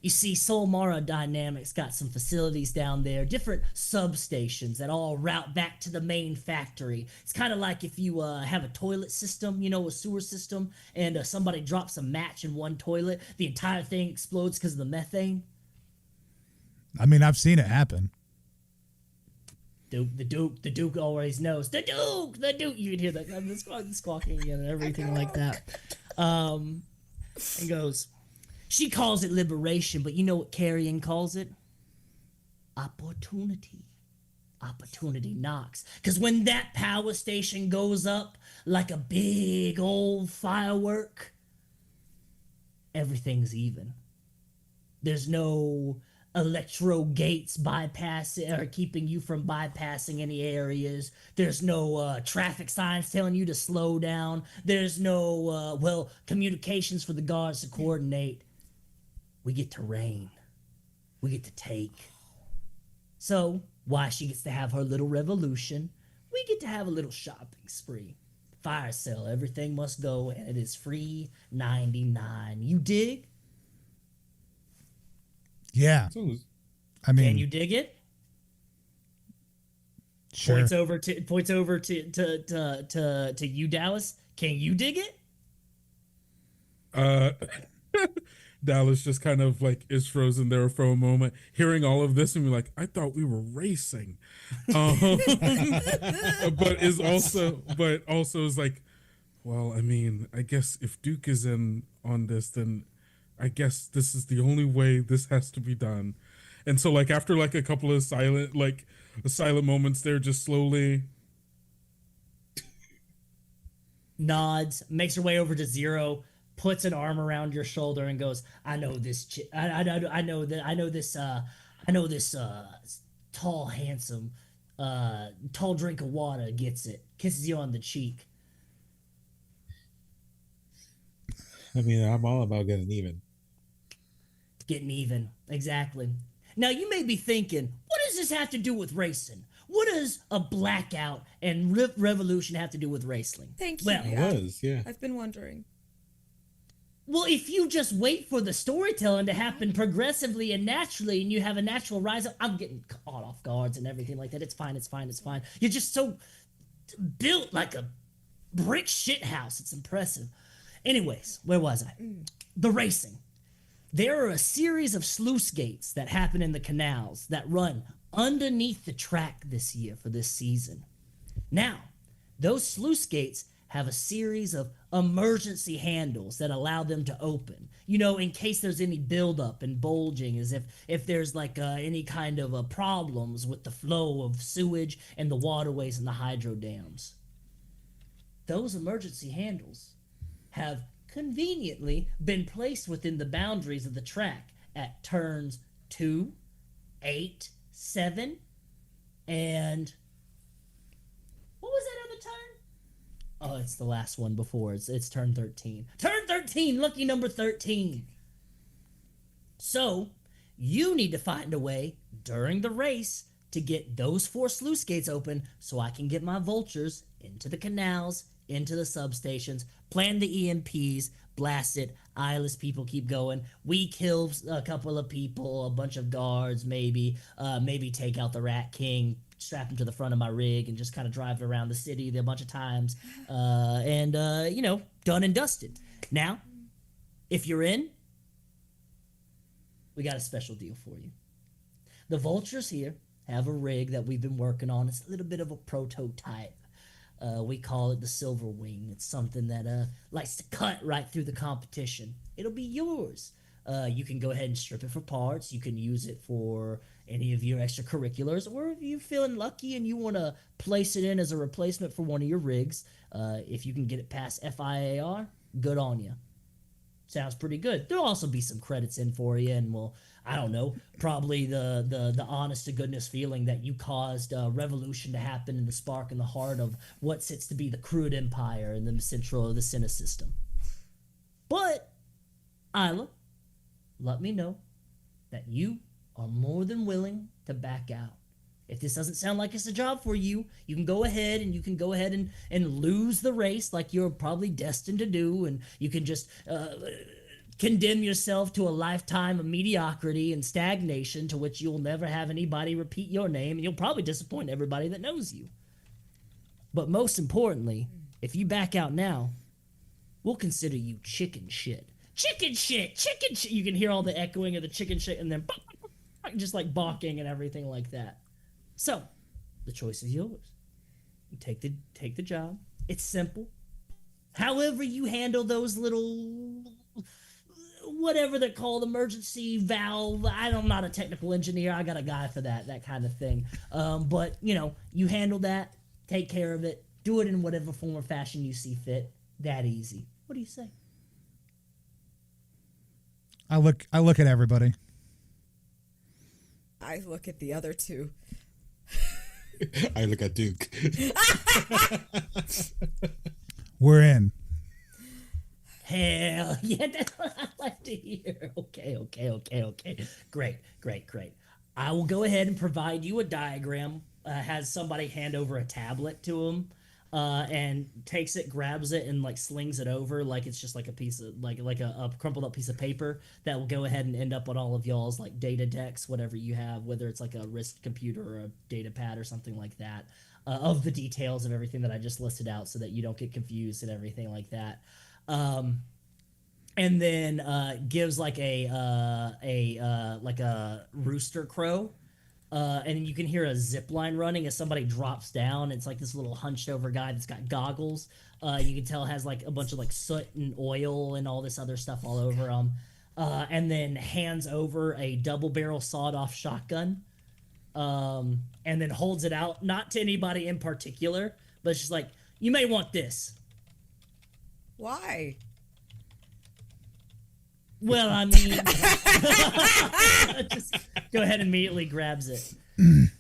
You see, Solmara Dynamics got some facilities down there, different substations that all route back to the main factory. It's kind of like if you have a toilet system, a sewer system, and somebody drops a match in one toilet, the entire thing explodes because of the methane. I mean, I've seen it happen. The Duke always knows. The Duke. You can hear the squawking again and everything like that. And goes... She calls it liberation, but you know what Carrion calls it? Opportunity. Opportunity knocks. Because when that power station goes up like a big old firework, everything's even. There's no electro gates bypassing or keeping you from bypassing any areas. There's no traffic signs telling you to slow down. There's no, communications for the guards to coordinate. We get to reign. We get to take. So, while she gets to have her little revolution, we get to have a little shopping spree. Fire sale, everything must go, and it is free 99. You dig? Yeah. I mean, can you dig it? Sure. Points over to you, Dallas. Can you dig it? Dallas just kind of like is frozen there for a moment, hearing all of this, and be like, "I thought we were racing," but also is like, "Well, I mean, I guess if Duke is in on this, then I guess this is the only way this has to be done." And so, like after like a couple of silent moments, there, just slowly nods, makes her way over to Zero. Puts an arm around your shoulder and goes, I know this tall, handsome, tall drink of water gets it, kisses you on the cheek. I mean, I'm all about getting even. Getting even, exactly. Now you may be thinking, what does this have to do with racing? What does a blackout and revolution have to do with racing? Thank you. Well, Yeah. I've been wondering. Well, if you just wait for the storytelling to happen progressively and naturally, and you have a natural rise up, I'm getting caught off guards and everything like that. It's fine. You're just so built like a brick shit house. It's impressive. Anyways, where was I? The racing. There are a series of sluice gates that happen in the canals that run underneath the track this year for this season. Now, those sluice gates have a series of emergency handles that allow them to open, in case there's any buildup and bulging, as if there's like any kind of problems with the flow of sewage and the waterways and the hydro dams. Those emergency handles have conveniently been placed within the boundaries of the track at turns 2, 8, 7, and what was that other turn? Oh, it's the last one before. It's turn 13. Turn 13, lucky number 13. So, you need to find a way during the race to get those 4 sluice gates open so I can get my vultures into the canals, into the substations, plant the EMPs, blast it, eyeless people keep going. We kill a couple of people, a bunch of guards, maybe take out the Rat King, strap him to the front of my rig, and just kind of drive around the city a bunch of times, and done and dusted. Now, if you're in, we got a special deal for you. The vultures here have a rig that we've been working on. It's a little bit of a prototype. We call it the Silver Wing. It's something that likes to cut right through the competition. It'll be yours. You can go ahead and strip it for parts. You can use it for any of your extracurriculars, or if you're feeling lucky and you want to place it in as a replacement for one of your rigs, if you can get it past FIAR, good on you. Sounds pretty good. There'll also be some credits in for you, and probably the honest to goodness feeling that you caused a revolution to happen in the spark in the heart of what sits to be the crude empire in the central of the Senate system. But, Isla, let me know that you are more than willing to back out. If this doesn't sound like it's a job for you, you can go ahead and lose the race like you're probably destined to do, and you can just condemn yourself to a lifetime of mediocrity and stagnation to which you'll never have anybody repeat your name, and you'll probably disappoint everybody that knows you. But most importantly, if you back out now, we'll consider you chicken shit. Chicken shit! Chicken shit! You can hear all the echoing of the chicken shit and then just like barking and everything like that. So, the choice is yours. You take the job. It's simple. However you handle those little, whatever they're called, emergency valve. I'm not a technical engineer. I got a guy for that kind of thing. But, you handle that. Take care of it. Do it in whatever form or fashion you see fit. That easy. What do you say? I look at everybody. I look at the other two. I look at Duke. We're in. Hell yeah, that's what I like to hear. Okay. Great. I will go ahead and provide you a diagram. Has somebody hand over a tablet to him, and takes it, grabs it, and like slings it over like it's just like a piece of like a crumpled up piece of paper that will go ahead and end up on all of y'all's like data decks, whatever you have, whether it's like a wrist computer or a data pad or something like that, of the details of everything that I just listed out, so that you don't get confused and everything like that. And then gives like a rooster crow. And you can hear a zip line running as somebody drops down. It's like this little hunched over guy that's got goggles. You can tell has like a bunch of like soot and oil and all this other stuff all over him. And then hands over a double barrel sawed off shotgun. And then holds it out, not to anybody in particular, but it's just like, you may want this. Why? Well, I mean, just go ahead and immediately grabs it.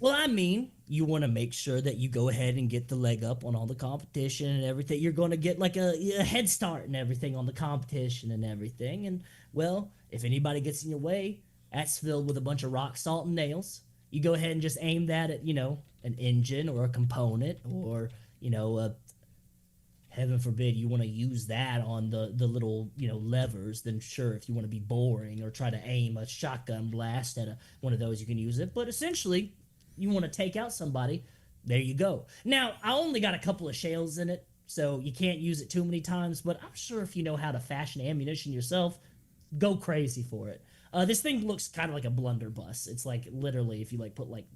Well, I mean, you want to make sure that you go ahead and get the leg up on all the competition and everything. You're going to get like a head start and everything on the competition and everything. And, well, if anybody gets in your way, that's filled with a bunch of rock, salt, and nails. You go ahead and just aim that at, an engine or a component or, heaven forbid you want to use that on the little, levers, then sure, if you want to be boring or try to aim a shotgun blast at one of those, you can use it. But essentially, you want to take out somebody, there you go. Now, I only got a couple of shells in it, so you can't use it too many times, but I'm sure if you know how to fashion ammunition yourself, go crazy for it. This thing looks kind of like a blunderbuss. It's like literally if you put like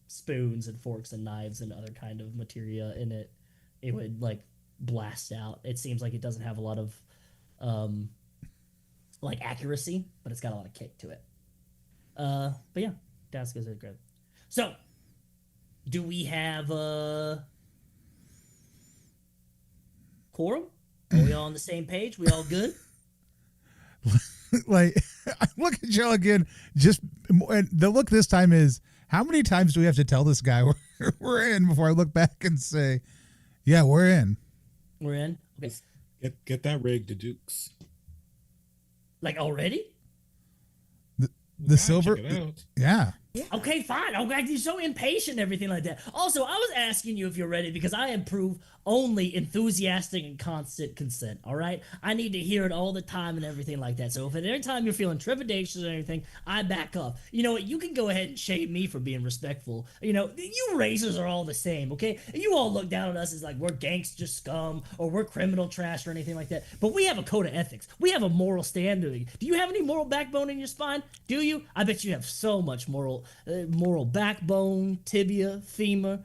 spoons and forks and knives and other kind of materia in it, it would blast out. It seems like it doesn't have a lot of accuracy, but it's got a lot of kick to it. But yeah, that's good. Great. So, do we have quorum? Are we all on the same page? We all good? I look at Joe again. And the look this time is, how many times do we have to tell this guy we're in before I look back and say, yeah, we're in. We're in. Okay. Get that rig to Dukes. Already? The silver. Check it out. Yeah. Okay, fine. Oh, God, you're so impatient and everything like that. Also, I was asking you if you're ready because I improve only enthusiastic and constant consent, all right? I need to hear it all the time and everything like that. So if at any time you're feeling trepidation or anything, I back up. You know what? You can go ahead and shade me for being respectful. You racers are all the same, okay? You all look down on us as we're gangster scum or we're criminal trash or anything like that. But we have a code of ethics. We have a moral standard. Do you have any moral backbone in your spine? Do you? I bet you have so much moral backbone, tibia, femur.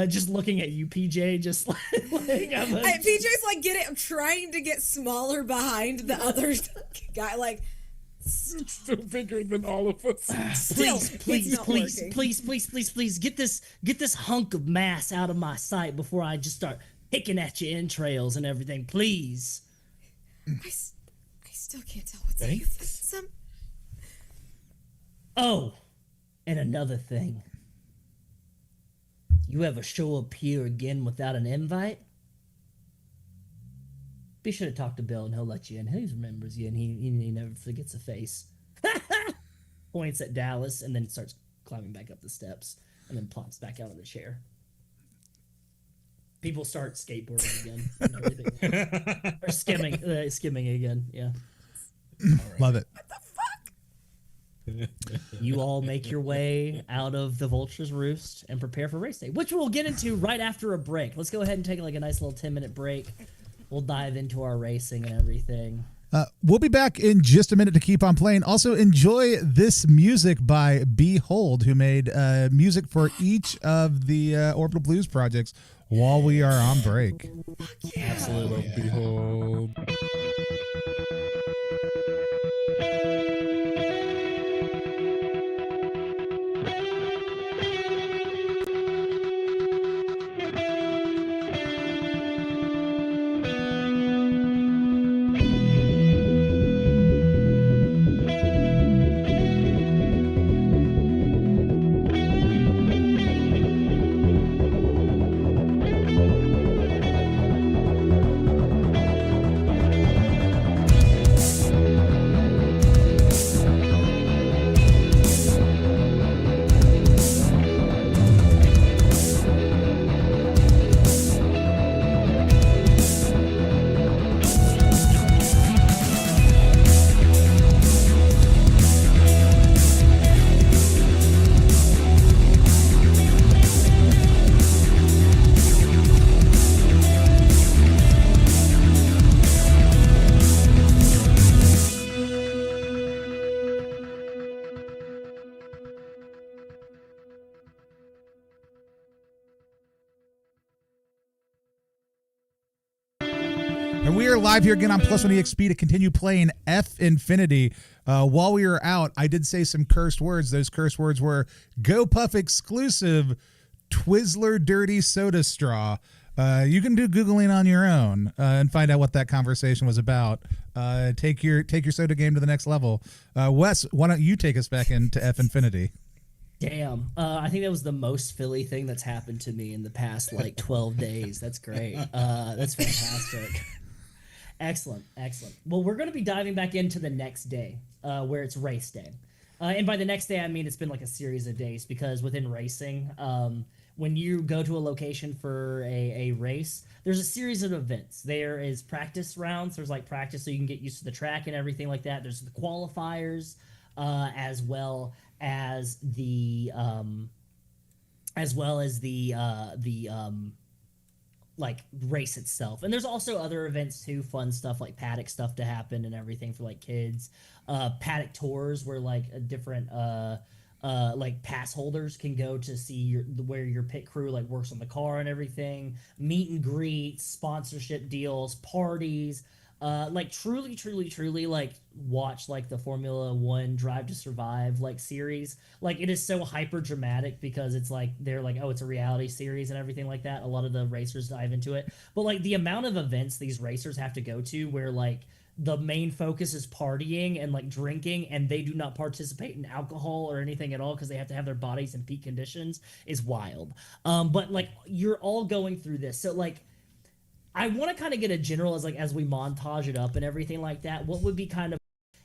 Just looking at you, PJ, just PJ's I'm trying to get smaller behind the other guy, still bigger than all of us. Please, get this hunk of mass out of my sight before I just start picking at your entrails and everything, please. I still can't tell what's in your face. Oh, and another thing. You ever show up here again without an invite? Be sure to talk to Bill and he'll let you in. He remembers you and he never forgets a face. Points at Dallas and then starts climbing back up the steps and then plops back out of the chair. People start skateboarding again and everything. Or skimming again, yeah. Right. Love it. What the fuck? You all make your way out of the Vulture's Roost and prepare for race day, which we'll get into right after a break. Let's go ahead and take a nice little 10-minute break. We'll dive into our racing and everything. We'll be back in just a minute to keep on playing. Also, enjoy this music by Behold, who made music for each of the Orbital Blues projects while we are on break. Absolutely. Yeah. Behold. And we are live here again on Plus One EXP to continue playing F-Infiniti. While we were out, I did say some cursed words. Those cursed words were Go Puff exclusive Twizzler dirty soda straw. You can do Googling on your own and find out what that conversation was about. Take your soda game to the next level. Wes, why don't you take us back into F-Infiniti? Damn. I think that was the most Philly thing that's happened to me in the past like 12 days. That's great. That's fantastic. Excellent. Well, we're going to be diving back into the next day, where it's race day. And by the next day, I mean it's been like a series of days, because within racing, when you go to a location for a race, there's a series of events. There is practice rounds. There's like practice so you can get used to the track and everything like that. There's the qualifiers, as well as the like race itself. And there's also other events too, fun stuff like paddock stuff to happen and everything for like kids. Paddock tours where like a different like pass holders can go to see where your pit crew like works on the car and everything. Meet and greets, sponsorship deals, parties. Like truly like watch like the Formula One Drive to Survive like series. Like it is so hyper dramatic because it's like they're like, oh, it's a reality series and everything like that. A lot of the racers dive into it, but like the amount of events these racers have to go to where like the main focus is partying and like drinking, and they do not participate in alcohol or anything at all because they have to have their bodies in peak conditions is wild. But like you're all going through this, so like I want to kind of get a general as we montage it up and everything like that. What would be kind of,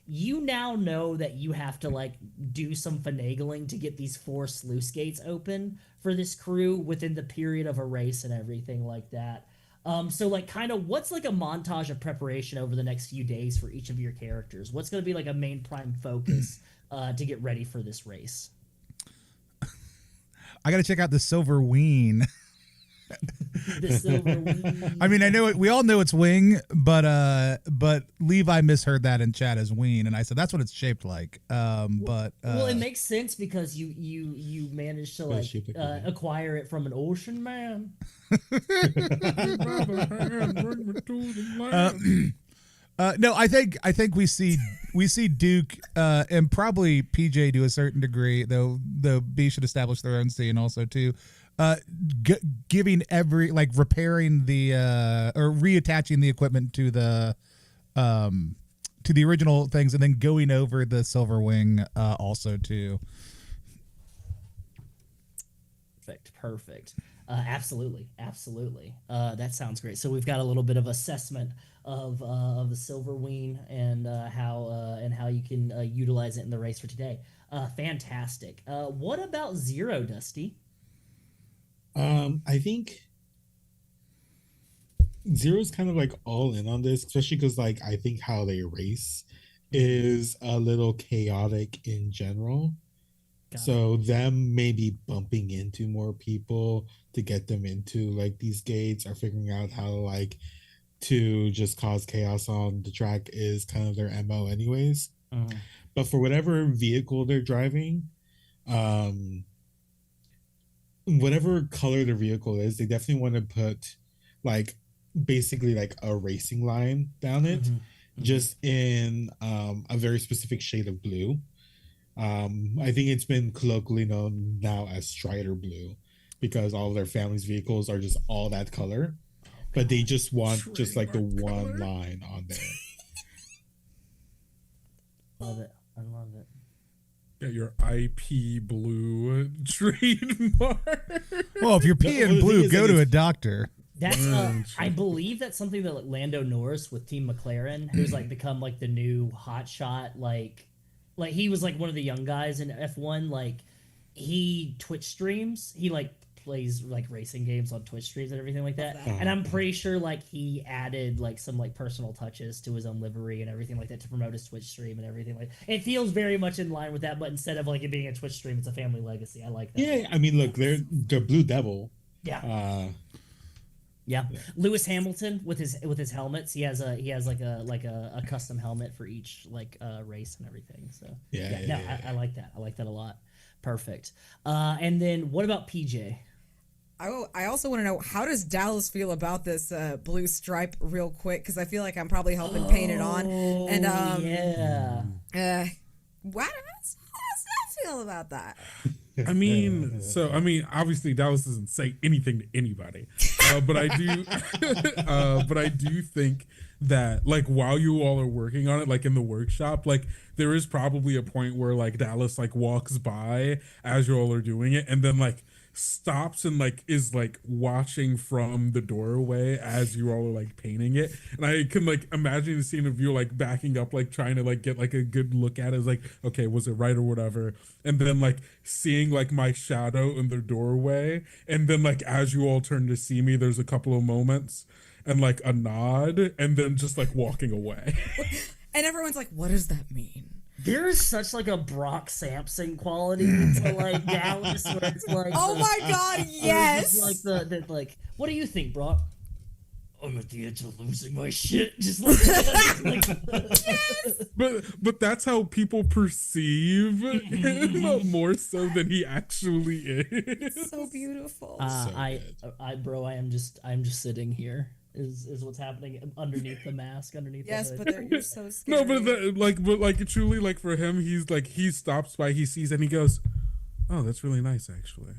you now know that you have to like do some finagling to get these 4 sluice gates open for this crew within the period of a race and everything like that. So like kind of what's like a montage of preparation over the next few days for each of your characters? What's going to be like a main prime focus to get ready for this race? I got to check out the Silver Ween. The silver wing. I mean, I know it, we all know it's wing, but Levi misheard that in chat as ween, and I said that's what it's shaped like. Well, it makes sense because you managed to like acquire it from an ocean man. No, I think we see Duke and probably PJ to a certain degree, though B should establish their own scene also too. Giving every like repairing the or reattaching the equipment to the original things, and then going over the Silver Wing also too. Perfect. Absolutely. That sounds great. So we've got a little bit of assessment of the Silver Wing and how you can utilize it in the race for today. Fantastic. What about Zero, Dusty? I think Zero's kind of like all in on this, especially because like I think how they race is a little chaotic in general. So them maybe bumping into more people to get them into like these gates or figuring out how to just cause chaos on the track is kind of their MO anyways. But for whatever vehicle they're driving, whatever color the vehicle is, they definitely want to put like basically like a racing line down it, just in a very specific shade of blue. I think it's been colloquially known now as Strider Blue because all of their family's vehicles are just all that color, but they just want just like the one line on there. Love it. I love it. Get your IP blue trademark. Well, if you're peeing blue, go to a doctor. That's I believe that's something that like Lando Norris with Team McLaren, who's like become like the new hotshot, like he was like one of the young guys in F1. Like he Twitch streams, he like plays like racing games on Twitch streams and everything like that. And I'm pretty sure like he added like some like personal touches to his own livery and everything like that to promote his Twitch stream and everything like. It feels very much in line with that, but instead of like it being a Twitch stream, it's a family legacy. I like that. Yeah, I mean, look, they're Blue Devil. Yeah. Yeah, Lewis Hamilton with his helmets. He has like a custom helmet for each like race and everything. So I like that. I like that a lot. Perfect. And then what about PJ? I also want to know, how does Dallas feel about this blue stripe real quick? Because I feel like I'm probably helping paint it on. And how does that feel about that? I mean, obviously Dallas doesn't say anything to anybody. but I do, but I do think that like while you all are working on it, like in the workshop, like there is probably a point where like Dallas like walks by as you all are doing it, and then like stops and like is like watching from the doorway as you all are like painting it, and I can like imagine the scene of you like backing up, like trying to like get like a good look at it, it's like, okay, was it right or whatever, and then like seeing like my shadow in the doorway, and then like as you all turn to see me, there's a couple of moments and like a nod, and then just like walking away. And everyone's like, what does that mean? There is such like a Brock Sampson quality to like Dallas, where it's like, Oh my god, yes! like the like, what do you think, Brock? I'm at the edge of losing my shit. Just like, Yes! But that's how people perceive him more so than he actually is. So beautiful. I'm just sitting here. Is what's happening underneath the mask, underneath Yes, the hood. but you're so scary. No, but like truly, like for him, he's like he stops by, he sees, and he goes, "Oh, that's really nice, actually."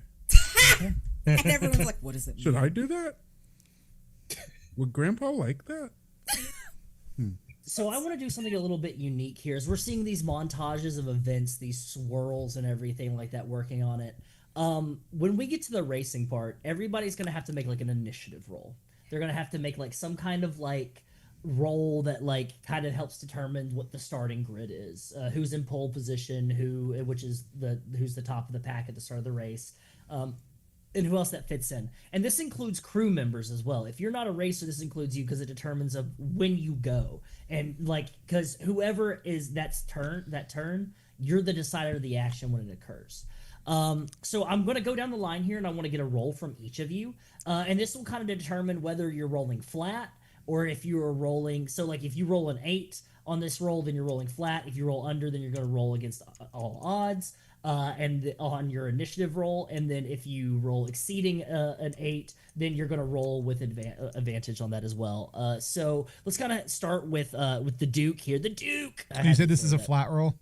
And everyone's like, what does it mean? Should I do that? Would Grandpa like that? So I want to do something a little bit unique here. As we're seeing these montages of events, these swirls and everything like that, working on it. When we get to the racing part, everybody's gonna have to make like an initiative roll. They're gonna have to make like some kind of like roll that like kind of helps determine what the starting grid is, who's in pole position, who's the top of the pack at the start of the race, and who else that fits in. And this includes crew members as well. If you're not a racer, this includes you, because it determines of when you go, and like because whoever is that turn, you're the decider of the action when it occurs. So I'm going to go down the line here, and I want to get a roll from each of you. And this will kind of determine whether you're rolling flat or if you are rolling. So like if you roll an 8 on this roll, then you're rolling flat. If you roll under, then you're going to roll against all odds, and on your initiative roll. And then if you roll exceeding an 8, then you're going to roll with advantage on that as well. So let's kind of start with the Duke here. The Duke. You said this is a flat roll?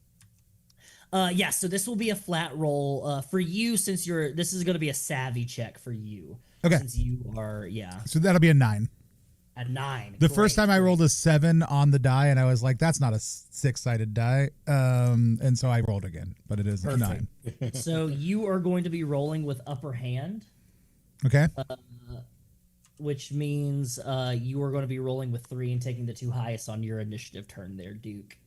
Yeah, so this will be a flat roll for you, since this is going to be a savvy check for you. Okay. Since you are, yeah. So that'll be a 9. A 9. The first time I rolled a 7 on the die, and I was like, that's not a 6-sided die. And so I rolled again, but it is a 9. So you are going to be rolling with upper hand. Okay. Which means you are going to be rolling with 3 and taking the 2 highest on your initiative turn there, Duke.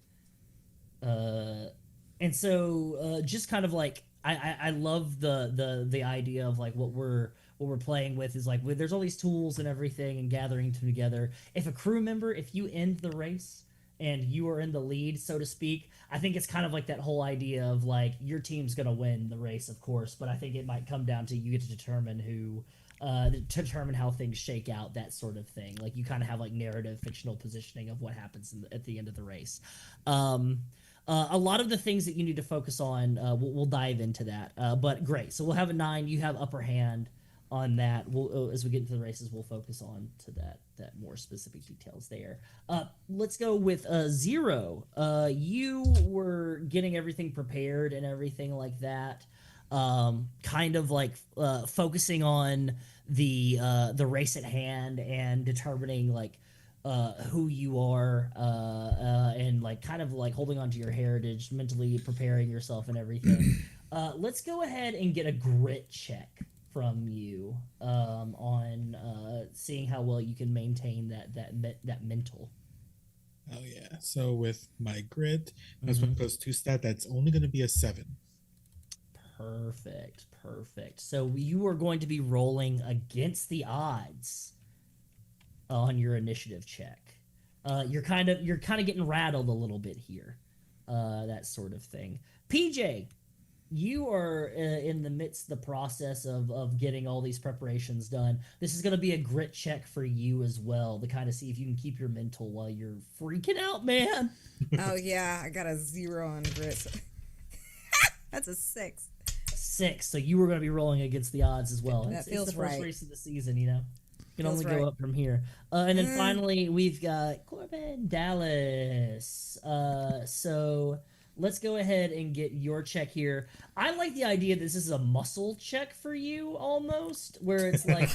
And so just kind of like I love the idea of like what we're playing with is like there's all these tools and everything and gathering them together. If a crew member, if you end the race and you are in the lead, so to speak, I think it's kind of like that whole idea of like your team's gonna win the race, of course, but I think it might come down to you get to determine determine how things shake out, that sort of thing. Like you kind of have like narrative fictional positioning of what happens at the end of the race. A lot of the things that you need to focus on, we'll dive into that. But great. So we'll have a 9. You have upper hand on that. We'll as we get into the races, we'll focus on to that more specific details there. Let's go with 0. You were getting everything prepared and everything like that. Kind of like focusing on the race at hand and determining like who you are, and like kind of like holding on to your heritage, mentally preparing yourself and everything. Let's go ahead and get a grit check from you on seeing how well you can maintain that mental. Oh yeah. So with my grit, that's my +2 stat. That's only going to be a 7. Perfect. So you are going to be rolling against the odds on your initiative check. You're kind of getting rattled a little bit here, that sort of thing. PJ, you are in the midst of the process of getting all these preparations done. This is going to be a grit check for you as well, to kind of see if you can keep your mental while you're freaking out, man. Oh yeah, I got a 0 on grit. That's a 6. 6. So you were going to be rolling against the odds as well. That feels it's the first right. race of the season, you know. You can Feels only right. go up from here. And then finally, we've got Corbin Dallas. So let's go ahead and get your check here. I like the idea that this is a muscle check for you, almost, where it's like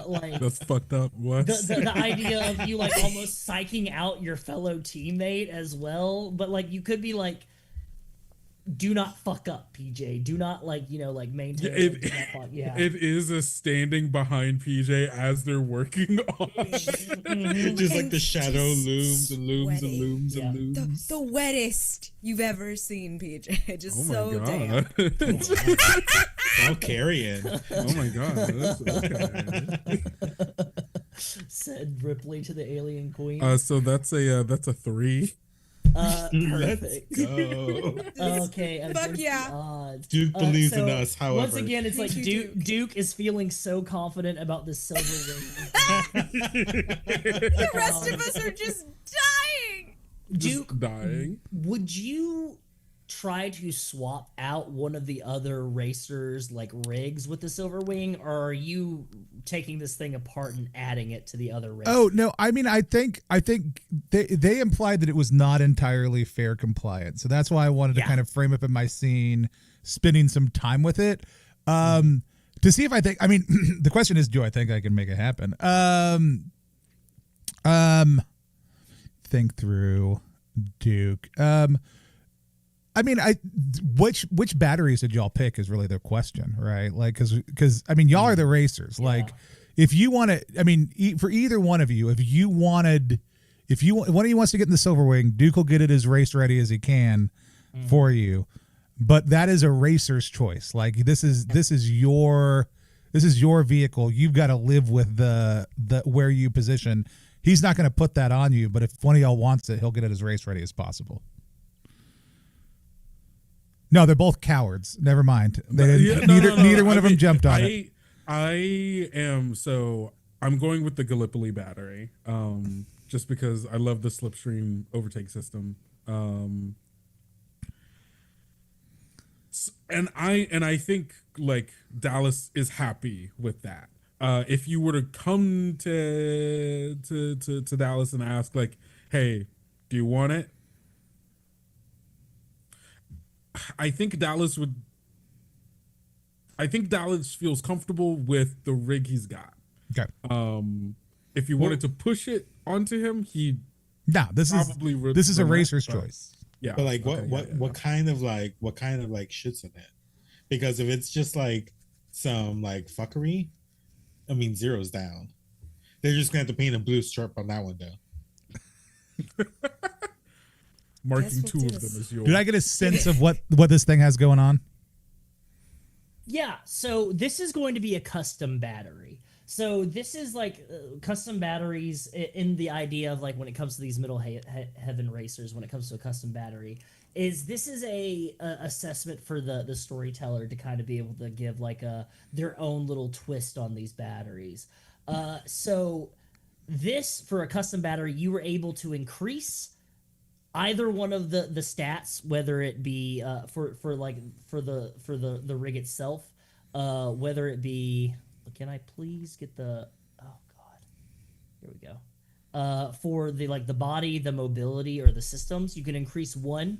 like That's fucked up. What? the idea of you like almost psyching out your fellow teammate as well, but like you could be like, do not fuck up, PJ. Do not maintain. It is a standing behind PJ as they're working on it. Just like the shadow looms and looms and looms and looms. The wettest you've ever seen, PJ. Just so damn. All carrying. Oh my god. Okay. Said Ripley to the alien queen. So that's a 3. Perfect. Go. Okay. Fuck yeah. Odds. Duke believes in us, however. Once again, it's like Duke is feeling so confident about the silver ring. The rest of us are just dying. Duke, Just dying. would you try to swap out one of the other racers like rigs with the silver wing, or are you taking this thing apart and adding it to the other rigs? Oh no, I mean I think they implied that it was not entirely fair compliant. So that's why I wanted to kind of frame up in my scene, spending some time with it. To see if the question is, do I think I can make it happen? Think through Duke. Which batteries did y'all pick is really the question, right? Like, because y'all are the racers. Yeah. Like, if you want to, for either one of you, one of you wants to get in the silver wing, Duke will get it as race ready as he can for you. But that is a racer's choice. Like, this is your vehicle. You've got to live with the where you position. He's not going to put that on you. But if one of y'all wants it, he'll get it as race ready as possible. No, they're both cowards. Never mind. Neither one of them jumped on it. I'm going with the Gallipoli battery, just because I love the slipstream overtake system. And I think like Dallas is happy with that. If you were to come to Dallas and ask like, hey, do you want it? I think Dallas feels comfortable with the rig he's got. Okay. If you wanted to push it onto him, this is a racer's choice. Yeah. But like, what kind of shits in it? Because if it's just like some like fuckery, I mean, zero's down. They're just gonna have to paint a blue strip on that window. Marking 2 of them as yours. Did I get a sense of what this thing has going on? Yeah, so this is going to be a custom battery. So this is like custom batteries in the idea of like when it comes to these middle heaven racers, when it comes to a custom battery, this is a assessment for the storyteller to kind of be able to give like their own little twist on these batteries. So this, for a custom battery, you were able to increase either one of the stats, whether it be for the rig itself, whether it be, can I please get the, oh god, here we go, for the body, the mobility, or the systems, you can increase one,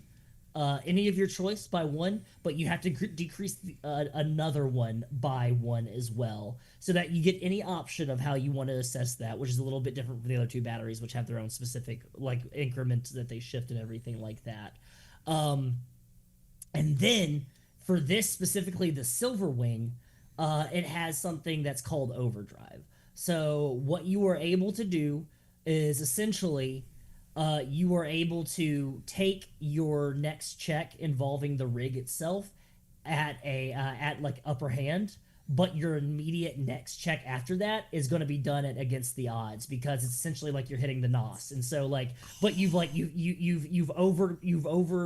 any of your choice by 1, but you have to decrease another one by 1 as well, so that you get any option of how you want to assess that, which is a little bit different from the other 2 batteries, which have their own specific like increments that they shift and everything like that. And then for this specifically, the silver wing, it has something that's called overdrive. So what you are able to do is essentially you are able to take your next check involving the rig itself at like upper hand, but your immediate next check after that is going to be done against the odds, because it's essentially like you're hitting the NOS. And so like, but you've over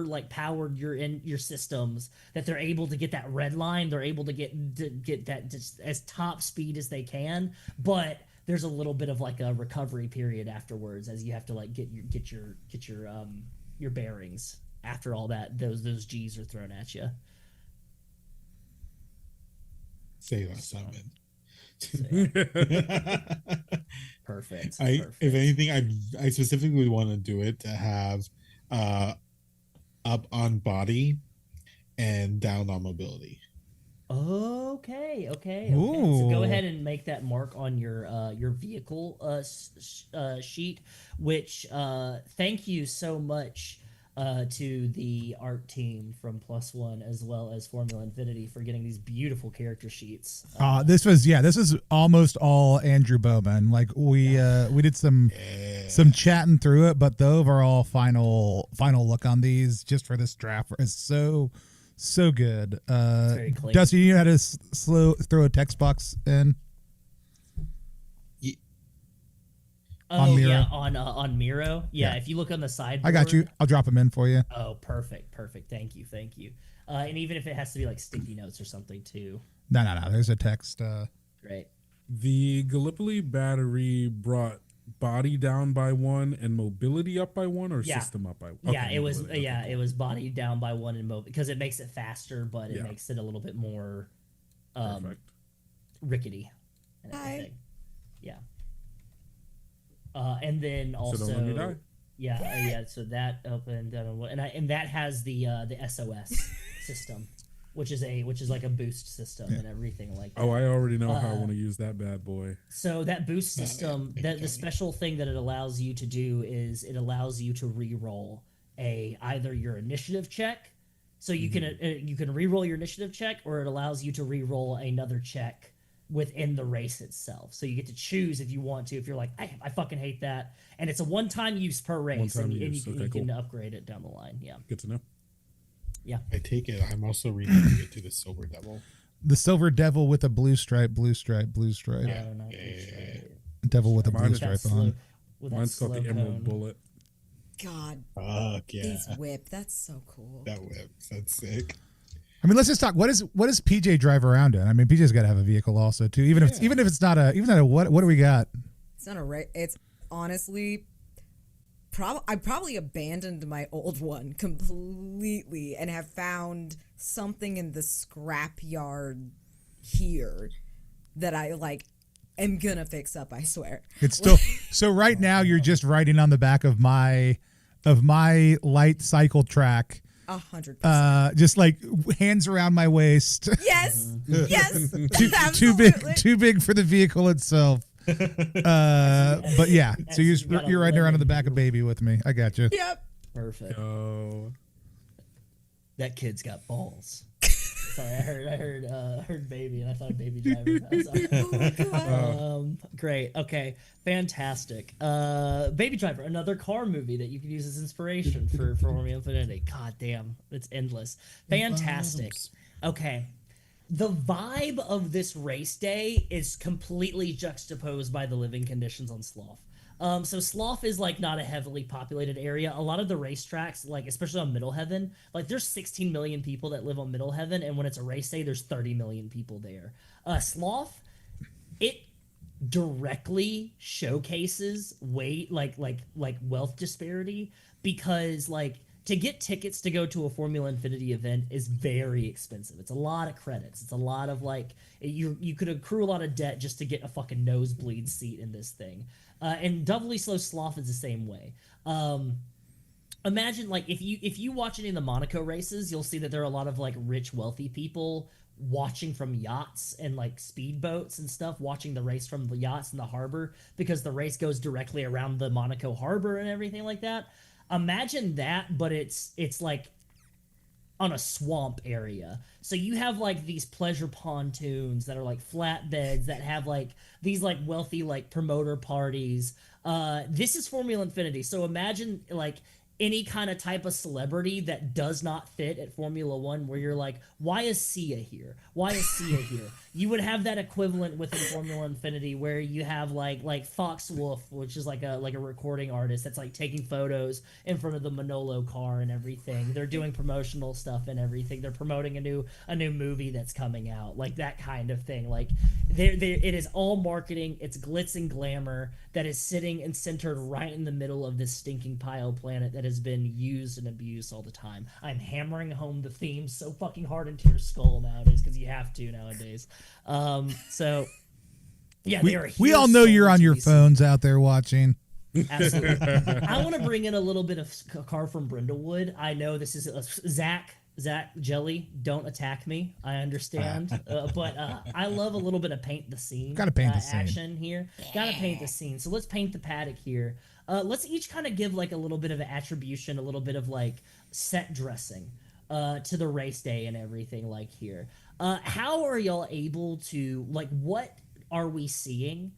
like powered your systems that they're able to get that red line. They're able to get that just as top speed as they can, but there's a little bit of like a recovery period afterwards, as you have to like get your bearings after all that those G's are thrown at you. Say that, Simon. Perfect. If anything, I specifically want to do it to have uh, up on body and down on mobility. Okay. So Ooh. go ahead and make that mark on your vehicle sheet. Which thank you so much to the art team from Plus One as well as Forumla Infiniti for getting these beautiful character sheets. This is almost all Andrew Bowman. Like we did some chatting through it, but the overall final look on these just for this draft is so good. very clean. Dusty, you know how to throw a text box in? On Miro? Yeah, on Miro. Yeah, Yeah. if you look on the sideboard. I got you. I'll drop them in for you. Oh, perfect. Thank you. And even if it has to be like sticky notes or something too. No. There's a text. Great. The Gallipoli battery brought body down by 1 and mobility up by 1, or Yeah. system up by 1? Yeah, it was. Yeah, it was body down by 1 and mobile because it makes it faster, but it Yeah. makes it a little bit more Perfect. rickety and Hi. everything. Yeah. And then So don't let me die. also, yeah. So that up and down, and that has the SOS system, which is like a boost system and everything like that. Oh, I already know how I want to use that bad boy. So that boost system, the special thing that it allows you to do is it allows you to re-roll either your initiative check, so you can re-roll your initiative check, or it allows you to re-roll another check within the race itself. So you get to choose if you want to. If you're like, I fucking hate that, and it's a one-time use per race, One-time and use. you Okay, can cool. upgrade it down the line. Yeah. Good to know. I take it I'm also renaming it to the Silver Devil. The Silver Devil with a blue stripe. No, not Yeah. Devil with a Mine blue is- stripe that on. with that Mine's called the slow Emerald cone. Bullet. God, Fuck yeah. these whip. That's so cool. That whips. That's sick. I mean, let's just talk. What does PJ drive around in? I mean, PJ's got to have a vehicle also too. Even if it's not a what do we got? It's not a right. It's honestly, I probably abandoned my old one completely and have found something in the scrap yard here that I am gonna fix up. I swear. It's still so right now. You're just riding on the back of my light cycle track. 100%. Just like hands around my waist. Yes. Yes. too big for the vehicle itself. But yeah, so You got a you're riding around on the back of lemon. baby with me. I got you. Yep. Perfect. Oh, That kid's got balls. Sorry, I heard baby, and I thought baby driver. I'm sorry. Great. Okay. Fantastic. Baby Driver, another car movie that you can use as inspiration for Orbital Infiniti. God damn, it's endless. Fantastic. Okay. The vibe of this race day is completely juxtaposed by the living conditions on Slough. So Slough is not a heavily populated area. A lot of the racetracks, especially on Middle Heaven, there's 16 million people that live on Middle Heaven, and when it's a race day, there's 30 million people there. Slough, it directly showcases wealth disparity because to get tickets to go to a Forumla Infiniti event is very expensive. It's a lot of credits. It's a lot of you could accrue a lot of debt just to get a fucking nosebleed seat in this thing. And Doubly Slow Slough is the same way. Imagine if you watch any of the Monaco races, you'll see that there are a lot of rich, wealthy people watching from yachts and speedboats and stuff, watching the race from the yachts in the harbor because the race goes directly around the Monaco harbor and everything like that. Imagine that, but it's on a swamp area. So you have these pleasure pontoons that are flatbeds that have these wealthy promoter parties. This is Forumla Infiniti. So imagine any kind of type of celebrity that does not fit at Formula One, where you're why is Sia here? Why is Sia here? You would have that equivalent within Formula Infiniti, where you have like Fox Wolf, which is like a recording artist that's taking photos in front of the Manolo car and everything. They're doing promotional stuff and everything. They're promoting a new movie that's coming out, that kind of thing. It is all marketing. It's glitz and glamour that is sitting and centered right in the middle of this stinking pile planet that has been used and abused all the time. I'm hammering home the theme so fucking hard into your skull nowadays because you have to nowadays. So yeah, We all know you're on your phones out there watching. Absolutely. I want to bring in a little bit of car from Brindlewood. I know this is Zach Jelly. Don't attack me. I understand, but I love a little bit of paint the scene. Gotta paint the scene. Action here. Gotta paint the scene. So let's paint the paddock here. Let's each kind of give like a little bit of an attribution, a little bit of like set dressing to the race day and everything like here. How are y'all able to, like, what are we seeing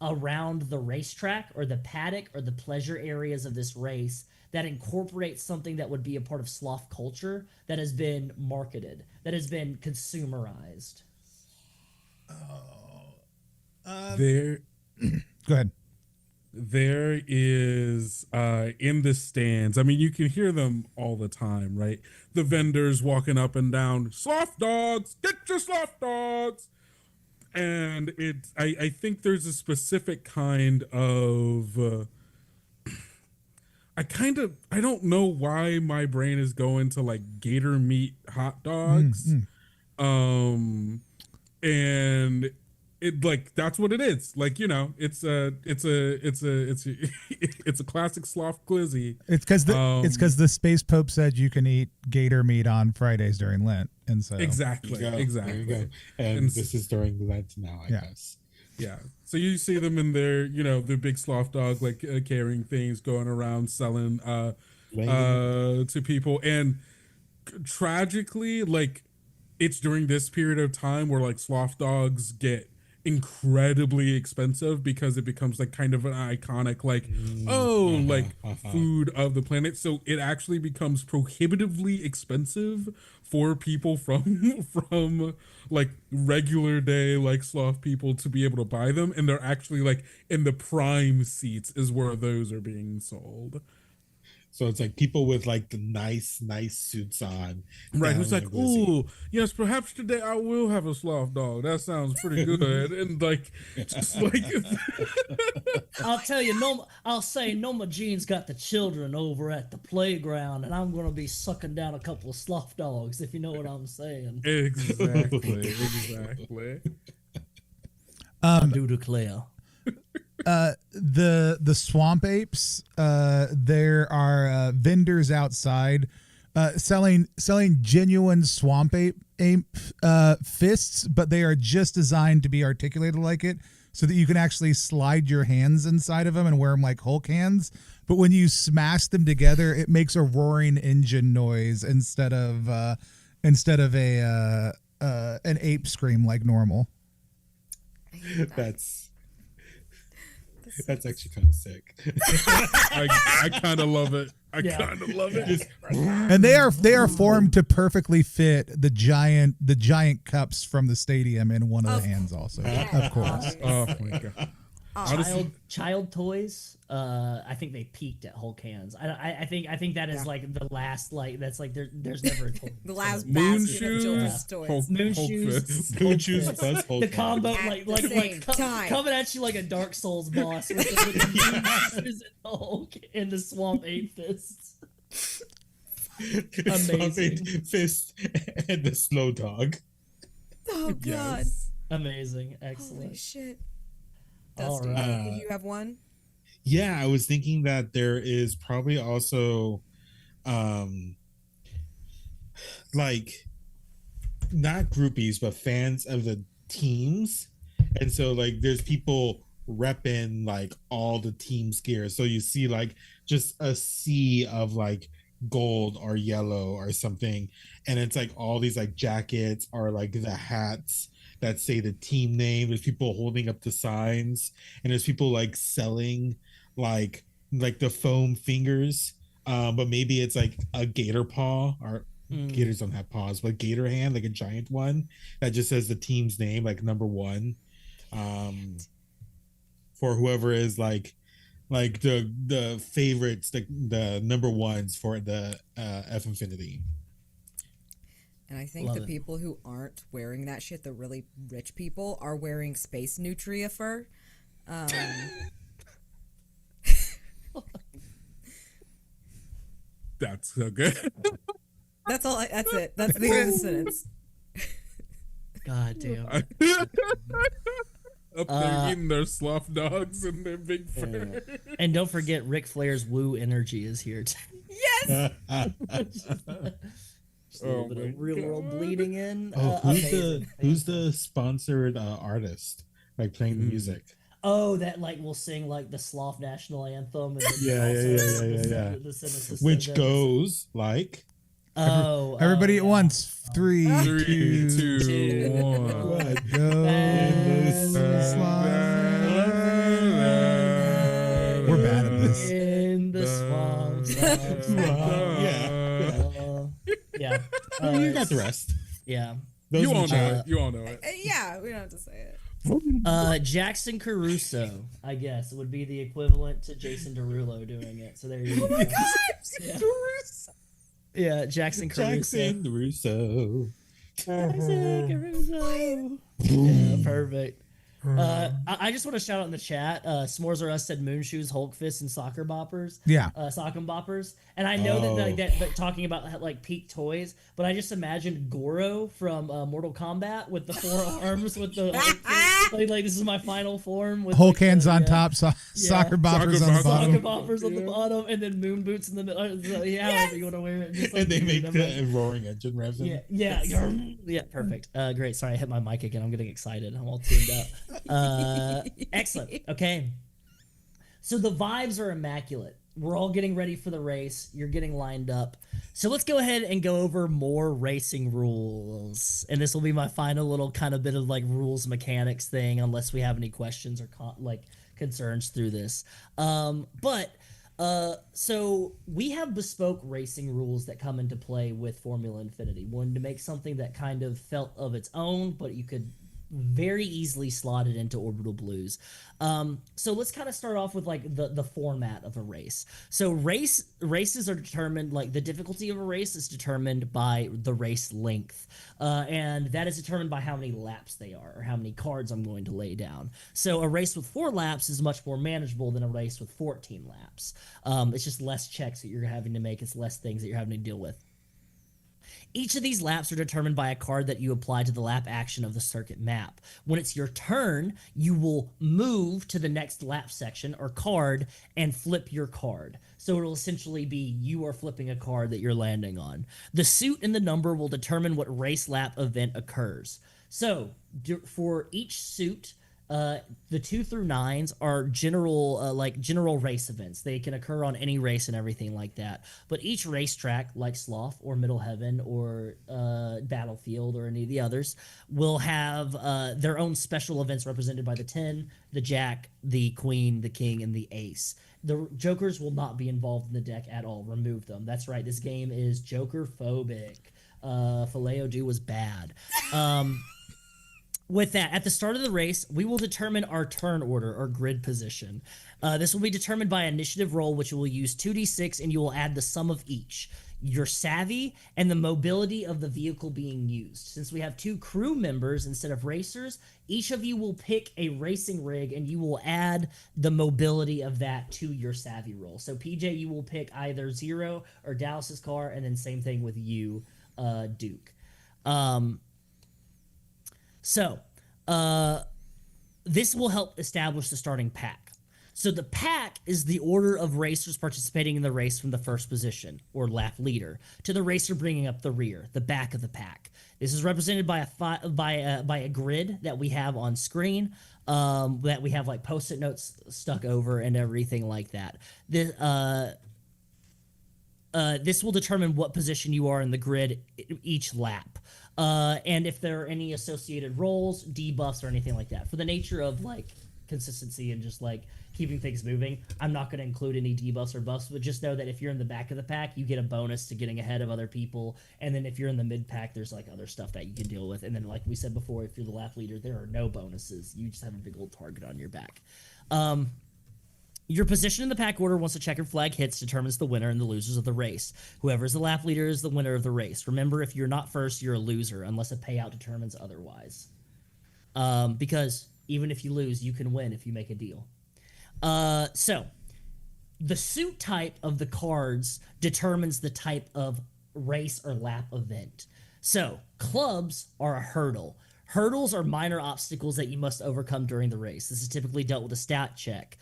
around the racetrack or the paddock or the pleasure areas of this race that incorporates something that would be a part of Slough culture that has been marketed, that has been consumerized? There, Go ahead. there is in the stands. I mean, you can hear them all the time, right? The vendors walking up and down. Slough dogs, get your slough dogs. And it's, I think there's a specific kind of. I don't know why my brain is going to like gator meat hot dogs. And it, like, that's what it is. Like, you know, it's a classic slough glizzy. It's because the Space Pope said you can eat gator meat on Fridays during Lent, and so Exactly. There you go. And this is during Lent now, I guess. Yeah. So you see them in their, you know, their big slough dog, like carrying things, going around selling to people. And tragically, like, it's during this period of time where like slough dogs get incredibly expensive because it becomes like kind of an iconic food of the planet. So it actually becomes prohibitively expensive for people from like regular day like slough people to be able to buy them, and they're actually like in the prime seats is where those are being sold. So it's like people with like the nice suits on. Right, who's like, ooh, yes, perhaps today I will have a slough dog. That sounds pretty good. And like, just like, I'll tell you, I'll say Noma Jean's got the children over at the playground, and I'm gonna be sucking down a couple of slough dogs, if you know what I'm saying. exactly. I do declare. The swamp apes, there are vendors outside selling genuine swamp ape fists, but they are just designed to be articulated like it, so that you can actually slide your hands inside of them and wear them like Hulk hands. But when you smash them together, it makes a roaring engine noise instead of an ape scream like normal. That's actually kind of sick. I kind of love it. I kind of love it. And they are formed to perfectly fit the giant cups from the stadium in one of the hands also. Of course. Oh my god. Child toys. I think they peaked at Hulk hands. I think that is like the last, like, that's like there's never a toy. The last Moon basket of children's shoes, toys. Moon shoes, Moon shoes plus Hulk the combo, At the like same time. coming at you like a Dark Souls boss with the moon shoes and Hulk and the swamp ape fists. Amazing. Fist and the slow dog. Oh god. Yes. Amazing. Excellent. Holy shit. All Dusty, right. did you have one? Yeah, I was thinking that there is probably also like not groupies but fans of the teams, and so like there's people repping like all the team's gear, so you see like just a sea of like gold or yellow or something, and it's like all these like jackets or like the hats that say the team name. There's people holding up the signs, and there's people like selling like the foam fingers, but maybe it's like a gator paw, or gators don't have paws, but gator hand, like a giant one that just says the team's name, like number one, for whoever is like the favorites, the number ones for the F-Infiniti. And I think the people who aren't wearing that shit, the really rich people, are wearing space nutria fur. That's so good. That's all. That's it. That's the end of the sentence. God damn. Up there eating their sloth dogs and their big fur. And don't forget, Ric Flair's Woo Energy is here too. Yes. Just a little bit of real world bleeding in. Who's the sponsored artist like playing the music? Oh, that like will sing like the Sloth national anthem. And Yeah. Which goes like. Everybody at once. 3, 2, 2, 1. What goes We're bad at this. In the swamp. Yeah. You got the rest. Yeah. You all know it. You all know it. Yeah, we don't have to say it. Jackson Caruso, I guess, would be the equivalent to Jason Derulo doing it. So there you go. Oh my God! Yeah, Jackson Caruso. Jackson Caruso. Jackson Caruso. Yeah, perfect. I just want to shout out in the chat. S'mores or Us said Moonshoes, Hulk Fists, and Soccer Boppers. Yeah. Sock 'em Boppers. And I know that talking about like peak toys, but I just imagined Goro from Mortal Kombat with the 4 arms with the like this is my final form with Hulk hands on top, soccer boppers on the bottom. Soccer Boppers on the bottom, and then moon boots in the middle. However you want to wear it. Just, like, And they make the roaring engine revs. Yeah, perfect. Great. Sorry, I hit my mic again. I'm getting excited. I'm all tuned up. Excellent. Okay. So the vibes are immaculate. We're all getting ready for the race. You're getting lined up. So let's go ahead and go over more racing rules. And this will be my final little kind of bit of like rules mechanics thing, unless we have any questions or concerns through this. So we have bespoke racing rules that come into play with Formula Infiniti. Wanted to make something that kind of felt of its own, but you could very easily slot it into Orbital Blues. So let's kind of start off with like the format of a race. So races are determined, like the difficulty of a race is determined by the race length. And that is determined by how many laps they are or how many cards I'm going to lay down. So a race with 4 laps is much more manageable than a race with 14 laps. It's just less checks that you're having to make. It's less things that you're having to deal with. Each of these laps are determined by a card that you apply to the lap action of the circuit map. When it's your turn, you will move to the next lap section or card and flip your card. So it'll essentially be you are flipping a card that you're landing on. The suit and the number will determine what race lap event occurs. So for each suit, the 2 through 9s are general race events. They can occur on any race and everything like that. But each racetrack, like Slough or Middle Heaven or Battlefield or any of the others, will have their own special events represented by the 10, the Jack, the Queen, the King, and the Ace. The Jokers will not be involved in the deck at all. Remove them. That's right. This game is Joker phobic. Filet-O-Do was bad. With that, at the start of the race, we will determine our turn order or grid position. This will be determined by initiative roll, which will use 2d6, and you will add the sum of each. Your savvy and the mobility of the vehicle being used. Since we have 2 crew members instead of racers, each of you will pick a racing rig, and you will add the mobility of that to your savvy roll. So PJ, you will pick either Zero or Dallas's car, and then same thing with you, Duke. This will help establish the starting pack. So the pack is the order of racers participating in the race from the first position, or lap leader, to the racer bringing up the rear, the back of the pack. This is represented by a grid that we have on screen, that we have like post-it notes stuck over and everything like that. This will determine what position you are in the grid each lap. And if there are any associated roles, debuffs, or anything like that. For the nature of like consistency and just like keeping things moving, I'm not going to include any debuffs or buffs, but just know that if you're in the back of the pack, you get a bonus to getting ahead of other people. And then if you're in the mid pack, there's like other stuff that you can deal with. And then like we said before, if you're the lap leader, there are no bonuses. You just have a big old target on your back. Your position in the pack order, once the checkered flag hits, determines the winner and the losers of the race. Whoever is the lap leader is the winner of the race. Remember, if you're not first, you're a loser, unless a payout determines otherwise. Because even if you lose, you can win if you make a deal. So, the suit type of the cards determines the type of race or lap event. So, clubs are a hurdle. Hurdles are minor obstacles that you must overcome during the race. This is typically dealt with a stat check.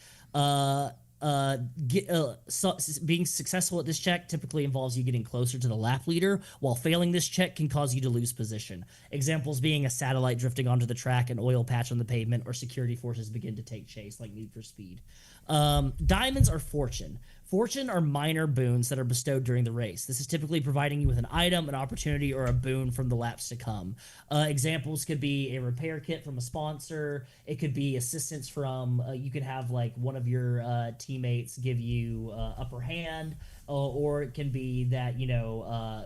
Being successful at this check typically involves you getting closer to the lap leader, while failing this check can cause you to lose position. Examples being a satellite drifting onto the track, an oil patch on the pavement, or security forces begin to take chase, like Need for Speed. Diamonds are fortune. Fortune are minor boons that are bestowed during the race. This is typically providing you with an item, an opportunity, or a boon from the laps to come. Examples could be a repair kit from a sponsor. It could be assistance from, you could have like one of your teammates give you upper hand, or it can be that,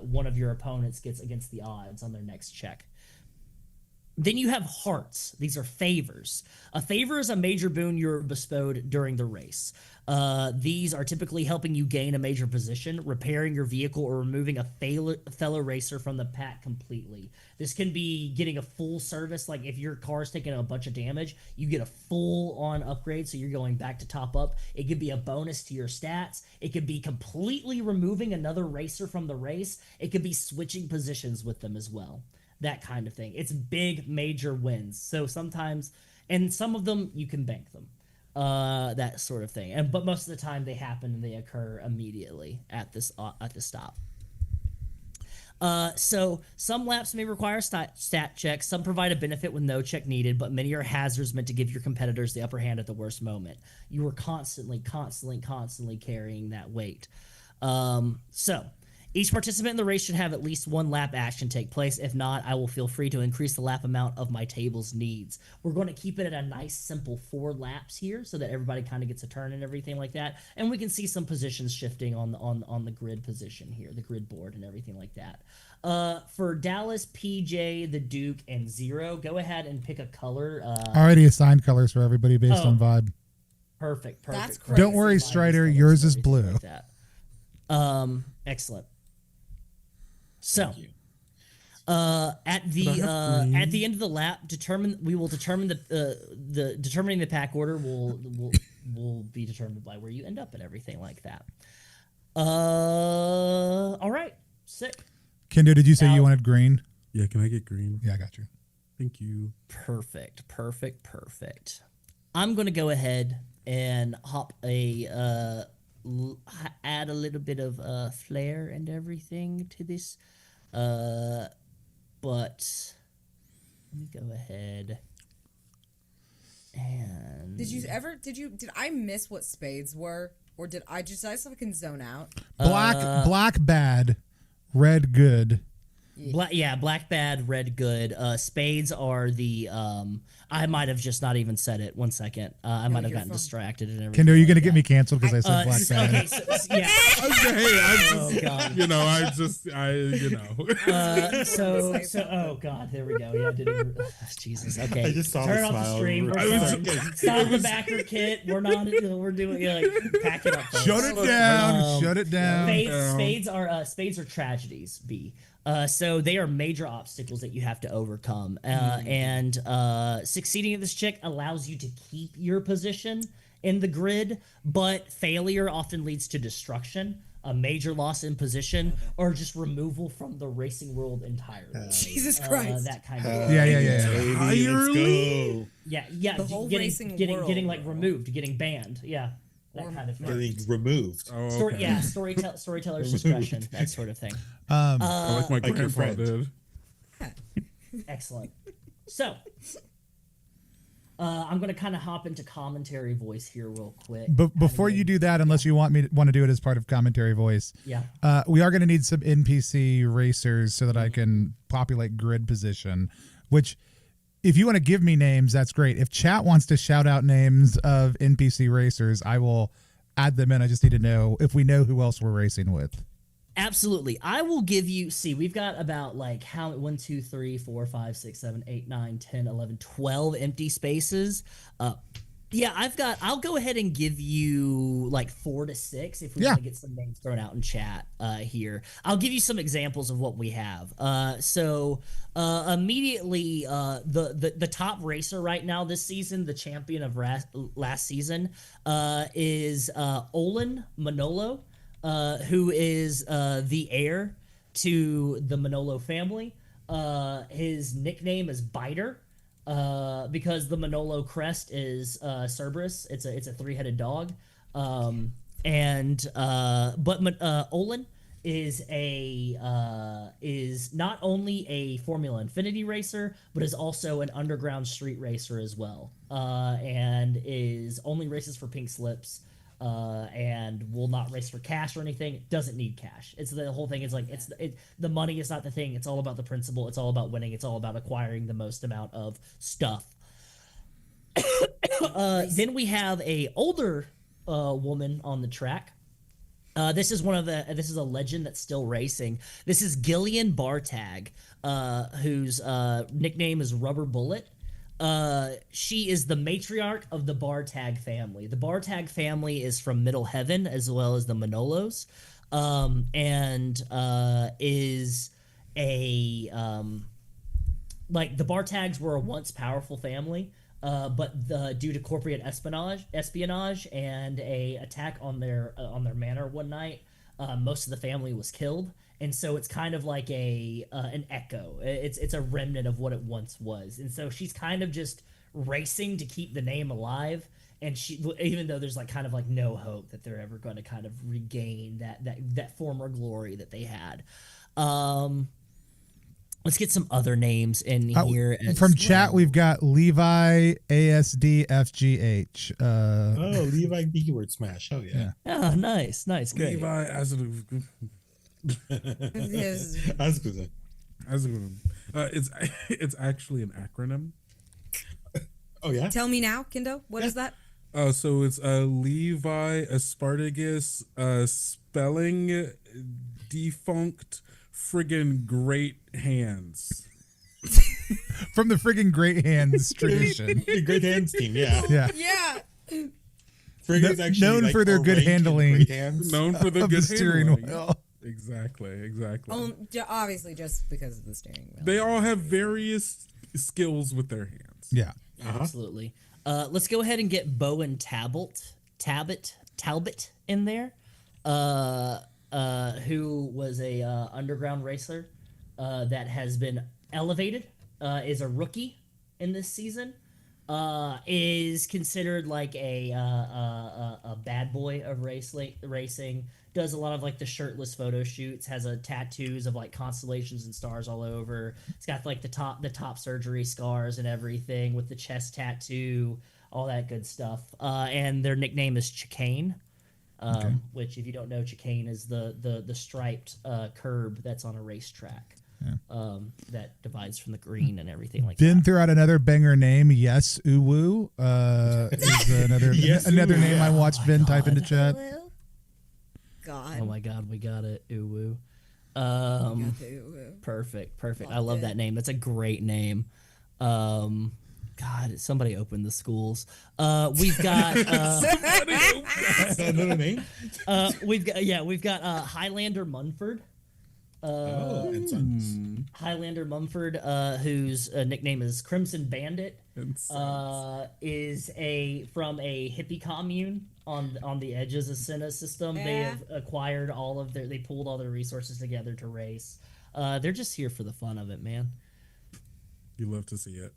one of your opponents gets against the odds on their next check. Then you have hearts. These are favors. A favor is a major boon you're bestowed during the race. These are typically helping you gain a major position, repairing your vehicle, or removing a fellow racer from the pack completely. This can be getting a full service, like if your car's taking a bunch of damage, you get a full-on upgrade, so you're going back to top up. It could be a bonus to your stats. It could be completely removing another racer from the race. It could be switching positions with them as well. That kind of thing. It's big, major wins. So sometimes, and some of them, you can bank them. That sort of thing. But most of the time, they happen and they occur immediately at the stop. So some laps may require stat checks. Some provide a benefit with no check needed, but many are hazards meant to give your competitors the upper hand at the worst moment. You are constantly carrying that weight. So each participant in the race should have at least one lap action take place. If not, I will feel free to increase the lap amount of my table's needs. We're going to keep it at a nice, simple 4 laps here so that everybody kind of gets a turn and everything like that. And we can see some positions shifting on the grid position here, the grid board and everything like that. For Dallas, PJ, the Duke, and Zero, go ahead and pick a color. I already assigned colors for everybody based on vibe. Perfect. That's crazy. Don't worry, Strider, yours is blue. Like excellent. So, at the end of the lap, determining the pack order will be determined by where you end up and everything like that. All right, sick. Kendo, did you say you wanted green? Yeah, can I get green? Yeah, I got you. Thank you. Perfect. I'm gonna go ahead and add a little bit of flair and everything to this, but let me go ahead and did I miss what spades were, or did I fucking zone out? Black bad, red good. Black bad, red good. Spades are the I might have just not even said it. 1 second. I might have gotten distracted and everything. Kendo, are you going to get me canceled because I said black bad? Okay, yeah. Oh god, there we go. Yeah, Jesus. Okay. I just saw Turn the off the smile. stream. Stop the Backerkit. We're doing pack it up. Folks. Shut it down. Shut it down. Spades are tragedies. So they are major obstacles that you have to overcome, and succeeding at this check allows you to keep your position in the grid, but failure often leads to destruction, a major loss in position, or just removal from the racing world entirely. Jesus Christ! That kind of Yeah. Yeah. The whole racing world. Getting like removed, getting banned. Yeah. That kind of thing. Getting removed. Oh, okay. Storyteller's discretion, that sort of thing. Like my your grandpa friend. did. Excellent. So, I'm going to kind of hop into commentary voice here real quick. But before you do that, unless you want to do it as part of commentary voice, we are going to need some NPC racers so that I can populate grid position, which, if you want to give me names, that's great. If chat wants to shout out names of NPC racers, I will add them in. I just need to know if we know who else we're racing with. Absolutely. I will give you, we've got about 1, 2, 3, 4, 5, 6, 7, 8, 9, 10, 11, 12 empty spaces. I'll go ahead and give you 4 to 6 if we want to get some names thrown out in chat here. I'll give you some examples of what we have. Immediately, the top racer right now this season, the champion of last season, is Olin Manolo, who is the heir to the Manolo family. His nickname is Biter, because the Manolo crest is Cerberus. It's a 3-headed dog. Olin is not only a Formula Infiniti racer, but is also an underground street racer as well, and is only races for pink slips, and will not race for cash or anything. Doesn't need cash. It's the whole thing is like the money is not the thing. It's all about the principle. It's all about winning. It's all about acquiring the most amount of stuff. Then we have a older woman on the track. This is a legend that's still racing. This is Gillian Bartag, whose nickname is Rubber Bullet. She is the matriarch of the Bartag family. The Bartag family is from Middle Heaven as well as the Manolos, and is a like the Bartags were a once powerful family. But due to corporate espionage and a attack on their manor one night, most of the family was killed, and so it's kind of like an echo. It's a remnant of what it once was, and so she's kind of just racing to keep the name alive. And she, even though there's like kind of like no hope that they're ever going to kind of regain that former glory that they had. Let's get some other names in here. From chat, we've got Levi ASDFGH. Levi keyword smash. Oh, yeah. Oh, nice. Great. Levi as it's actually an acronym. Oh, yeah? Tell me now, Kendo. What is that? So it's Levi Aspartagus spelling defunct friggin' great hands. From the friggin' great hands tradition. The great hands team, yeah. Yeah. Friggin's actually known like for their good handling. great hands. Known for the of good the steering handling. wheel. Exactly. Obviously, just because of the steering wheel. They all have various skills with their hands. Yeah. Absolutely. Let's go ahead and get Bowen Talbot in there, who was a underground racer that has been elevated, is a rookie in this season, is considered like a bad boy of racing. Does a lot of like the shirtless photo shoots. Has tattoos of like constellations and stars all over. It's got like the top surgery scars and everything with the chest tattoo, all that good stuff. And their nickname is Chicane. Which, if you don't know, chicane is the striped curb that's on a racetrack, that divides from the green and everything like Ben that. threw out another banger name. Yes, Uwu is another name I watched Ben type into chat. God. Oh my God, we got it. Uwu. Perfect. I love that name. That's a great name. God, somebody opened the schools. We've got another name. We've got Highlander Munford. And Sons. Highlander Mumford, whose nickname is Crimson Bandit, is from a hippie commune on the edges of Senna system. Yeah. They have acquired they pulled all their resources together to race. They're just here for the fun of it, man. You love to see it.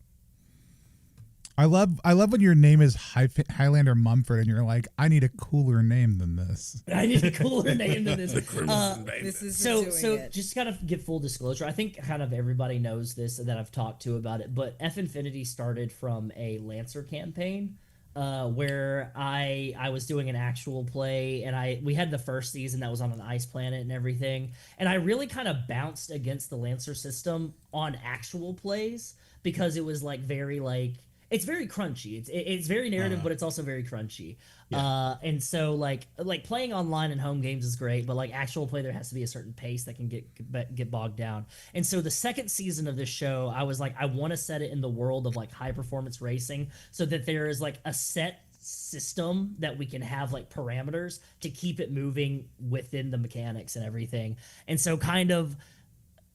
I love when your name is Highlander Mumford and you're like, I need a cooler name than this. I need a cooler name than this. This is so just kind of give full disclosure. I think kind of everybody knows this that I've talked to about it, but F-Infiniti started from a Lancer campaign where I was doing an actual play, and we had the first season that was on an ice planet and everything, and I really kind of bounced against the Lancer system on actual plays because it was like very like. It's very crunchy. It's very narrative, but it's also very crunchy. Yeah. And so like playing online and home games is great, but like actual play, there has to be a certain pace that can get bogged down. And so the second season of this show, I was like, I want to set it in the world of like high performance racing, so that there is like a set system that we can have like parameters to keep it moving within the mechanics and everything. And so kind of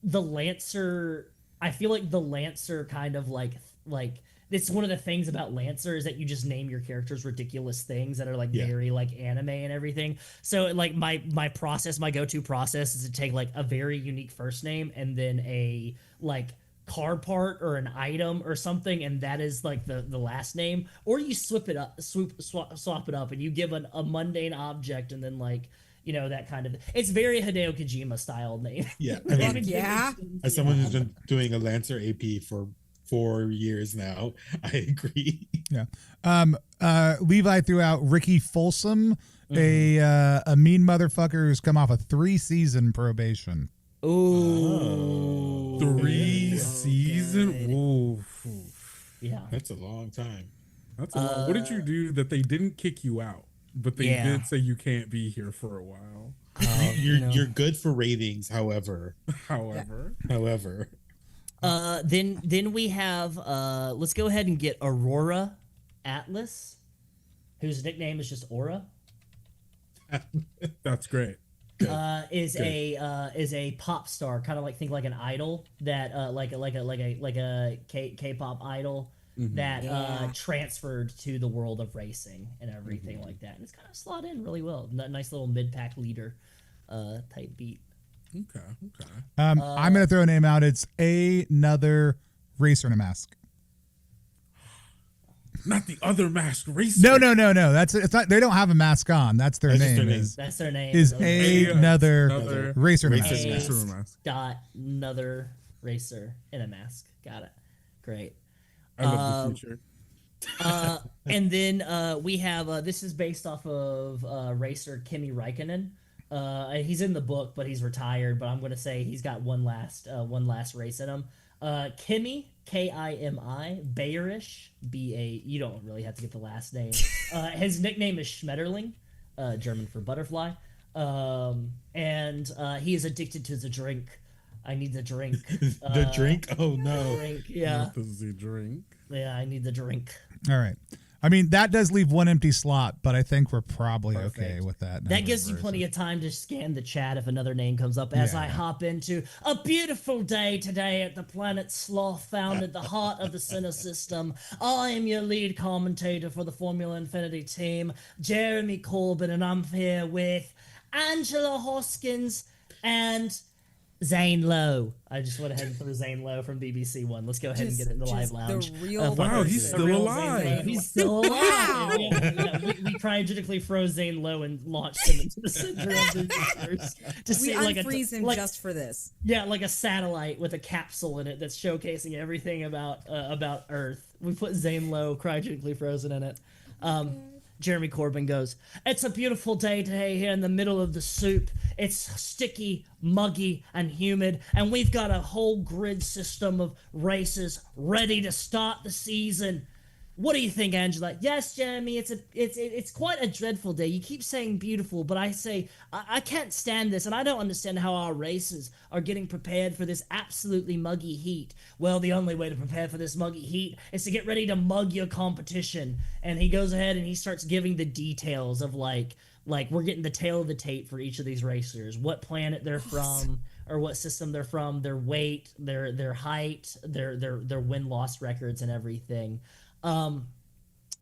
the Lancer, I feel like the Lancer kind of like it's one of the things about Lancer is that you just name your characters ridiculous things that are like very like anime and everything. So like my go-to process is to take like a very unique first name and then a like car part or an item or something, and that is like the last name. Or you swap it up and you give a mundane object and then like, you know, that kind of, it's very Hideo Kojima style name. Yeah, I mean, Yeah. as someone who's been doing a Lancer AP for 4 years now, I agree. Yeah. Levi threw out Ricky Folsom, a mean motherfucker who's come off a 3-season probation. Ooh. 3 season. Ooh. Yeah. That's a long time. That's a lot. What did you do that they didn't kick you out, but they did say you can't be here for a while? You're good for ratings, however. However. Then we have let's go ahead and get Aurora Atlas, whose nickname is just Aura. That's great. Is a pop star, kind of like, think like an idol that like a K-pop idol that transferred to the world of racing and everything like that, and it's kind of slot in really well. Nice little mid-pack leader type beat. Okay. I'm gonna throw a name out. It's another racer in a mask. Not the other masked racer. No. It's not. They don't have a mask on. That's their name. That's their name. Is another racer in a mask. Another racer in a mask. Got it. Great. I love the future. And then we have this is based off of racer Kimi Räikkönen. He's in the book, but he's retired. But I'm going to say he's got one last race in him. Kimi, Kimi, Bayerish, B-A. You don't really have to get the last name. His nickname is Schmetterling, German for butterfly. And he is addicted to the drink. I need the drink. The drink? Oh no. Drink, yeah. What does he drink? Yeah, I need the drink. All right. I mean, that does leave one empty slot, but I think we're probably okay with that. That gives you plenty of time to scan the chat if another name comes up as I hop into a beautiful day today at the planet Slough, found at the heart of the Sinner System. I am your lead commentator for the Formula Infiniti team, Jeremy Corbyn, and I'm here with Angela Hoskins and Zane Lowe. I just went ahead and threw Zane Lowe from BBC One. Let's go ahead and get it in the live lounge. Wow, he's still alive. He's still alive. We cryogenically froze Zane Lowe and launched him into the center of the universe. We unfreeze him just for this. Yeah, like a satellite with a capsule in it that's showcasing everything about Earth. We put Zane Lowe cryogenically frozen in it. Jeremy Corbyn goes, "It's a beautiful day today here in the middle of the soup. It's sticky, muggy, and humid, and we've got a whole grid system of races ready to start the season. What do you think, Angela?" "Yes, Jeremy, it's quite a dreadful day. You keep saying beautiful, but I say I can't stand this, and I don't understand how our racers are getting prepared for this absolutely muggy heat." "Well, the only way to prepare for this muggy heat is to get ready to mug your competition." And he goes ahead and he starts giving the details of like we're getting the tail of the tape for each of these racers, what planet they're from, or what system they're from, their weight, their height, their win-loss records, and everything.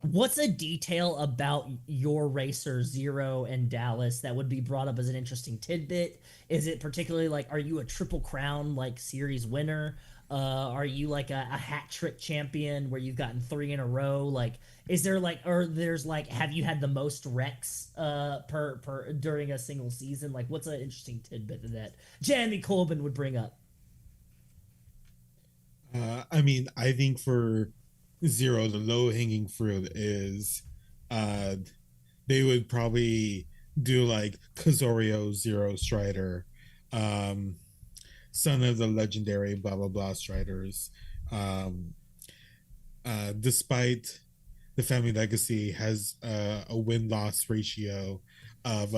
What's a detail about your racer Zero and Dallas that would be brought up as an interesting tidbit? Is it particularly like, are you a Triple Crown like series winner? Are you like a hat trick champion where you've gotten 3 in a row? Like, is there like, or there's like, have you had the most wrecks per during a single season? Like, what's an interesting tidbit that Jeremy Corbyn would bring up? I mean, I think for Zero, the low-hanging fruit is they would probably do like Kazorio Zero Strider, son of the legendary blah blah blah Striders. Despite the family legacy has a win-loss ratio of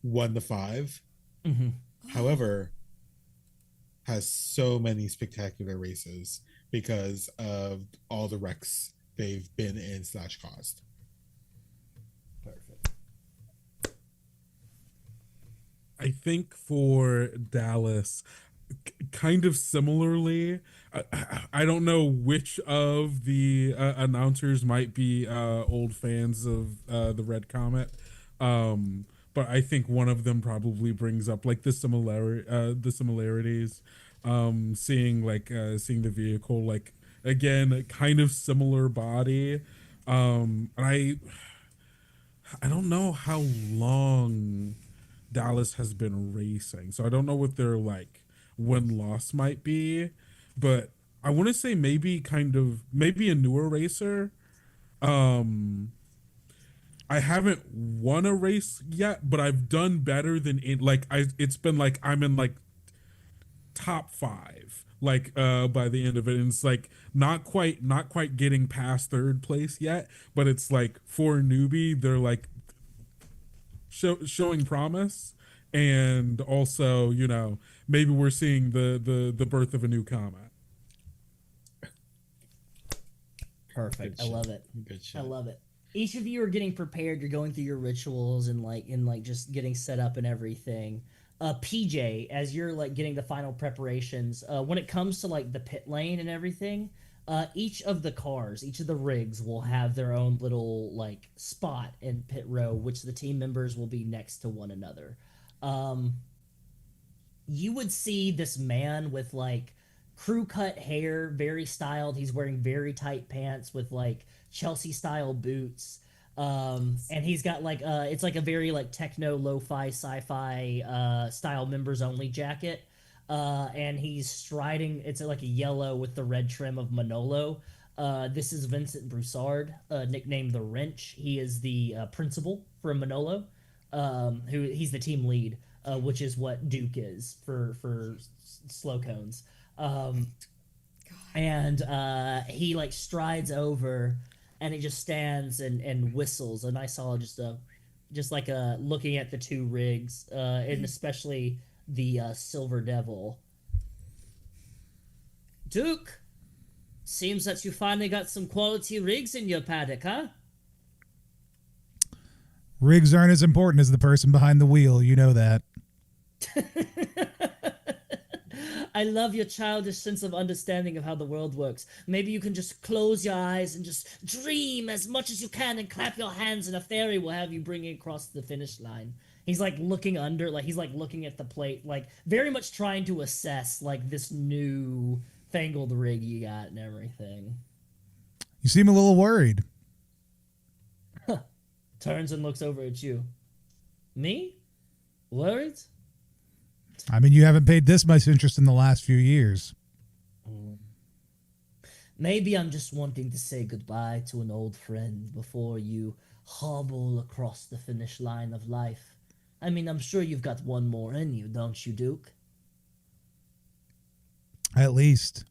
1-5. However, has so many spectacular races because of all the wrecks they've been in / caused. Perfect. I think for Dallas, kind of similarly, I don't know which of the announcers might be old fans of the Red Comet, but I think one of them probably brings up like the similarities, seeing the vehicle, like, again, a kind of similar body, and I don't know how long Dallas has been racing, so I don't know what their like win loss might be, but I want to say maybe a newer racer. Um, I haven't won a race yet, but I've done better than it's been like I'm in like top five like by the end of it, and it's like not quite getting past third place yet, but it's like for a newbie they're like showing promise, and also maybe we're seeing the birth of a new comet. Perfect. I love it. Good shot. I love it. Each of you are getting prepared. You're going through your rituals and just getting set up and everything. PJ, as you're like getting the final preparations, when it comes to like the pit lane and everything, each of the cars, each of the rigs will have their own little like spot in pit row, which the team members will be next to one another. You would see this man with like crew cut hair, very styled. He's wearing very tight pants with like Chelsea style boots. And he's got like it's like a very like techno lo-fi sci-fi style members only jacket. And he's striding, it's like a yellow with the red trim of Manolo. This is Vincent Broussard, nicknamed the Wrench. He is the principal for Manolo, who he's the team lead, which is what Duke is for slow cones. And he like strides over, and he just stands and whistles. And I saw just like looking at the two rigs, and especially the Silver Devil. Duke, seems that you finally got some quality rigs in your paddock, huh? Rigs aren't as important as the person behind the wheel. You know that. I love your childish sense of understanding of how the world works. Maybe you can just close your eyes and just dream as much as you can and clap your hands, and a fairy will have you bring it across the finish line. He's like looking under, like he's like looking at the plate, like very much trying to assess like this new fangled rig you got and everything. You seem a little worried. Turns and looks over at you. Me? Worried? I mean, you haven't paid this much interest in the last few years. Maybe I'm just wanting to say goodbye to an old friend before you hobble across the finish line of life. I mean, I'm sure you've got one more in you, don't you, Duke? At least.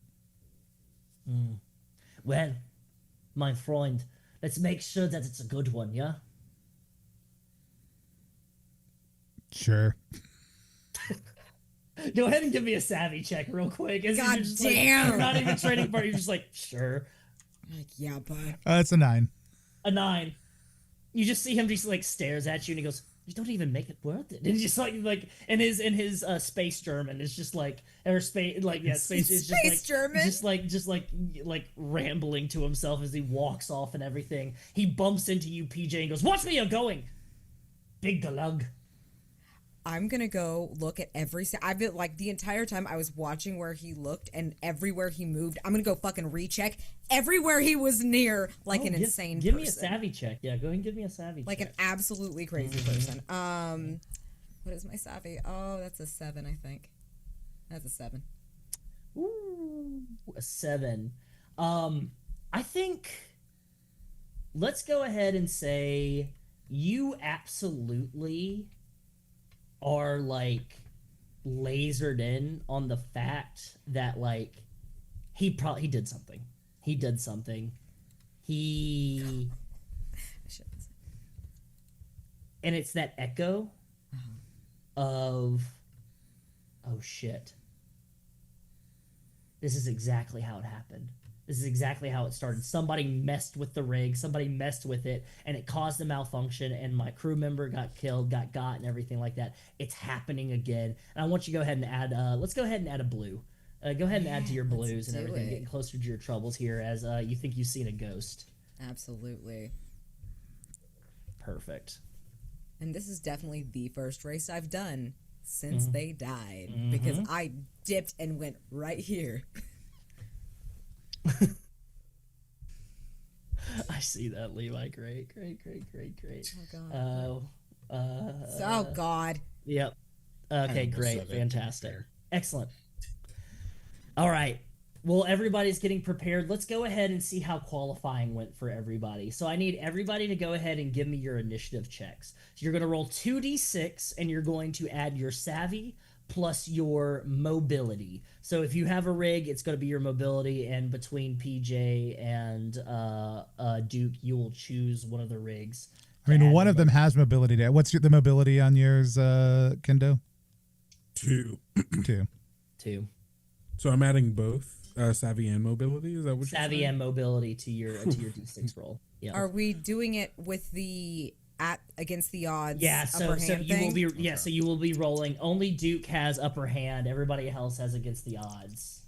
Well, my friend, let's make sure that it's a good one, yeah? Sure. Go ahead and give me a savvy check real quick. God damn. Like, you're not even trading part. You're just like, sure. Like, yeah, bud. It's a 9. A 9. You just see him just like stares at you and he goes, you don't even make it worth it. And he's just like in his space German, it's just like, or space, like, yeah, space is just like German? just like rambling to himself as he walks off and everything. He bumps into you, PJ, and goes, watch where you're going, big galug. I'm gonna go look at I've been like the entire time I was watching where he looked, and everywhere he moved, I'm gonna go fucking recheck everywhere he was near, like an insane give person. Me a savvy check. Yeah, go ahead and give me a savvy like check. An absolutely crazy person. What is my savvy? Oh, that's a 7, I think. That's a 7. Ooh, a 7. I think let's go ahead and say you absolutely are like lasered in on the fact that like he did something. And it's that echo of, oh shit, this is exactly how it happened. This is exactly how it started. Somebody messed with the rig, somebody messed with it, and it caused a malfunction, and my crew member got killed, got, and everything like that. It's happening again. And I want you to go ahead and add, let's go ahead and add a blue. Go ahead and add to your blues and everything, getting closer to your troubles here as you think you've seen a ghost. Absolutely. Perfect. And this is definitely the first race I've done since they died, because I dipped and went right here. I see that, Levi. Great. Oh god. Oh god. Yep. Okay, great. Fantastic. Excellent. All right. Well, everybody's getting prepared. Let's go ahead and see how qualifying went for everybody. So I need everybody to go ahead and give me your initiative checks. So you're going to roll 2d6, and you're going to add your savvy plus your mobility. So if you have a rig, it's going to be your mobility, and between PJ and Duke, you will choose one of the rigs. I mean, one of them has mobility. What's the mobility on yours, Kendo? 2. 2. So I'm adding both savvy and mobility. Is that what you're saying? Savvy and mobility to your D6 roll. Yeah. Are we doing it with the against the odds? Yeah. So you thing? will be So you will be rolling. Only Duke has upper hand. Everybody else has against the odds.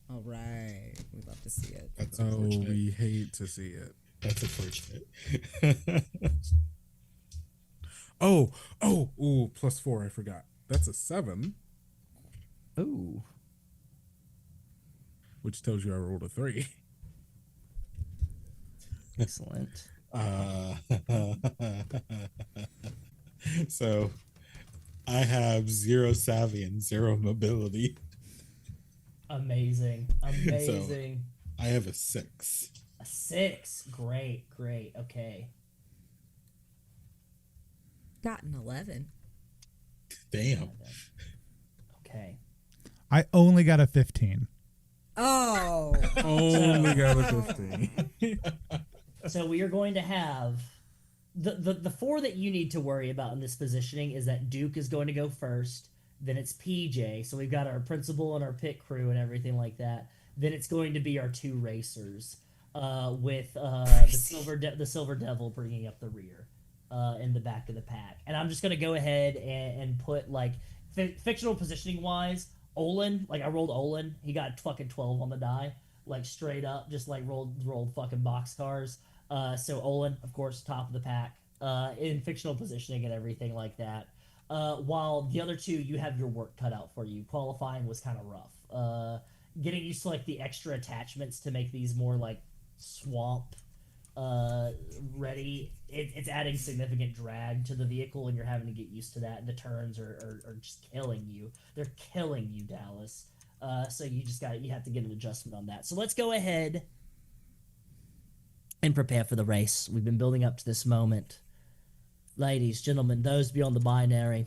All right. We love to see it. That's unfortunate. We hate to see it. That's unfortunate. Ooh, +4. I forgot. That's a 7. Ooh. Which tells you I rolled a 3. Excellent. So I have 0 savvy and 0 mobility. Amazing. So I have a 6. A 6. Great. Okay. Got an 11. Damn. Okay. I only got a 15. Oh. Only got a 15. So we are going to have the 4 that you need to worry about in this positioning is that Duke is going to go first. Then it's PJ. So we've got our principal and our pit crew and everything like that. Then it's going to be our 2 racers with the Silver Devil bringing up the rear in the back of the pack. And I'm just going to go ahead and put like fictional positioning wise. Olin, like I rolled Olin, he got fucking 12 on the die, like straight up, just like rolled fucking boxcars. So Olin, of course, top of the pack, in fictional positioning and everything like that. While the other 2, you have your work cut out for you. Qualifying was kind of rough. Getting used to like the extra attachments to make these more like swamp ready. It's adding significant drag to the vehicle, and you're having to get used to that. And the turns are just killing you. They're killing you, Dallas. So you have to get an adjustment on that. So let's go ahead and prepare for the race. We've been building up to this moment. Ladies, gentlemen, those beyond the binary,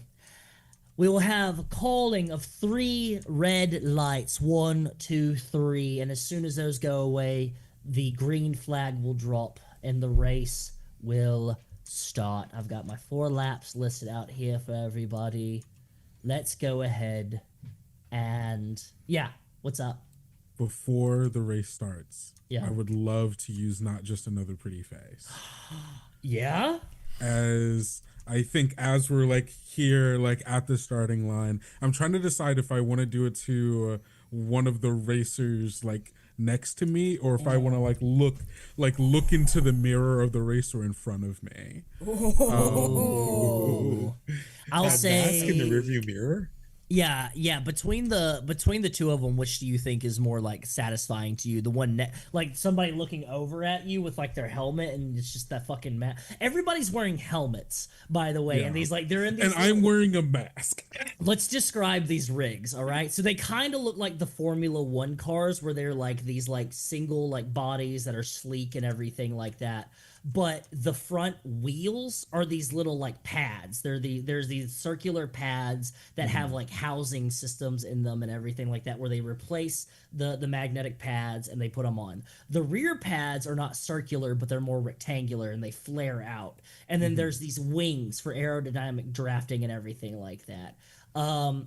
we will have a calling of 3 red lights. 1, 2, 3. And as soon as those go away, the green flag will drop and the race will start. I've got my 4 laps listed out here for everybody. Let's go ahead and what's up? Before the race starts, I would love to use Not Just Another Pretty Face. Yeah? As I think as we're like here, like at the starting line, I'm trying to decide if I want to do it to one of the racers like next to me, or if I want to look into the mirror of the racer in front of me. I'll say in the rearview mirror. Yeah. Between the 2 of them, which do you think is more like satisfying to you? The one like somebody looking over at you with like their helmet, and it's just that fucking Everybody's wearing helmets, by the way, and these like they're in these. And I'm wearing a mask. Let's describe these rigs, all right? So they kind of look like the Formula 1 cars, where they're like these like single like bodies that are sleek and everything like that. But the front wheels are these little like pads. There's these circular pads that have like housing systems in them and everything like that, where they replace the magnetic pads and they put them on. The rear pads are not circular, but they're more rectangular and they flare out. And then there's these wings for aerodynamic drafting and everything like that.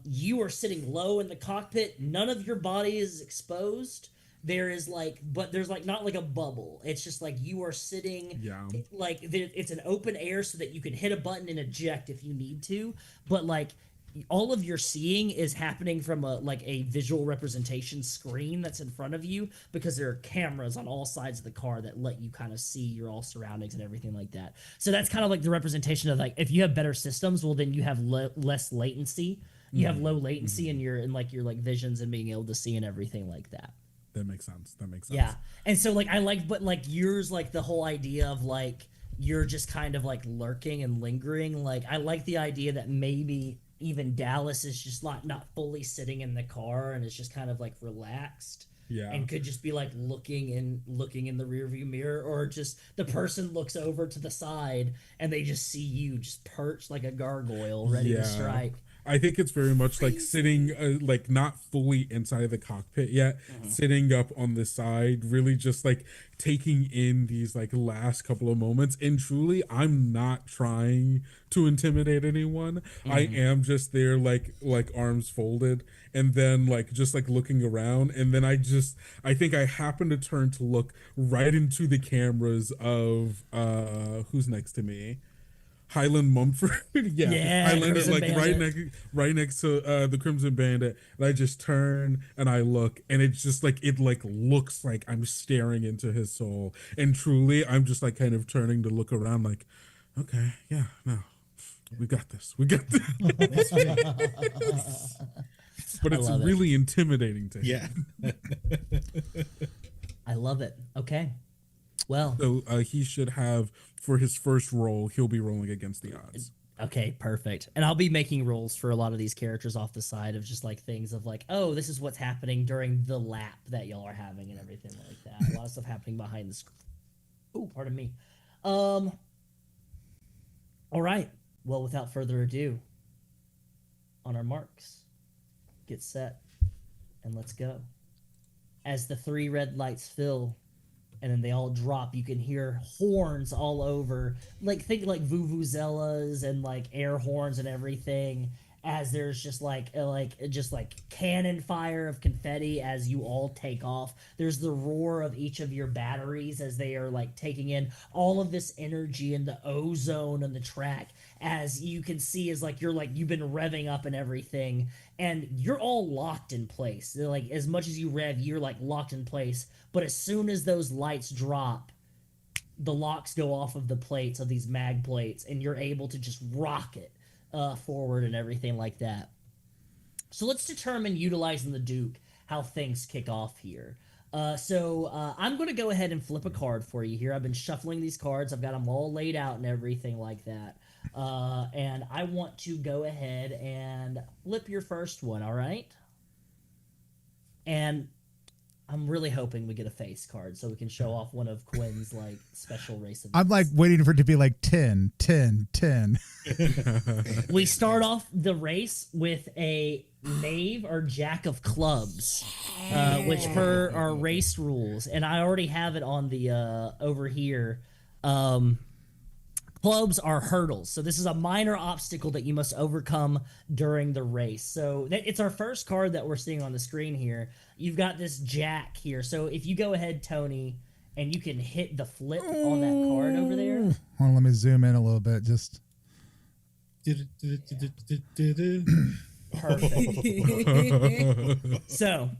You are sitting low in the cockpit. None of your body is exposed. there is like, but there's like not like a bubble. It's just like you are sitting, like it's an open air so that you can hit a button and eject if you need to, but like all of your seeing is happening from a visual representation screen that's in front of you, because there are cameras on all sides of the car that let you kind of see your all surroundings and everything like that. So that's kind of like the representation of like, if you have better systems, well then you have less latency. You have low latency in your visions and being able to see and everything like that. That makes sense. Yeah. And so like but like yours, like the whole idea of like you're just kind of like lurking and lingering. Like I like the idea that maybe even Dallas is just not fully sitting in the car and is just kind of like relaxed. Yeah. And could just be like looking in the rearview mirror, or just the person looks over to the side and they just see you just perched like a gargoyle ready to strike. I think it's very much like sitting, like not fully inside the cockpit yet, sitting up on the side, really just like taking in these like last couple of moments. And truly, I'm not trying to intimidate anyone. I am just there, like arms folded, and then like just like looking around. And then I think I happen to turn to look right into the cameras of who's next to me. Highland Mumford, Highland is like right next to the Crimson Bandit, and I just turn and I look, and it's just like it like looks like I'm staring into his soul, and truly I'm just like kind of turning to look around, like, okay, yeah, no, we got this, but it's really intimidating to him. Yeah. I love it. Okay. Well, so he should have, for his first roll, he'll be rolling against the odds. Okay, perfect. And I'll be making rolls for a lot of these characters off the side of just like things of like, oh, this is what's happening during the lap that y'all are having and everything like that. A lot of stuff happening behind the screen. Oh, pardon me. All right. Well, without further ado, on our marks, get set, and let's go. As the 3 red lights fill, and then they all drop, you can hear horns all over. Like, think like vuvuzelas and like air horns and everything, as there's just like cannon fire of confetti as you all take off. There's the roar of each of your batteries as they are like taking in all of this energy and the ozone and the track, as you can see is like you've been revving up and everything, and you're all locked in place. They're like, as much as you rev, you're like locked in place. But as soon as those lights drop, the locks go off of the plates, of these mag plates, and you're able to just rock it forward and everything like that. So let's determine, utilizing the Duke, how things kick off here. So I'm going to go ahead and flip a card for you here. I've been shuffling these cards. I've got them all laid out and everything like that. And I want to go ahead and flip your first one, all right? And I'm really hoping we get a face card so we can show off one of Quinn's like special race events. I'm like waiting for it to be like 10, 10, 10. We start off the race with a knave or jack of clubs, which per our race rules, and I already have it on the over here. Clubs are hurdles, so this is a minor obstacle that you must overcome during the race. So it's our first card that we're seeing on the screen here. You've got this jack here, so if you go ahead, Tony, and you can hit the flip on that card over there. Hold on, let me zoom in a little bit. Just perfect. So,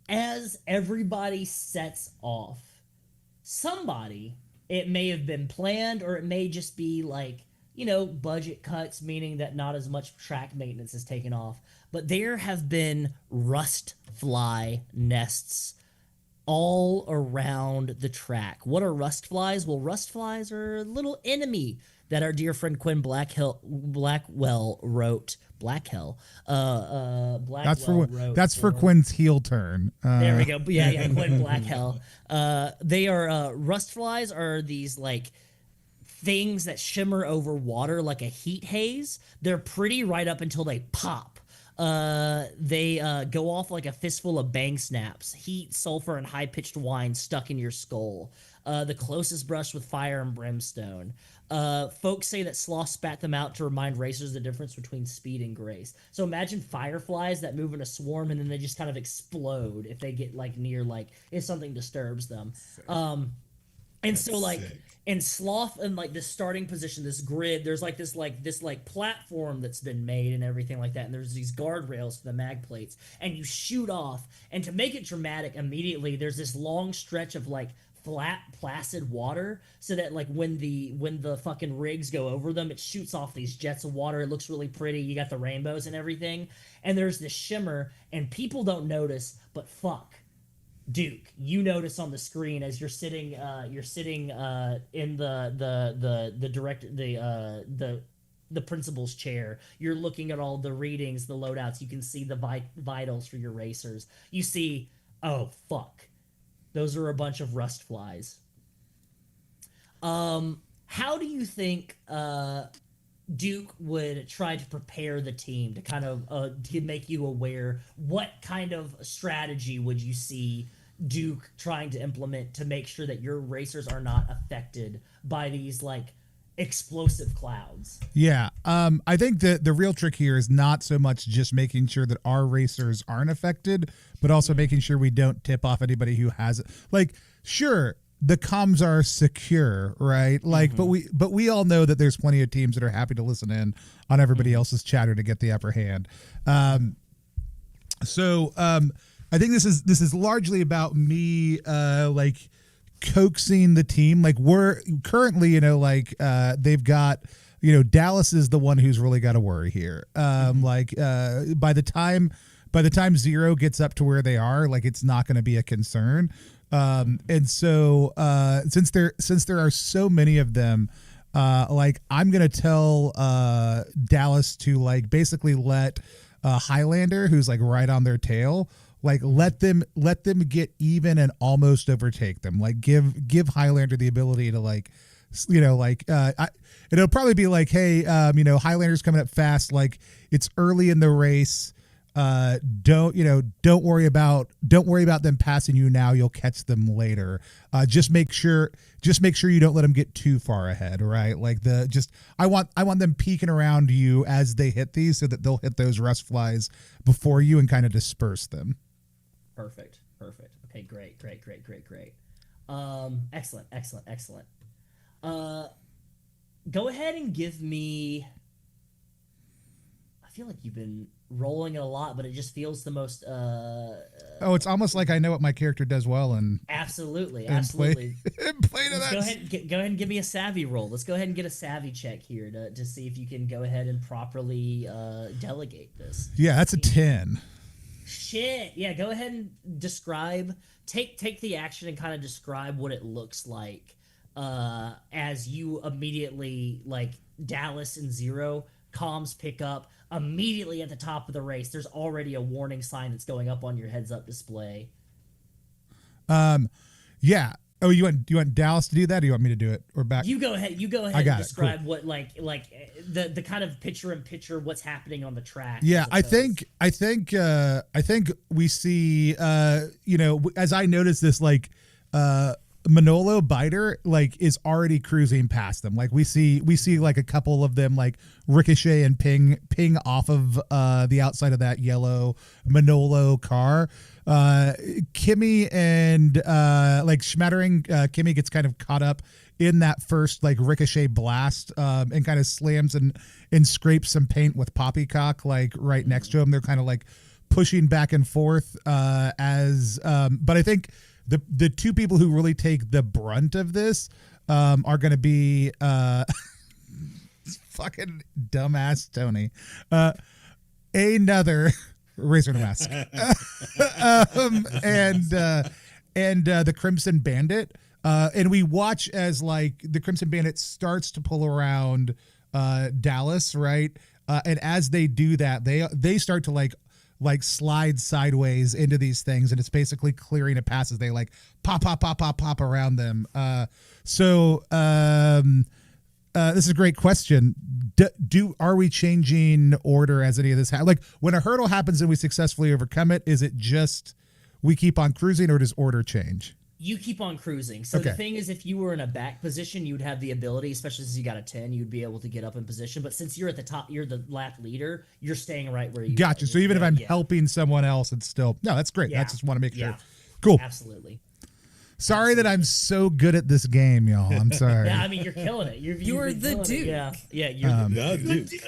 as everybody sets off, somebody, it may have been planned, or it may just be like, budget cuts, meaning that not as much track maintenance is taken off. But there have been rust fly nests all around the track. What are rust flies? Well, rust flies are a little enemy that our dear friend Quinn Blackwell wrote. Blackwell. That's for Quinn's heel turn. There we go. Yeah, Quinn Blackwell. They are rust flies are these like things that shimmer over water like a heat haze. They're pretty right up until they pop. They go off like a fistful of bang snaps, heat, sulfur, and high-pitched whine stuck in your skull. The closest brush with fire and brimstone. Folks say that Slough spat them out to remind racers the difference between speed and grace. So imagine fireflies that move in a swarm and then they just kind of explode if they get like near, like if something disturbs them. And That's so like sick. in Slough and like this starting position, this grid, there's like this platform that's been made and everything like that, and there's these guardrails for the mag plates, and you shoot off, and to make it dramatic, immediately there's this long stretch of like flat placid water, so that like when the fucking rigs go over them, it shoots off these jets of water. It looks really pretty. You got the rainbows and everything, and there's this shimmer, and people don't notice, but fuck, Duke, you notice on the screen as you're sitting in the principal's chair. You're looking at all the readings, the loadouts. You can see the vitals for your racers. You see, oh fuck, those are a bunch of rust flies. How do you think Duke would try to prepare the team to kind of to make you aware? What kind of strategy would you see Duke trying to implement to make sure that your racers are not affected by these like explosive clouds? Yeah, I think that the real trick here is not so much just making sure that our racers aren't affected, but also making sure we don't tip off anybody who has it. Like, sure, the comms are secure, right? Like, but we all know that there's plenty of teams that are happy to listen in on everybody else's chatter to get the upper hand. I think this is largely about me, like coaxing the team. Like we're currently, they've got, Dallas is the one who's really got to worry here. By the time Zero gets up to where they are, like it's not going to be a concern. And so since there are so many of them, like I'm going to tell Dallas to like basically let Highlander, who's like right on their tail, like let them get even and almost overtake them. Like give Highlander the ability to like, it'll probably be like, hey, Highlander's coming up fast. Like it's early in the race. Don't worry about them passing you now. You'll catch them later. Just make sure you don't let them get too far ahead, right? Like I want them peeking around you as they hit these so that they'll hit those rust flies before you and kind of disperse them. Perfect. Okay, great. Excellent. Go ahead and give me. I feel like you've been rolling it a lot, but it just feels the most. It's almost like I know what my character does well, and absolutely. Play to that. Go ahead and give me a savvy roll. Let's go ahead and get a savvy check here to see if you can go ahead and properly delegate this. Yeah, that's a 10. Shit. Yeah, go ahead and describe. Take the action and kind of describe what it looks like as you immediately, like Dallas and Zero comms pick up. Immediately at the top of the race, there's already a warning sign that's going up on your heads-up display. Yeah. Oh, you want Dallas to do that, or you want me to do it, or back? You go ahead and describe what like the kind of picture what's happening on the track. Yeah, I think we see as I noticed this, like Manolo Biter like is already cruising past them. Like we see like a couple of them like ricochet and ping off of the outside of that yellow Manolo car. Kimmy and like Schmettering, Kimmy gets kind of caught up in that first like ricochet blast and kind of slams and scrapes some paint with Poppycock like right next to him. They're kind of like pushing back and forth but I think the two people who really take the brunt of this are going to be fucking dumbass Tony, another Razor Mask, and the Crimson Bandit. And we watch as like the Crimson Bandit starts to pull around Dallas, right? And as they do that, they start to like slide sideways into these things, and it's basically clearing a pass as they like pop around them. this is a great question. Are we changing order as any of this? Like when a hurdle happens and we successfully overcome it, is it just we keep on cruising, or does order change? You keep on cruising. So the thing is, if you were in a back position, you would have the ability, especially since you got a 10, you'd be able to get up in position. But since you're at the top, you're the lap leader, you're staying right where you are. Gotcha. So even if I'm helping someone else, it's still, no, that's great. I just want to make sure. Cool. Absolutely. Sorry that I'm so good at this game, y'all. I'm sorry. Yeah, I mean, you're killing it. You're the dude. Yeah, you're the dude.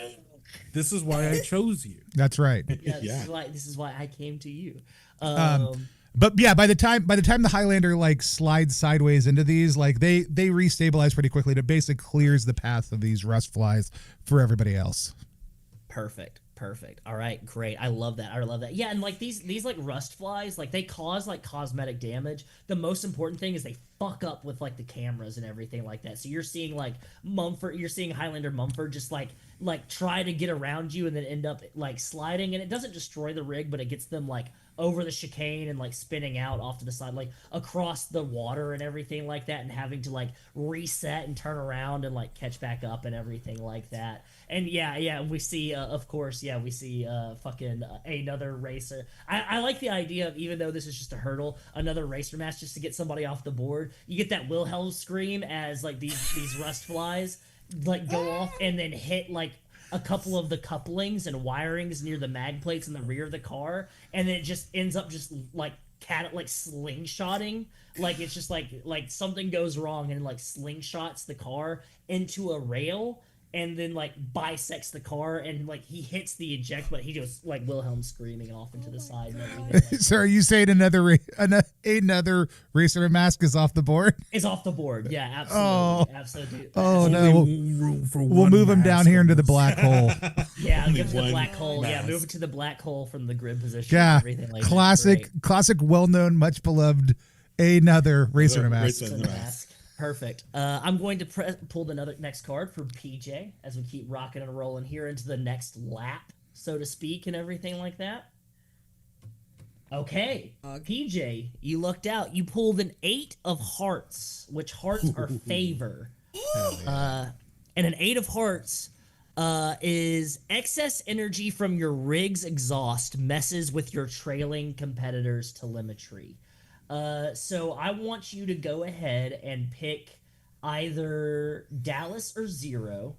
This is why I chose you. That's right. This is why I came to you. But yeah, by the time the Highlander like slides sideways into these, like they restabilize pretty quickly. It basically clears the path of these rust flies for everybody else. Perfect. All right, great. I love that. Yeah, and like these like rust flies, like they cause like cosmetic damage. The most important thing is they fuck up with like the cameras and everything like that. So you're seeing like you're seeing Highlander Mumford just like try to get around you and then end up like sliding, and it doesn't destroy the rig, but it gets them like over the chicane and like spinning out off to the side, like across the water and everything like that, and having to like reset and turn around and like catch back up and everything like that. And we see of course we see fucking another racer. I like the idea of, even though this is just a hurdle, another racer match just to get somebody off the board. You get that Wilhelm scream as like these rust flies like go off and then hit like a couple of the couplings and wirings near the mag plates in the rear of the car, and then it just ends up just like slingshotting. Like it's just like something goes wrong and like slingshots the car into a rail, and then like bisects the car, and like he hits the eject, but he goes like Wilhelm screaming off into the side and everything. Like, so are you saying another racer mask is off the board? Is off the board. Yeah, absolutely. Absolutely. Oh no. We'll move him down here into the black hole. Yeah, give him the black hole. Mask. Yeah, move it to the black hole from the grid position. Yeah. And everything like classic, well-known, much beloved another racer mask. Perfect. I'm going to pull the next card for PJ as we keep rocking and rolling here into the next lap, so to speak, and everything like that. Okay, PJ, you lucked out. You pulled an 8 of hearts, which hearts are favor. And an 8 of hearts is excess energy from your rig's exhaust messes with your trailing competitor's telemetry. So I want you to go ahead and pick either Dallas or Zero.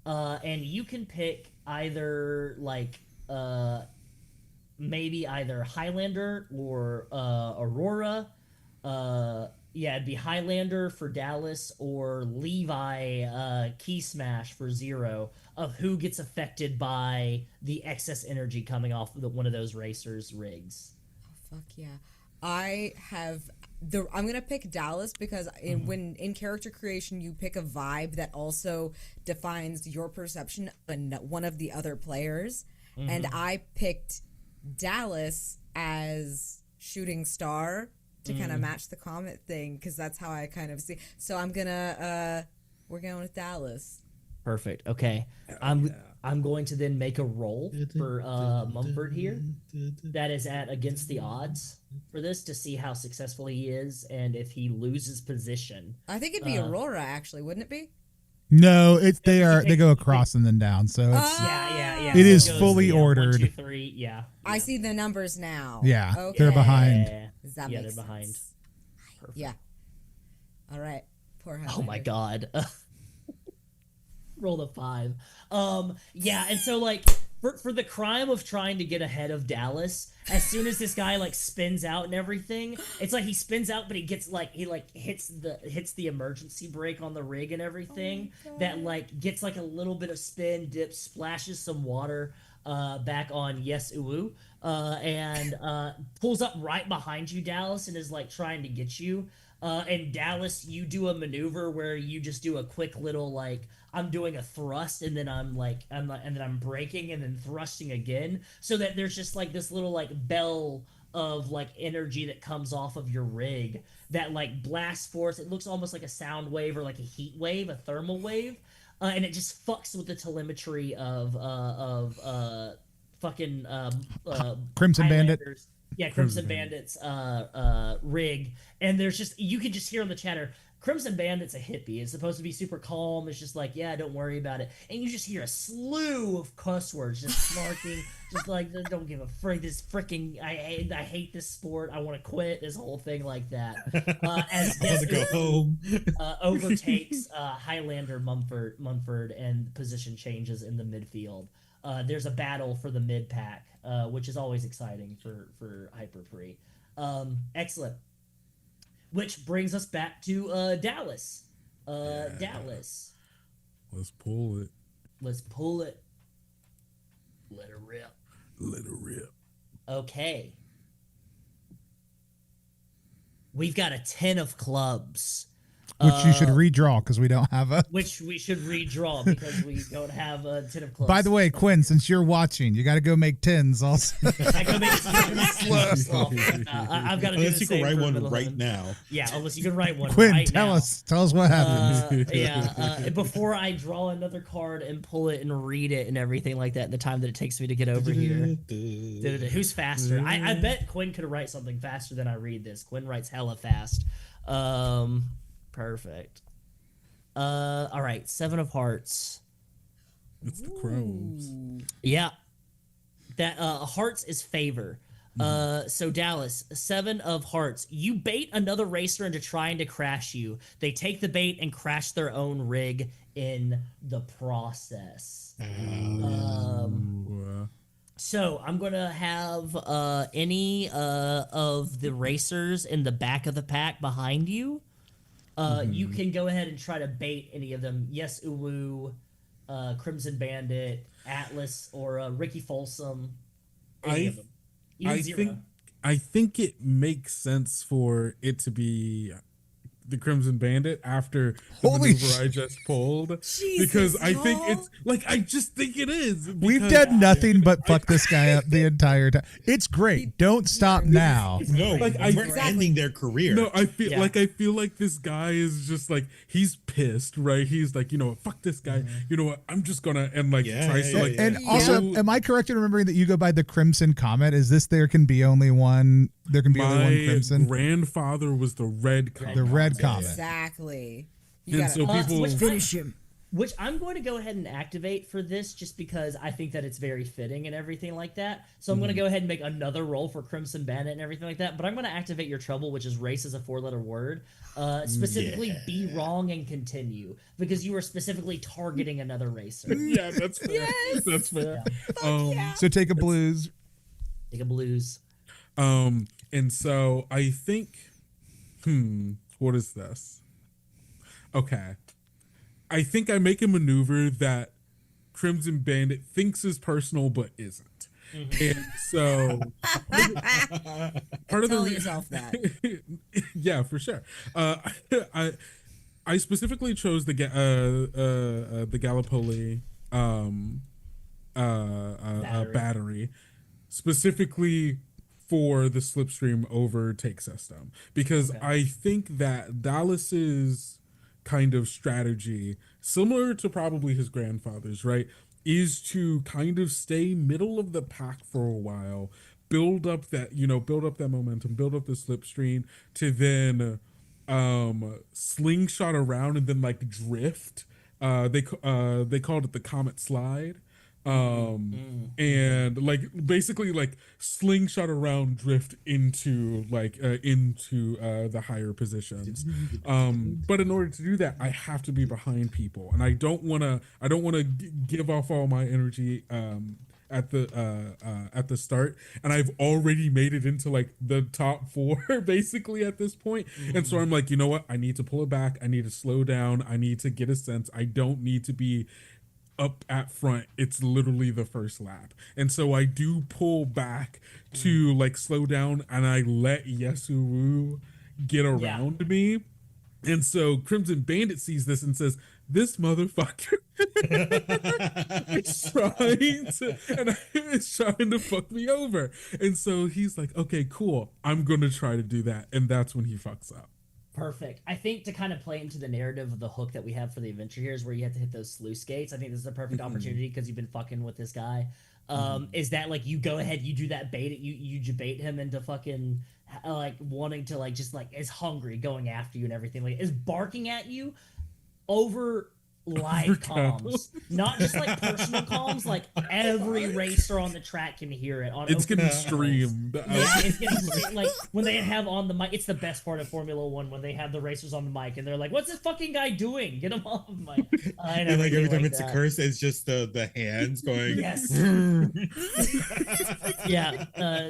And you can pick either like maybe either Highlander or Aurora. It'd be Highlander for Dallas or Levi Key Smash for Zero, of who gets affected by the excess energy coming off of one of those racers' rigs. Oh, fuck yeah. I'm gonna pick Dallas because when in character creation you pick a vibe that also defines your perception and one of the other players, and I picked Dallas as shooting star to kind of match the comet thing, because that's how I kind of see. So we're going with Dallas. Perfect. Okay. I'm going to then make a roll for Mumford here. That is at against the odds for this, to see how successful he is and if he loses position. I think it'd be Aurora, actually, wouldn't it be? No, they go across and then down. So it's yeah. It is fully ordered. 1, 2, 3, yeah. I see the numbers now. Yeah, okay. They're behind. They're behind. Perfect. Yeah. All right. Poor Highlander. Oh my god. Roll a 5. And so like for the crime of trying to get ahead of Dallas, as soon as this guy like spins out and everything, it's like he spins out, but he gets like hits the emergency brake on the rig and everything, that like gets like a little bit of spin, dips, splashes some water back on Yes Uwu, and pulls up right behind you, Dallas, and is like trying to get you. And Dallas, you do a maneuver where you just do a quick little like, I'm doing a thrust, and then I'm braking and then thrusting again, so that there's just like this little like bell of like energy that comes off of your rig that like blasts forth. It looks almost like a sound wave or like a heat wave, a thermal wave, and it just fucks with the telemetry of fucking Crimson Bandit. Yeah, Crimson Bandit's rig, and there's just, you can just hear on the chatter, Crimson Bandit's a hippie. It's supposed to be super calm. It's just like, yeah, don't worry about it. And you just hear a slew of cuss words, just snarking, just like, don't give a frick. This freaking, I hate this sport. I want to quit. This whole thing like that. As I want to go home. Overtakes Highlander Mumford, and position changes in the midfield. There's a battle for the mid pack, which is always exciting for Hyper Pre. Excellent. Which brings us back to Dallas. Dallas. Let's pull it. Let's pull it. Let her rip. Let her rip. Okay. We've got a 10 of clubs. Which you should redraw because we don't have a. Which we should redraw because we don't have a 10 of clubs. By the way, Quinn, since you're watching, you got to go make 10s also. I go make it I've got to do Unless the you same can write for one middle right heaven. now. Yeah, unless you can write one Quinn, right tell now. us what happened. Before I draw another card and pull it and read it and everything like that, the time that it takes me to get over here. Who's faster? I bet Quinn could write something faster than I read this. Quinn writes hella fast. Perfect. All right, 7 of hearts. It's the crows. Yeah. That hearts is favor. So Dallas, 7 of hearts. You bait another racer into trying to crash you. They take the bait and crash their own rig in the process. So I'm gonna have any of the racers in the back of the pack behind you. You can go ahead and try to bait any of them. Yes, Uwu, Crimson Bandit, Atlas, or Ricky Folsom. Any of them. Even I think it makes sense for it to be the Crimson Bandit after the maneuver I just pulled. Because I think it's like I just think it is. We've done nothing but fuck this guy up the entire time. It's great. Don't stop now. No, Like, we're ending their career. No, I feel like this guy is just like he's pissed, right? He's like, you know what, fuck this guy. You know what, I'm just gonna and like tries to like. And also, am I correct in remembering that you go by the Crimson Comet? Is this there can be only one? There can be only one Crimson. My grandfather was the Red Comet. The Red Comet. Exactly. And so people finish him. Which I'm going to go ahead and activate for this just because I think that it's very fitting and everything like that. So I'm going to go ahead and make another roll for Crimson Bandit and everything like that. But I'm going to activate your trouble, which is race as a 4-letter word. Specifically, be wrong and continue. Because you are specifically targeting another racer. Yeah, that's fair. Yes. That's fair. So take a blues. Take a blues. And so I think, what is this? Okay. I think I make a maneuver that Crimson Bandit thinks is personal but isn't. And so part of Tell yourself that. Yeah, for sure. I specifically chose the Gallipoli battery specifically for the slipstream overtake system because I think that Dallas's kind of strategy, similar to probably his grandfather's, right, is to kind of stay middle of the pack for a while, build up that momentum, build up the slipstream to then slingshot around and then like drift. They called it the Comet Slide. And like basically like slingshot around drift into the higher positions. But in order to do that, I have to be behind people, and I don't want to give off all my energy at the start, and I've already made it into like the top 4 basically at this point. And so I'm like, you know what, I need to pull it back, I need to slow down, I need to get a sense, I don't need to be up at front. It's literally the first lap. And so I do pull back to like slow down, and I let Yesuru get around me. And so Crimson Bandit sees this and says, this motherfucker is trying to fuck me over. And so he's like, okay, cool, I'm gonna try to do that. And that's when he fucks up. Perfect. I think to kind of play into the narrative of the hook that we have for the adventure here is where you have to hit those sluice gates. I think this is a perfect opportunity because you've been fucking with this guy. is that like you go ahead, you do that bait, you debate him into fucking like wanting to like just like is hungry, going after you and everything, like is barking at you over live comms, not just like personal comms. Like every racer on the track can hear it. On It's getting channels. streamed. Yeah, it's getting like when they have on the mic. It's the best part of Formula One when they have the racers on the mic and they're like, "What's this fucking guy doing? Get him off the mic!" And like every time it's a curse, it's just the hands going. Yes. Yeah.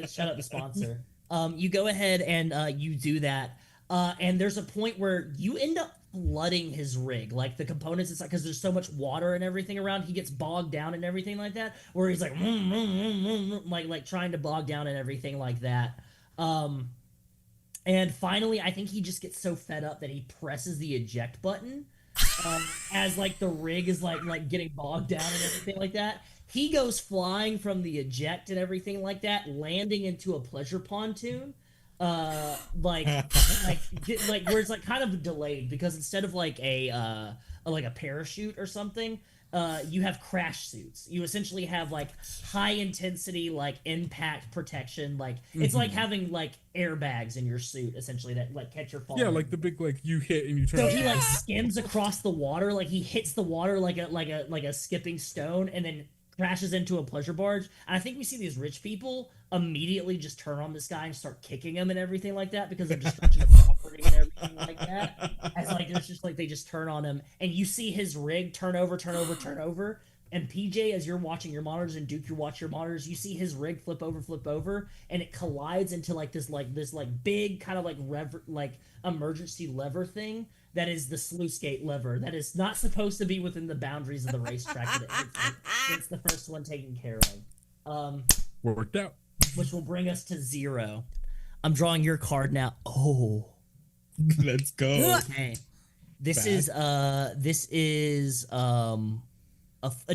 Shout out the sponsor. You go ahead and you do that, and there's a point where you end up flooding his rig, like the components inside, because there's so much water and everything around. He gets bogged down and everything like that, where he's like like trying to bog down and everything like that. And finally, I think he just gets so fed up that he presses the eject button as like the rig is like getting bogged down and everything like that. He goes flying from the eject and everything like that, landing into a pleasure pontoon. Like where it's like kind of delayed, because instead of like a parachute or something, you have crash suits. You essentially have like high intensity like impact protection. Like it's like having like airbags in your suit essentially that like catch your fall. Yeah, like the big like you hit and you turn. So he like skims across the water, like he hits the water like a skipping stone, and then crashes into a pleasure barge. And I think we see these rich people immediately just turn on this guy and start kicking him and everything like that because of destruction of property and everything like that. As like it's just like they just turn on him, and you see his rig turn over. And PJ, as you're watching your monitors, and Duke, you watch your monitors, you see his rig flip over, and it collides into like this big kind of like emergency lever thing that is the sluice gate lever that is not supposed to be within the boundaries of the racetrack. It's the first one taken care of. Worked out. Which will bring us to 0. I'm drawing your card now. Oh, let's go. Okay, this is a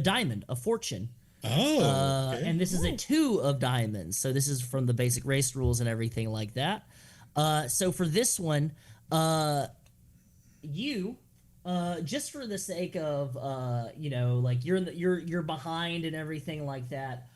diamond, a fortune. Oh, okay. And this is a 2 of diamonds. So this is from the basic race rules and everything like that. So for this one, you, just for the sake of, like you're behind and everything like that.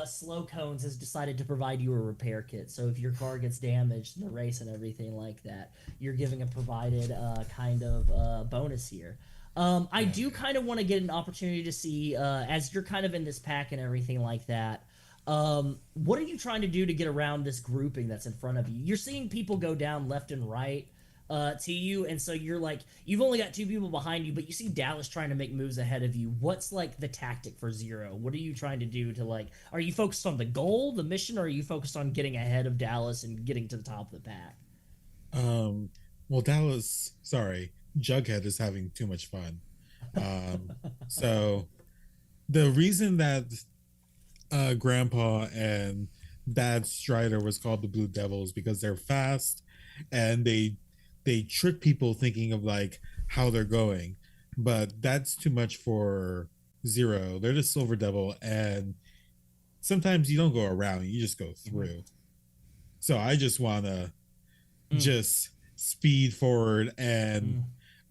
Slow Cones has decided to provide you a repair kit. So if your car gets damaged in the race and everything like that, you're giving a provided kind of bonus here. I do kind of want to get an opportunity to see, as you're kind of in this pack and everything like that, what are you trying to do to get around this grouping that's in front of you? You're seeing people go down left and right to you, and so you're like, you've only got 2 people behind you, but you see Dallas trying to make moves ahead of you. What's like the tactic for 0? What are you trying to do to like, are you focused on the goal, the mission, or are you focused on getting ahead of Dallas and getting to the top of the pack? Well, Jughead is having too much fun. So the reason that Grandpa and Dad Strider was called the Blue Devils because they're fast and they trick people thinking of like how they're going, but that's too much for 0. They're the Silver Devil, and sometimes you don't go around, you just go through. So I just want to just speed forward and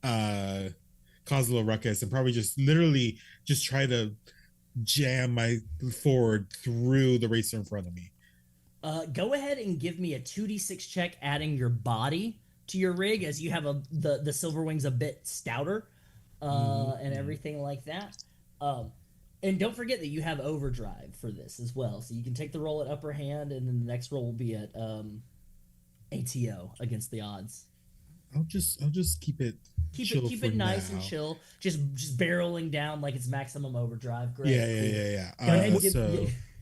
cause a little ruckus and probably just literally just try to jam my forward through the racer in front of me. Go ahead and give me a 2d6 check adding your body to your rig, as you have the Silver Wings a bit stouter and everything like that. And don't forget that you have overdrive for this as well, so you can take the roll at upper hand, and then the next roll will be at ATO against the odds. I'll just keep it nice now. And chill, just barreling down like it's maximum overdrive. Great. Yeah.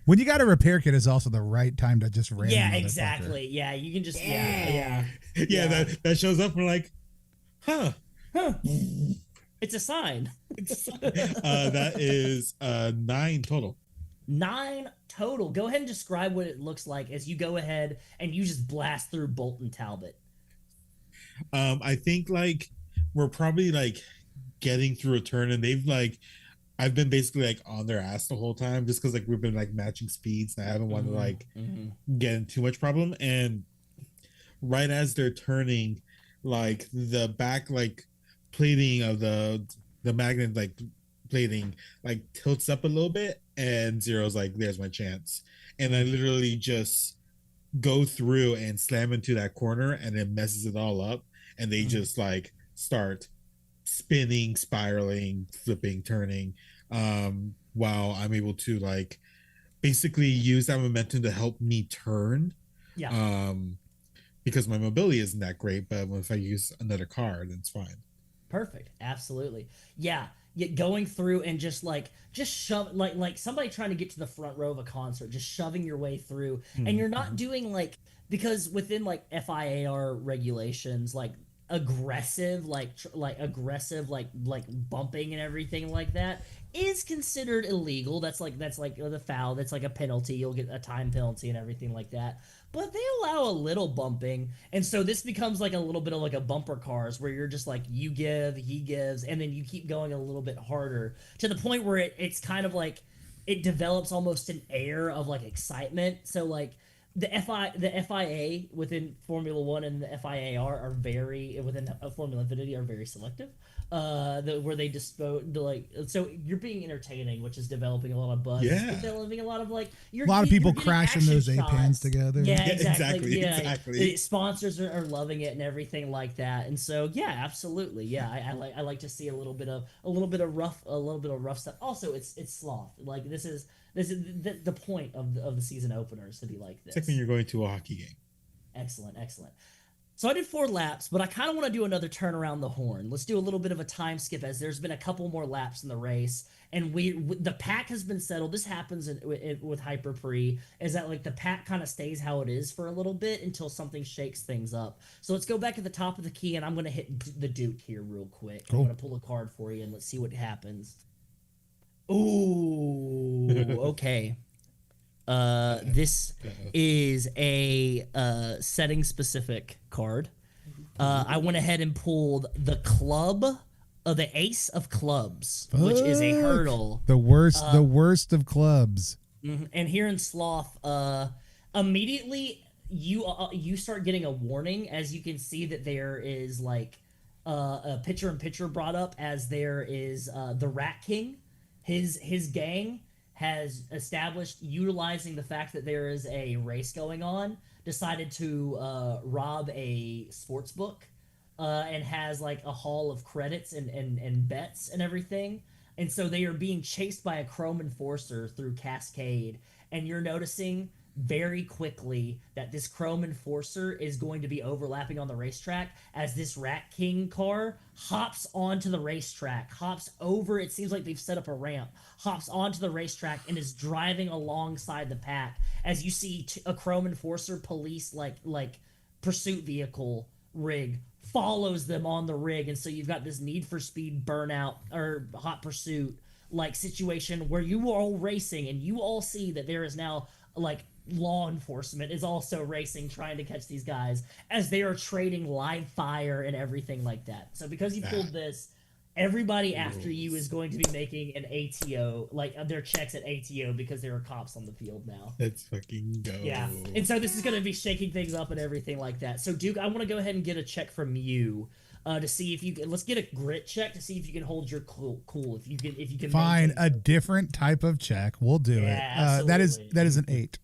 When you got a repair kit is also the right time to just ram. Yeah, exactly. Yeah, you can just yeah. That shows up. We're like, huh. It's a sign. That is 9 total. 9 total. Go ahead and describe what it looks like as you go ahead and you just blast through Bolton Talbot. I think like we're probably like getting through a turn, and they've like, I've been basically like on their ass the whole time just because like we've been like matching speeds, and I haven't wanted to like get in too much problem. And right as they're turning, like the back like plating of the magnet like plating like tilts up a little bit, and Zero's like, there's my chance. And I literally just go through and slam into that corner, and it messes it all up. And they just like start spinning, spiraling, flipping, turning, while I'm able to like basically use that momentum to help me turn. Yeah. Because my mobility isn't that great, but if I use another card, then it's fine. Perfect. Absolutely. Yeah. Going through and just shove like somebody trying to get to the front row of a concert, just shoving your way through, and you're not doing like, because within like FIAR regulations, like aggressive aggressive like bumping and everything like that is considered illegal. That's like the foul. That's like a penalty. You'll get a time penalty and everything like that. But they allow a little bumping, and so this becomes like a little bit of like a bumper cars where you're just like, you give, he gives, and then you keep going a little bit harder to the point where it's kind of like it develops almost an air of like excitement. So like the FIA within Formula One and the FIAR are very, within Formula Infiniti, are very selective. Where they dispose like, so you're being entertaining, which is developing a lot of buzz. Yeah. It's developing a lot of like, a lot of people crashing those A-pans together. Yeah, exactly. Exactly. Sponsors are loving it and everything like that. And so yeah, absolutely. Yeah, I like to see a little bit of rough stuff. Also, it's Slough. Like this is the point of the season openers to be like this. It's like when you're going to a hockey game. Excellent. So I did 4 laps, but I kind of want to do another turn around the horn. Let's do a little bit of a time skip, as there's been a couple more laps in the race, and the pack has been settled. This happens with Hyper Pre, is that like the pack kind of stays how it is for a little bit until something shakes things up. So let's go back at the top of the key, and I'm going to hit the Duke here real quick. Cool. I'm going to pull a card for you, and let's see what happens. Ooh, okay. This is a setting specific card. I went ahead and pulled the the Ace of Clubs, which is a hurdle. The worst of clubs. And here in Slough, immediately you start getting a warning, as you can see that there is like a picture brought up, as there is the Rat King, his gang has established, utilizing the fact that there is a race going on, decided to rob a sports book, and has like a haul of credits and bets and everything. And so they are being chased by a Chrome Enforcer through Cascade, and you're noticing very quickly that this Chrome Enforcer is going to be overlapping on the racetrack as this Rat King car hops onto the racetrack, hops over, it seems like they've set up a ramp, hops onto the racetrack and is driving alongside the pack, as you see a Chrome Enforcer police like pursuit vehicle rig follows them on the rig. And so you've got this Need for Speed burnout or hot pursuit like situation where you are all racing, and you all see that there is now like law enforcement is also racing, trying to catch these guys as they are trading live fire and everything like that. So because you pulled this, everybody after you is going to be making an ATO, like their checks at ATO, because there are cops on the field now. Let's fucking go. Yeah. And so this is going to be shaking things up and everything like that. So Duke, I want to go ahead and get a check from you. To see if you can, let's get a grit check to see if you can hold your cool. If you can find a different type of check, we'll do it. That is an 8.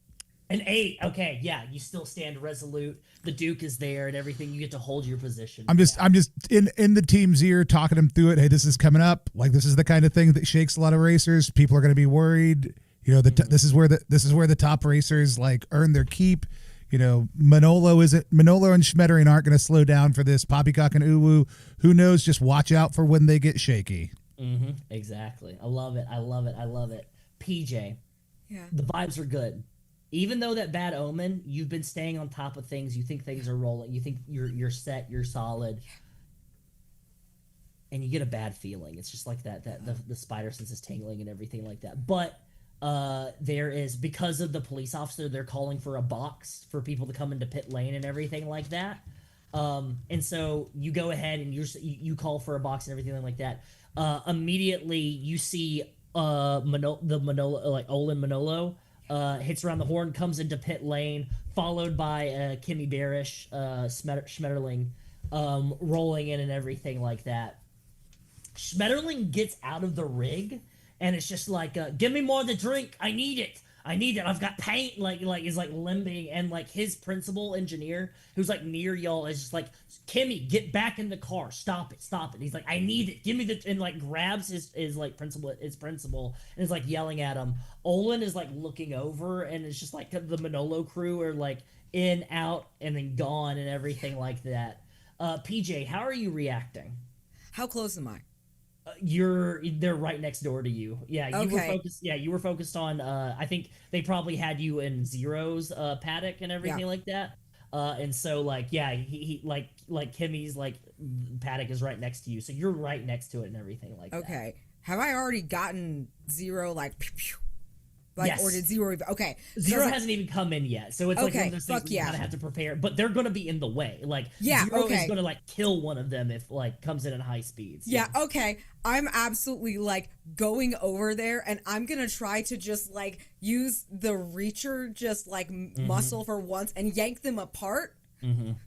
An 8. Okay, yeah, you still stand resolute. The Duke is there and everything. You get to hold your position. I'm just in the team's ear, talking them through it. Hey, this is coming up. Like, this is the kind of thing that shakes a lot of racers. People are going to be worried. You know, this is where the top racers like earn their keep. You know, Manolo and Schmettering aren't going to slow down for this. Poppycock and Uwu, who knows? Just watch out for when they get shaky. Exactly. I love it. PJ, yeah, the vibes are good. Even though that bad omen, you've been staying on top of things. You think things are rolling. You think you're set. You're solid. And you get a bad feeling. It's just like that the spider sense is tingling and everything like that. But there is, because of the police officer, they're calling for a box for people to come into pit lane and everything like that. And so you go ahead and you call for a box and everything like that. Immediately you see Manolo, like Olin Manolo, hits around the horn, comes into pit lane, followed by Kimmy Barish, Schmetterling, rolling in and everything like that. Schmetterling gets out of the rig and it's just like, give me more of the drink. I need it. I've got paint. Like is like limping, and like his principal engineer, who's like near y'all, is just like, Kimmy, get back in the car. Stop it. And he's like, I need it. Give me the, and like grabs his like principal, and is like yelling at him. Olin is like looking over, and it's just like the Manolo crew are like in, out, and then gone, and everything like that. PJ, how are you reacting? How close am I? They're right next door to you. Yeah, you were focused on I think they probably had you in Zero's paddock and everything like that. And so like he like Kimmy's like paddock is right next to you. So you're right next to it and everything like that. Okay. Have I already gotten Zero like pew, pew? Like, yes. Or did Zero? Okay, Zero hasn't even come in yet, so it's like one of those things you kind of have to prepare. But they're going to be in the way. Like Zero is going to like kill one of them if like comes in at high speeds. Yeah. Okay. I'm absolutely like going over there, and I'm gonna try to just like use the reacher, just like muscle for once, and yank them apart. I'm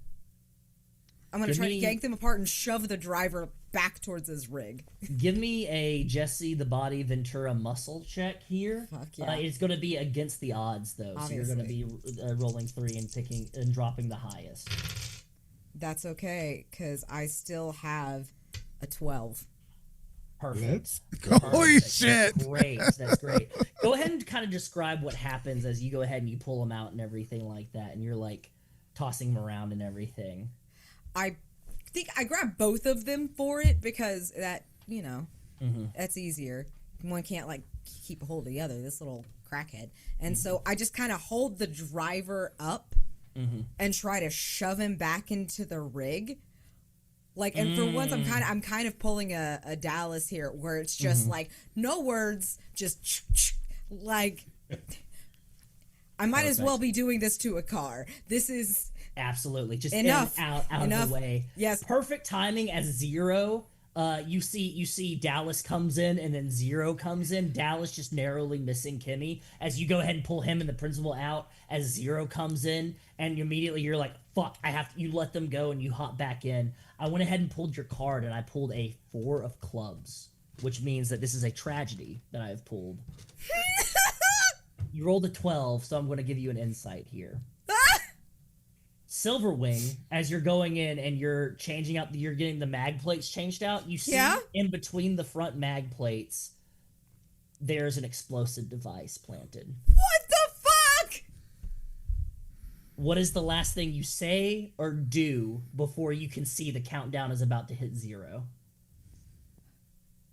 gonna try to yank them apart and shove the driver back towards his rig. Give me a Jesse the Body Ventura muscle check here. Fuck yeah. It's going to be against the odds though, obviously. So you're going to be rolling 3 and picking and dropping the highest. That's okay, because I still have a 12. Perfect. Holy shit! That's great. Go ahead and kind of describe what happens as you go ahead and you pull them out and everything like that, and you're like tossing them around and everything. I think I grabbed both of them for it because that, that's easier. One can't like keep a hold of the other, this little crackhead. And so I just kind of hold the driver up and try to shove him back into the rig. Like, and for once I'm kind of pulling a Dallas here where it's just like no words, just like I might as well be doing this to a car. This is absolutely just enough. Out of the way. Yes. Perfect timing as Zero. You see Dallas comes in and then Zero comes in. Dallas just narrowly missing Kimmy as you go ahead and pull him and the principal out as Zero comes in, and immediately you're like, fuck, you let them go and you hop back in. I went ahead and pulled your card and I pulled a 4 of clubs, which means that this is a tragedy that I have pulled. You rolled a 12, so I'm going to give you an insight here. Silverwing, as you're going in and you're changing out, you're getting the mag plates changed out, you see in between the front mag plates, there's an explosive device planted. What the fuck? What is the last thing you say or do before you can see the countdown is about to hit 0?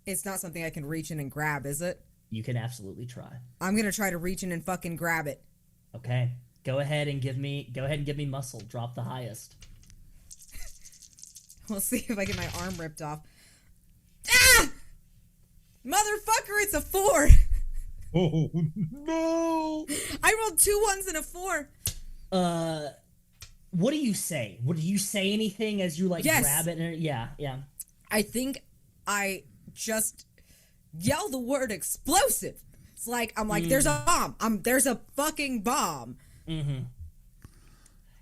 It's not something I can reach in and grab, is it? You can absolutely try. I'm gonna try to reach in and fucking grab it. Okay. Go ahead and give me muscle. Drop the highest. We'll see if I get my arm ripped off. Ah! Motherfucker, it's a 4. Oh no! I rolled 2 1s and a 4. What do you say? Do you say anything as you like grab it? Yeah. I think I just yell the word explosive. It's like I'm like, there's a bomb. There's a fucking bomb.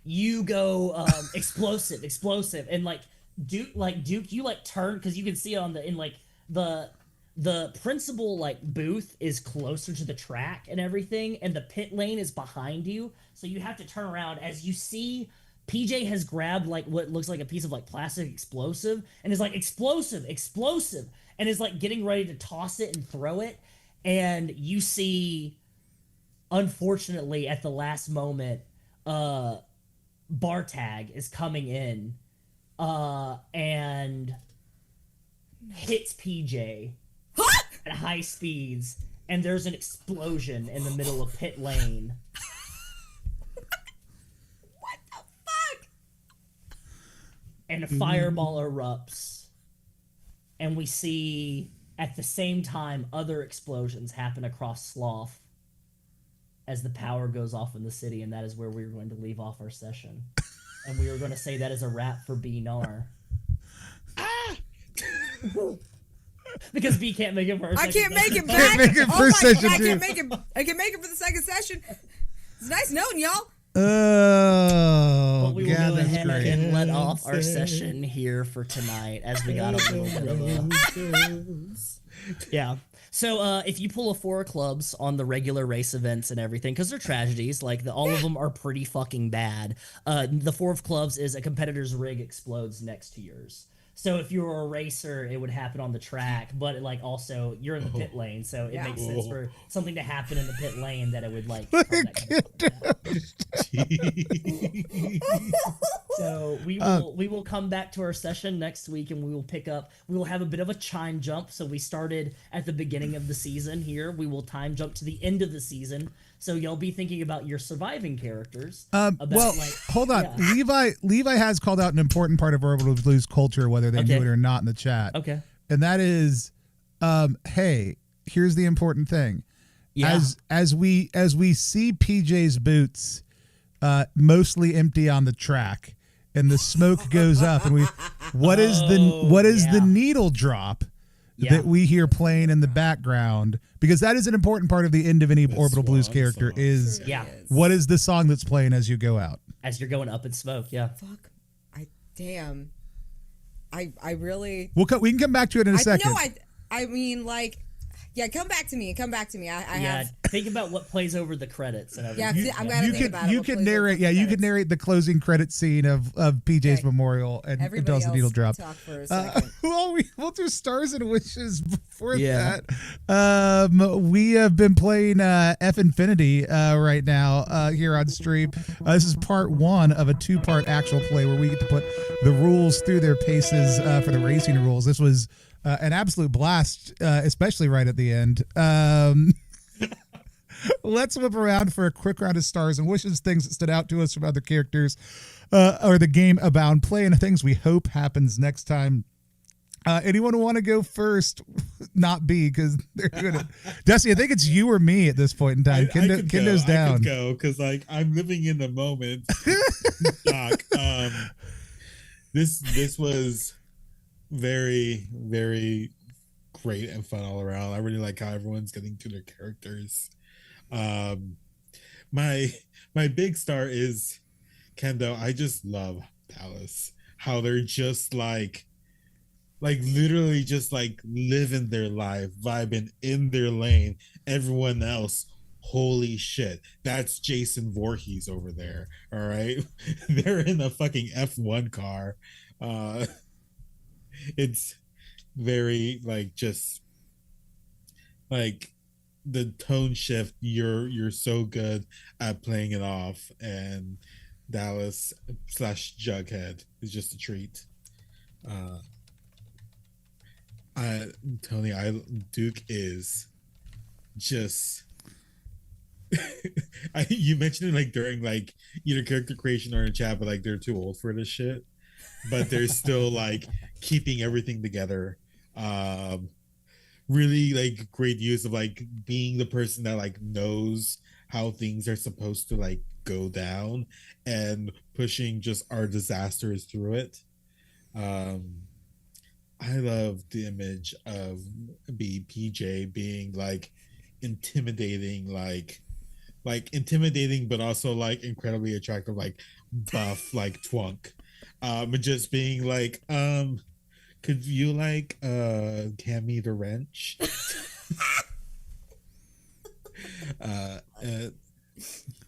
You go explosive, and like Duke, you like turn because you can see it the principal like booth is closer to the track and everything, and the pit lane is behind you, so you have to turn around as you see PJ has grabbed like what looks like a piece of like plastic explosive and is like explosive, and is like getting ready to toss it and throw it, and you see, unfortunately, at the last moment, Bartag is coming in and hits PJ at high speeds, and there's an explosion in the middle of pit lane. What the fuck? And a fireball erupts, and we see at the same time other explosions happen across Slough as the power goes off in the city, and that is where we're going to leave off our session. And we are going to say that is a wrap for B Narr. Because B can't make it for I can't make it back. Can't make it for session 2. I can make it for the second session. It's nice knowing y'all. But we will Yeah, go that's ahead great. and let off our session here for tonight, as we got a little bit of yeah. So if you pull a 4 of clubs on the regular race events and everything, because they're tragedies, like all of them are pretty fucking bad. The 4 of clubs is a competitor's rig explodes next to yours. So if you were a racer, it would happen on the track, but like also you're in the pit lane, so it makes sense for something to happen in the pit lane that it would like. So we will come back to our session next week, and we will pick up. We will have a bit of a time jump. So we started at the beginning of the season here. We will time jump to the end of the season. So you'll be thinking about your surviving characters. Hold on. Yeah. Levi has called out an important part of Orbital Blues culture, whether they knew it or not, in the chat. Okay. And that is, hey, here's the important thing. Yeah. As we see PJ's boots mostly empty on the track, and the smoke goes up, and what is the needle drop that we hear playing in the background? Because that is an important part of the end of any Orbital Blues character is what is the song that's playing as you go out? As you're going up in smoke, yeah. Fuck. I really... We can come back to it in a second. No, I mean, like... Yeah, come back to me. Think about what plays over the credits and everything. Yeah, I'm gonna think about it. You can narrate. Yeah, you can narrate the closing credit scene of PJ's memorial, and it does the needle drop. Talk for a second. We'll do stars and wishes before that. We have been playing F-Infiniti right now here on stream. This is part 1 of a 2-part actual play where we get to put the rules through their paces for the racing rules. This was an absolute blast, especially right at the end. Let's whip around for a quick round of stars and wishes, things that stood out to us from other characters, or the game Abound play, and things we hope happens next time. Anyone want to go first? Not B, because they're good. Dusty, I think it's you or me at this point in time. Kendo's down. I could go because like I'm living in the moment. Doc, this was very, very great and fun all around. I really like how everyone's getting to their characters. My big star is Kendo. I just love Dallas. How they're just like literally just like living their life, vibing in their lane. Everyone else, holy shit, that's Jason Voorhees over there. All right. They're in a fucking F1 car. It's very like just like the tone shift. You're so good at playing it off, and Dallas / Jughead is just a treat. Tony, Duke is just you mentioned it like during like either character creation or in chat, but like they're too old for this shit, but they're still like keeping everything together. Really like great use of like being the person that like knows how things are supposed to like go down and pushing just our disasters through it. I love the image of PJ being like intimidating, like intimidating, but also like incredibly attractive, like buff, like twunk. Just being like, could you like hand me the wrench?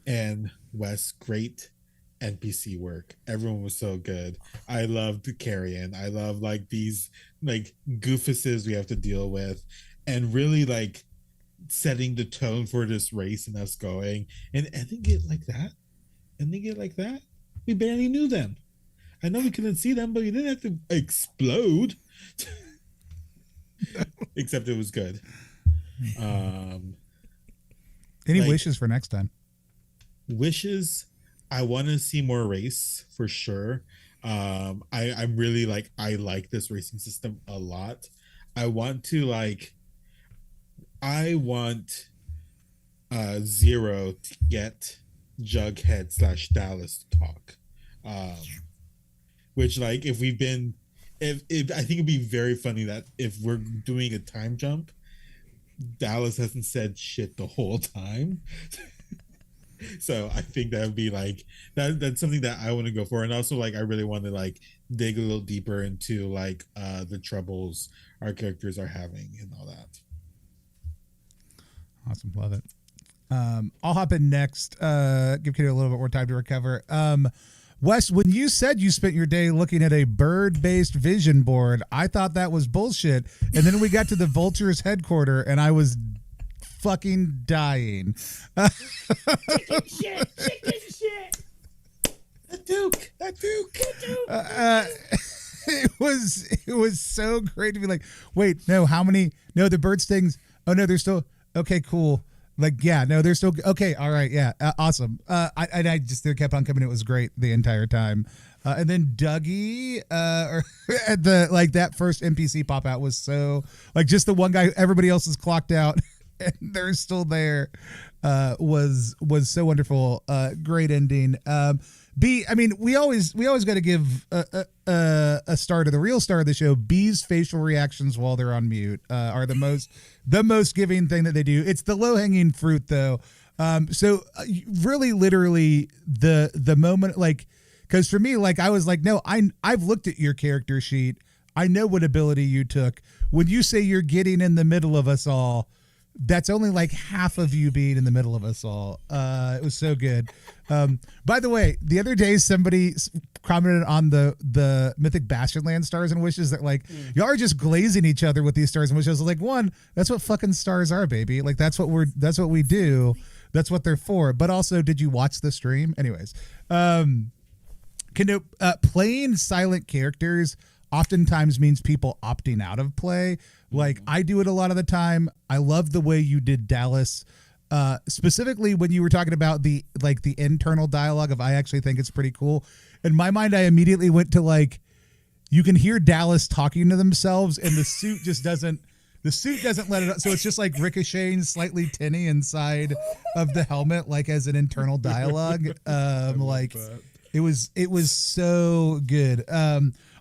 And Wes, great NPC work. Everyone was so good. I loved Carrion. I love like these like goofuses we have to deal with, and really like setting the tone for this race and us going and ending it like that. We barely knew them. I know we couldn't see them, but we didn't have to explode. Except it was good. Any wishes for next time? Wishes, I want to see more race for sure. I'm really like, I like this racing system a lot. I want Zero to get Jughead / Dallas to talk. Which like if I think it'd be very funny that if we're doing a time jump, Dallas hasn't said shit the whole time. So I think that would be like that's something that I want to go for. And also like I really want to like dig a little deeper into like the troubles our characters are having and all that. Awesome. Love it. I'll hop in next. Give Kendo a little bit more time to recover. Wes, when you said you spent your day looking at a bird-based vision board, I thought that was bullshit. And then we got to the Vulture's headquarters, and I was fucking dying. Chicken shit. That Duke. It was so great to be like, wait, no, how many? No, the bird stings. Oh no, they're still okay. Cool. Like, yeah, no, they're still okay. All right, yeah, awesome. I just they kept on coming. It was great the entire time. And then Dougie, or at the like that first NPC pop out was so like just the one guy. Everybody else is clocked out, and they're still there. Was so wonderful. Great ending. B, I mean, we always got to give a star to the real star of the show. B's facial reactions while they're on mute are the most giving thing that they do. It's the low hanging fruit though. So really, literally the moment, like, because for me, like I was like, no, I've looked at your character sheet. I know what ability you took. When you say you're getting in the middle of us all, that's only like half of you being in the middle of us all. It was so good. By the way, the other day somebody commented on the Mythic Bastionland stars and wishes that like y'all are just glazing each other with these stars and wishes. I was like, one, that's what fucking stars are, baby. Like that's what we do. That's what they're for. But also, did you watch the stream? Anyways, playing silent characters oftentimes means people opting out of play. Like I do it a lot of the time. I love the way you did Dallas, specifically when you were talking about the internal dialogue of I actually think it's pretty cool. In my mind, I immediately went to like, you can hear Dallas talking to themselves and the suit just doesn't let it. So it's just like ricocheting slightly tinny inside of the helmet, like as an internal dialogue. Like that. It was so good.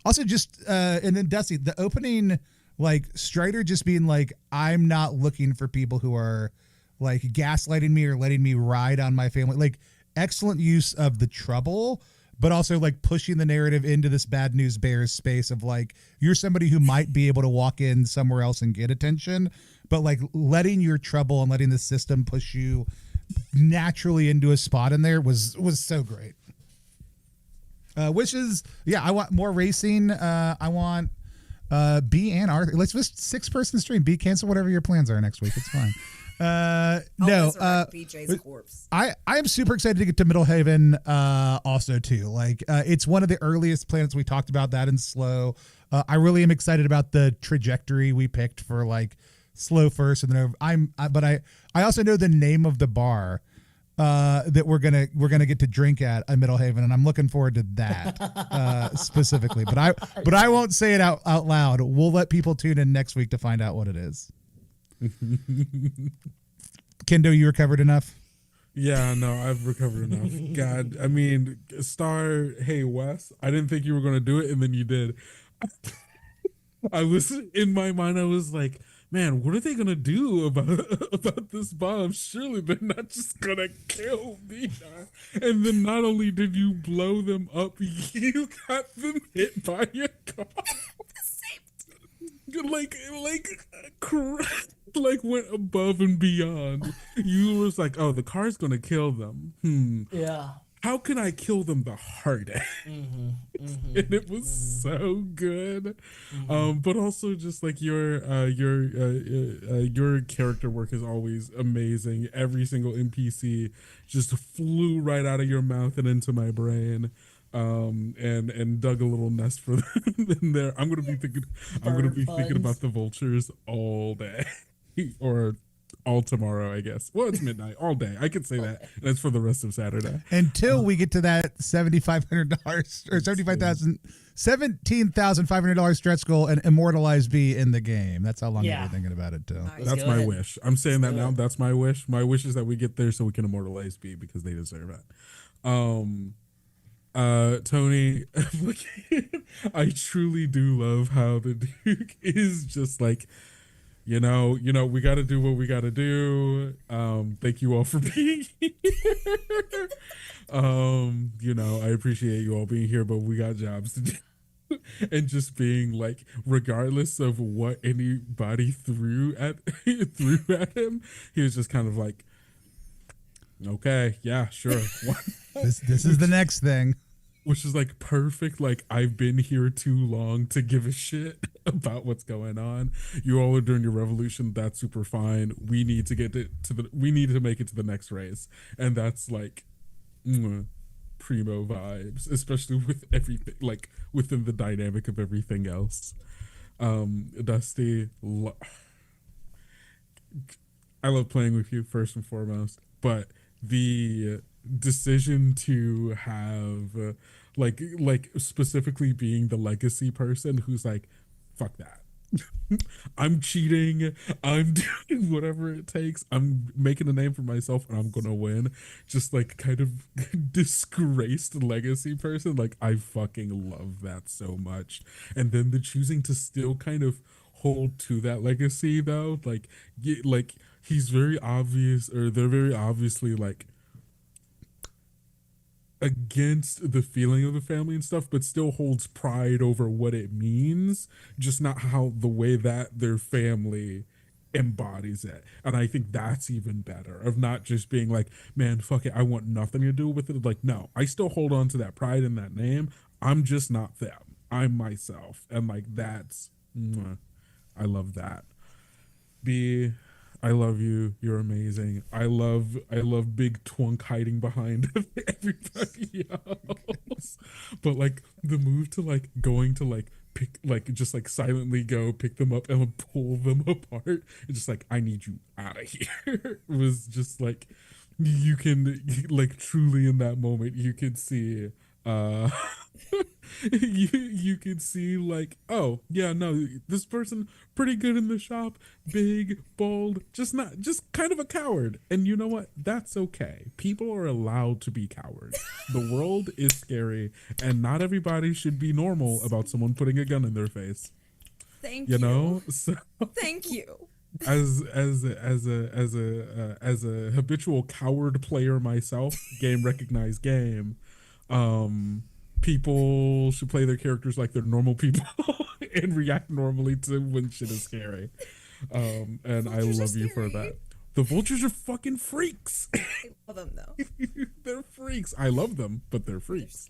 Also just, and then Dusty, the opening, like Strider just being like, I'm not looking for people who are like gaslighting me or letting me ride on my family. Like excellent use of the trouble, but also like pushing the narrative into this bad news bears space of like, you're somebody who might be able to walk in somewhere else and get attention, but like letting your trouble and letting the system push you naturally into a spot in there was so great. Wishes, yeah, I want more racing. I want B and R. Let's just 6-person stream. B, cancel whatever your plans are next week. It's fine. No, BJ's corpse. I am super excited to get to Middlehaven also too. Like it's one of the earliest planets we talked about that in Slough. I really am excited about the trajectory we picked for like Slough first, and then I also know the name of the bar that we're gonna get to drink at Middlehaven, and I'm looking forward to that specifically. But I won't say it out loud. We'll let people tune in next week to find out what it is. Kendo, you recovered enough? Yeah, no, I've recovered enough. God, I mean, Star, hey Wes, I didn't think you were gonna do it, and then you did. I was in my mind, I was like, man, what are they gonna do about this bomb? Surely they're not just gonna kill me. And then not only did you blow them up, you got them hit by your car. Like went above and beyond. You was like, oh, the car's gonna kill them. Yeah. How can I kill them the hard way? And it was so good. But also just like your character work is always amazing. Every single NPC just flew right out of your mouth and into my brain. And dug a little nest for them in there. I'm gonna be thinking about the vultures all day. Or all tomorrow, I guess. Well, it's midnight, all day. I could say that. And that's for the rest of Saturday. Until we get to that $7,500 or $17,500 stretch goal and immortalize B in the game. That's how long you've been thinking about it, too. Nice. That's my wish. I'm saying that now. That's my wish. My wish is that we get there so we can immortalize B because they deserve it. Tony, I truly do love how the Duke is just like, we got to do what we got to do. Thank you all for being here. I appreciate you all being here, but we got jobs to do. And just being like, regardless of what anybody threw at him, he was just kind of like, okay, yeah, sure. This is the next thing. Which is like perfect. Like, I've been here too long to give a shit about what's going on. You all are doing your revolution. That's super fine. We need to get we need to make it to the next race, and that's like primo vibes, especially with everything, like within the dynamic of everything else. Dusty, I love playing with you first and foremost, but the decision to have like specifically being the legacy person who's like, fuck that. I'm cheating. I'm doing whatever it takes. I'm making a name for myself and I'm gonna win. Just like kind of disgraced legacy person. Like, I fucking love that so much. And then the choosing to still kind of hold to that legacy though, like he's very obvious, or they're very obviously like against the feeling of the family and stuff, but still holds pride over what it means, just not how the way that their family embodies it. And I think that's even better, of not just being like, man, fuck it, I want nothing to do with it. Like, no, I still hold on to that pride in that name. I'm just not them. I'm myself. And like, that's I love that. B, I love you. You're amazing. I love Big Twunk hiding behind everybody else. But like the move to like going to like pick, like just like silently go pick them up and pull them apart, and just like, I need you out of here, was just like, you can like truly in that moment you could see you could see like, oh yeah, no, this person pretty good in the shop, big, bold, just kind of a coward. And you know what, that's okay. People are allowed to be cowards. The world is scary, and not everybody should be normal about someone putting a gun in their face. Thank you. So thank you. as a habitual coward player myself, game recognized game, people should play their characters like they're normal people and react normally to when shit is scary. And I love you for that. The vultures are fucking freaks. I love them though. They're freaks. I love them, but they're freaks.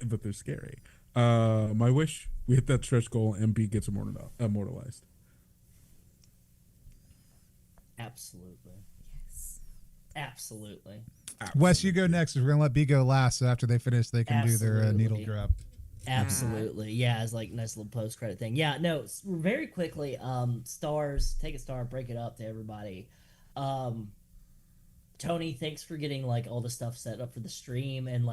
But they're scary. My wish, we hit that stretch goal and B gets immortalized. Absolutely. Yes. Absolutely. Wes, you go next. We're gonna let B go last, so after they finish, they can do their needle drop. Absolutely. Yeah, it's like nice little post credit thing. Yeah, no, very quickly, stars, take a star, break it up to everybody. Tony, thanks for getting like all the stuff set up for the stream and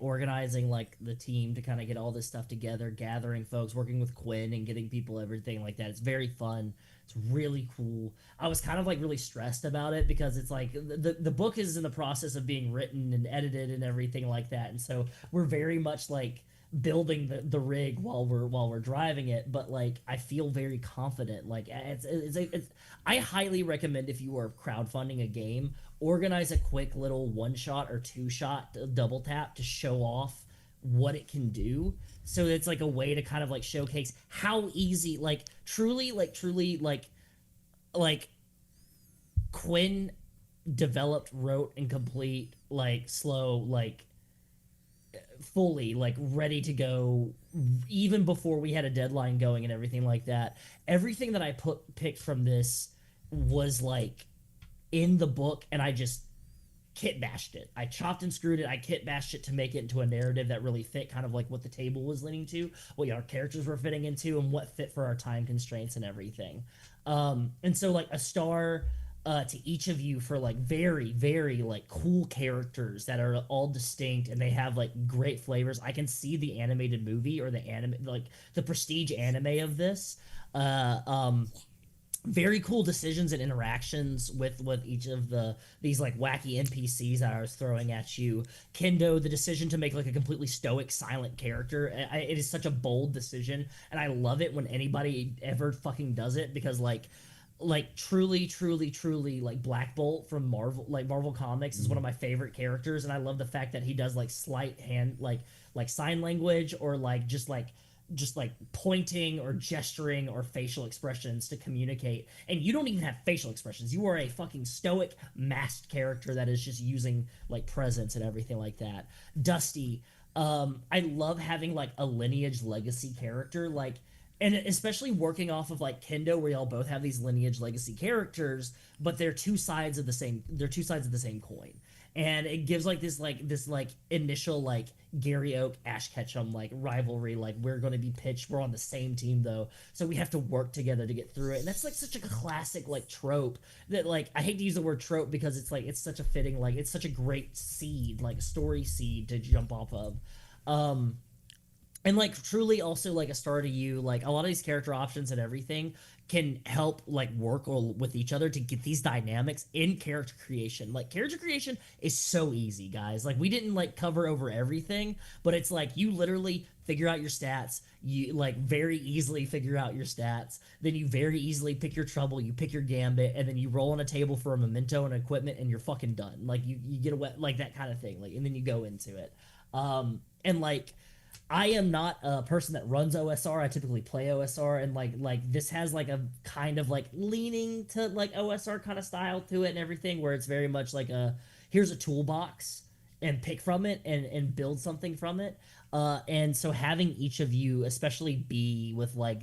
organizing like the team to kind of get all this stuff together, gathering folks, working with Quinn and getting people, everything like that. It's very fun. It's really cool. I was kind of like really stressed about it because it's like the book is in the process of being written and edited and everything like that, and so we're very much like building the rig while we're driving it. But like, I feel very confident. Like, it's I highly recommend, if you are crowdfunding a game, organize a quick little 1-shot or 2-shot double tap to show off what it can do. So it's like a way to kind of like showcase how easy, like truly Quinn developed, wrote, and complete like slow, like fully like ready to go even before we had a deadline going and everything like that. Everything that I picked from this was like in the book, and I just kit bashed it. I chopped and screwed it. I kit bashed it to make it into a narrative that really fit kind of like what the table was leaning to, what our characters were fitting into, and what fit for our time constraints and everything. And so like a star to each of you for like very, very like cool characters that are all distinct and they have like great flavors. I can see the animated movie or the anime, like the prestige anime of this. very cool decisions and interactions with each of these like wacky NPCs that I was throwing at you. Kendo, the decision to make like a completely stoic, silent character, it is such a bold decision, and I love it when anybody ever fucking does it, because like truly like Black Bolt from Marvel Comics is one of my favorite characters, and I love the fact that he does like slight hand like sign language, or like just like pointing or gesturing or facial expressions to communicate. And you don't even have facial expressions. You are a fucking stoic masked character that is just using like presence and everything like that. Dusty, I love having like a lineage legacy character, like, and especially working off of like Kendo, where y'all both have these lineage legacy characters, but they're two sides of the same coin. And it gives like this initial like Gary Oak Ash Ketchum like rivalry, like we're going to be pitched, we're on the same team though, so we have to work together to get through it. And that's like such a classic like trope that, like, I hate to use the word trope because it's like, it's such a fitting, like, it's such a great seed, like a story seed to jump off of. And like truly also like a Star to You, like a lot of these character options and everything can help like work with each other to get these dynamics in character creation. Like character creation is so easy, guys. Like we didn't like cover over everything, but it's like you literally figure out your stats, you like very easily figure out your stats, then you very easily pick your trouble, you pick your gambit, and then you roll on a table for a memento and equipment, and you're fucking done. Like you get away, like that kind of thing, like, and then you go into it. And like I am not a person that runs OSR. I typically play OSR, and like this has like a kind of like leaning to like OSR kind of style to it and everything, where it's very much like a here's a toolbox and pick from it and build something from it. And so having each of you, especially be with like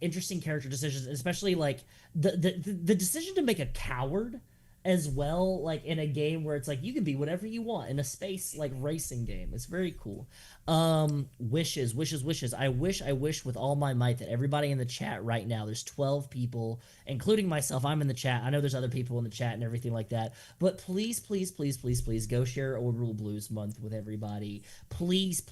interesting character decisions, especially like the decision to make a coward as well, like in a game where it's like you can be whatever you want in a space like racing game. It's very cool. Wishes. I wish with all my might that everybody in the chat right now, there's 12 people, including myself. I'm in the chat. I know there's other people in the chat and everything like that. But please go share Orbital Blues Month with everybody. Please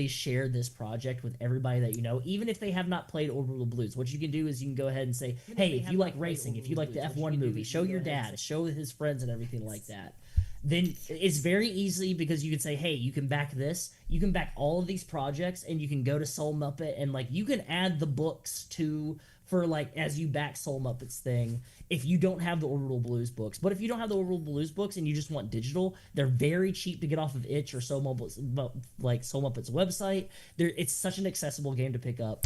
share this project with everybody that you know, even if they have not played Orbital Blues. What you can do is you can go ahead and say, hey, if you like racing, if you like the F1 movie, show your dad, show his friends and everything like that. Then it's very easy, because you can say, hey, you can back this, you can back all of these projects, and you can go to Soul Muppet, and like you can add the books for like as you back Soul Muppet's thing if you don't have the Orbital Blues books. But if you don't have the Orbital Blues books and you just want digital, they're very cheap to get off of Itch or Soul Muppet's website. It's such an accessible game to pick up.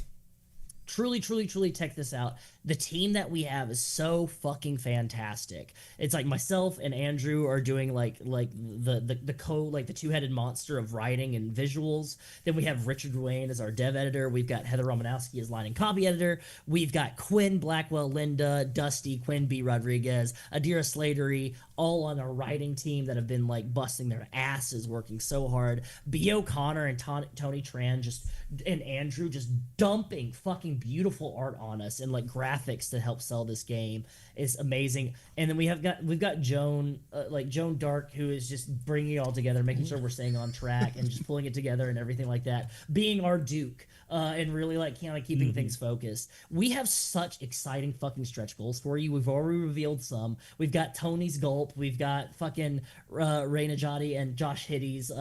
Truly check this out. The team that we have is so fucking fantastic. It's like myself and Andrew are doing like the two-headed monster of writing and visuals. Then we have Richard Wayne as our dev editor. We've got Heather Romanowski as line and copy editor. We've got Quinn Blackwell, Linda, Dusty, Quinn B. Rodriguez, Adira Slatery, all on our writing team that have been like busting their asses working so hard. B. O'Connor and Tony Tran and Andrew just dumping fucking beautiful art on us and like graphics to help sell this game. Is amazing. And then we've got Joan Joan Dark, who is just bringing it all together, making sure we're staying on track and just pulling it together and everything like that, being our Duke, and really like kind of keeping things focused. We have such exciting fucking stretch goals for you. We've already revealed some. We've got Tony's Gulp, we've got fucking Ray Najati and Josh Hiddy's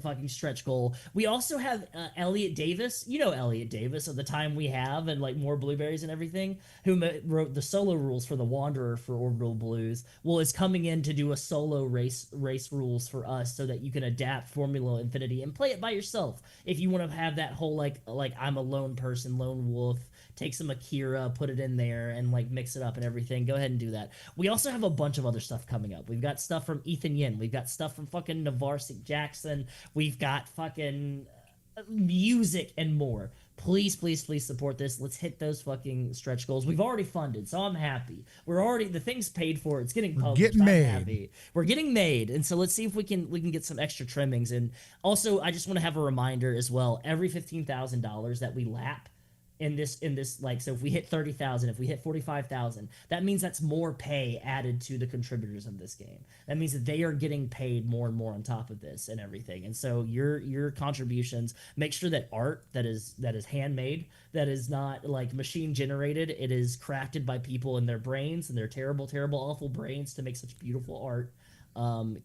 fucking stretch goal. We also have Elliot Davis, Elliot Davis of the Time We Have and like More Blueberries and everything, who wrote the solo rules for the Wanderer for Orbital Blues. Well, is coming in to do a solo race rules for us, so that you can adapt Forumla Infiniti and play it by yourself. If you want to have that whole like I'm a lone person, lone wolf, take some Akira, put it in there, and like mix it up and everything, go ahead and do that. We also have a bunch of other stuff coming up. We've got stuff from Ethan Yin. We've got stuff from fucking Navarsik Jackson. We've got fucking music and more. Please support this. Let's hit those fucking stretch goals. We've already funded, so I'm happy. The thing's paid for. It's getting published. I'm happy. We're getting made, and so let's see if we can get some extra trimmings. And also, I just want to have a reminder as well. Every $15,000 that we lap in this like, so if we hit 30,000, if we hit 45,000, that means that's more pay added to the contributors of this game. That means that they are getting paid more and more on top of this and everything. And so your contributions, make sure that art that is handmade, that is not like machine generated, it is crafted by people in their brains and their terrible awful brains to make such beautiful art,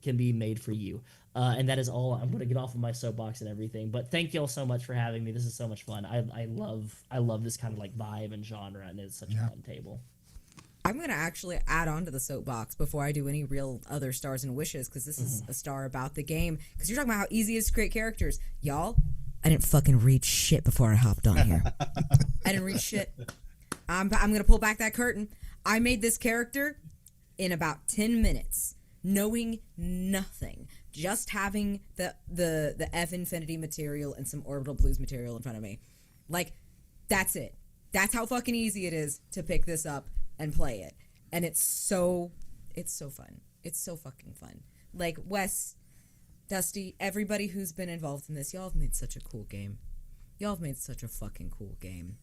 can be made for you. And that is all. I'm going to get off of my soapbox and everything. But thank you all so much for having me. This is so much fun. I love this kind of like vibe and genre, and it's such a fun table. I'm going to actually add on to the soapbox before I do any real other stars and wishes, because this is a star about the game. Because you're talking about how easy it is to create characters. Y'all, I didn't fucking read shit before I hopped on here. I didn't read shit. I'm going to pull back that curtain. I made this character in about 10 minutes, knowing nothing. Just having the F-Infiniti material and some Orbital Blues material in front of me. Like, that's it. That's how fucking easy it is to pick this up and play it. And it's so fun. It's so fucking fun. Like, Wes, Dusty, everybody who's been involved in this, y'all have made such a cool game. Y'all have made such a fucking cool game.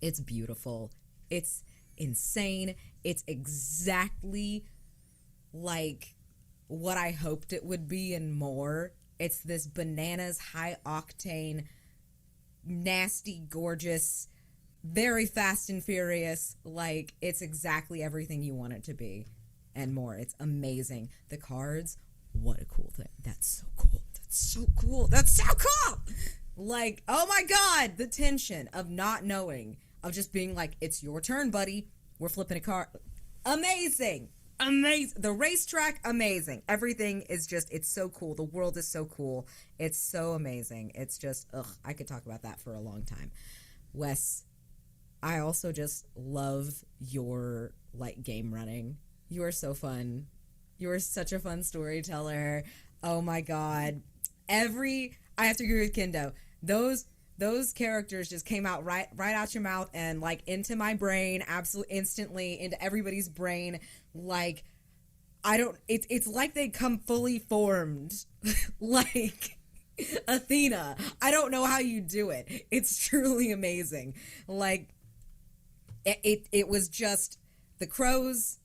It's beautiful. It's insane. It's exactly like what I hoped it would be and more. It's this bananas, high-octane, nasty, gorgeous, very fast and furious. Like, it's exactly everything you want it to be and more. It's amazing. The cards, what a cool thing. That's so cool. That's so cool. That's so cool! Like, oh my god, the tension of not knowing, of just being like, it's your turn, buddy. We're flipping a card. Amazing! Amazing. The racetrack, amazing. Everything is just, it's so cool. The world is so cool. It's so amazing. It's just, I could talk about that for a long time. Wes, I also just love your, like, game running. You are so fun. You are such a fun storyteller. Oh my god. I have to agree with Kendo. Those characters just came out right out your mouth and like into my brain, absolutely instantly into everybody's brain. Like, it's like they come fully formed, like Athena. I don't know how you do it. It's truly amazing. Like, it was just the crows,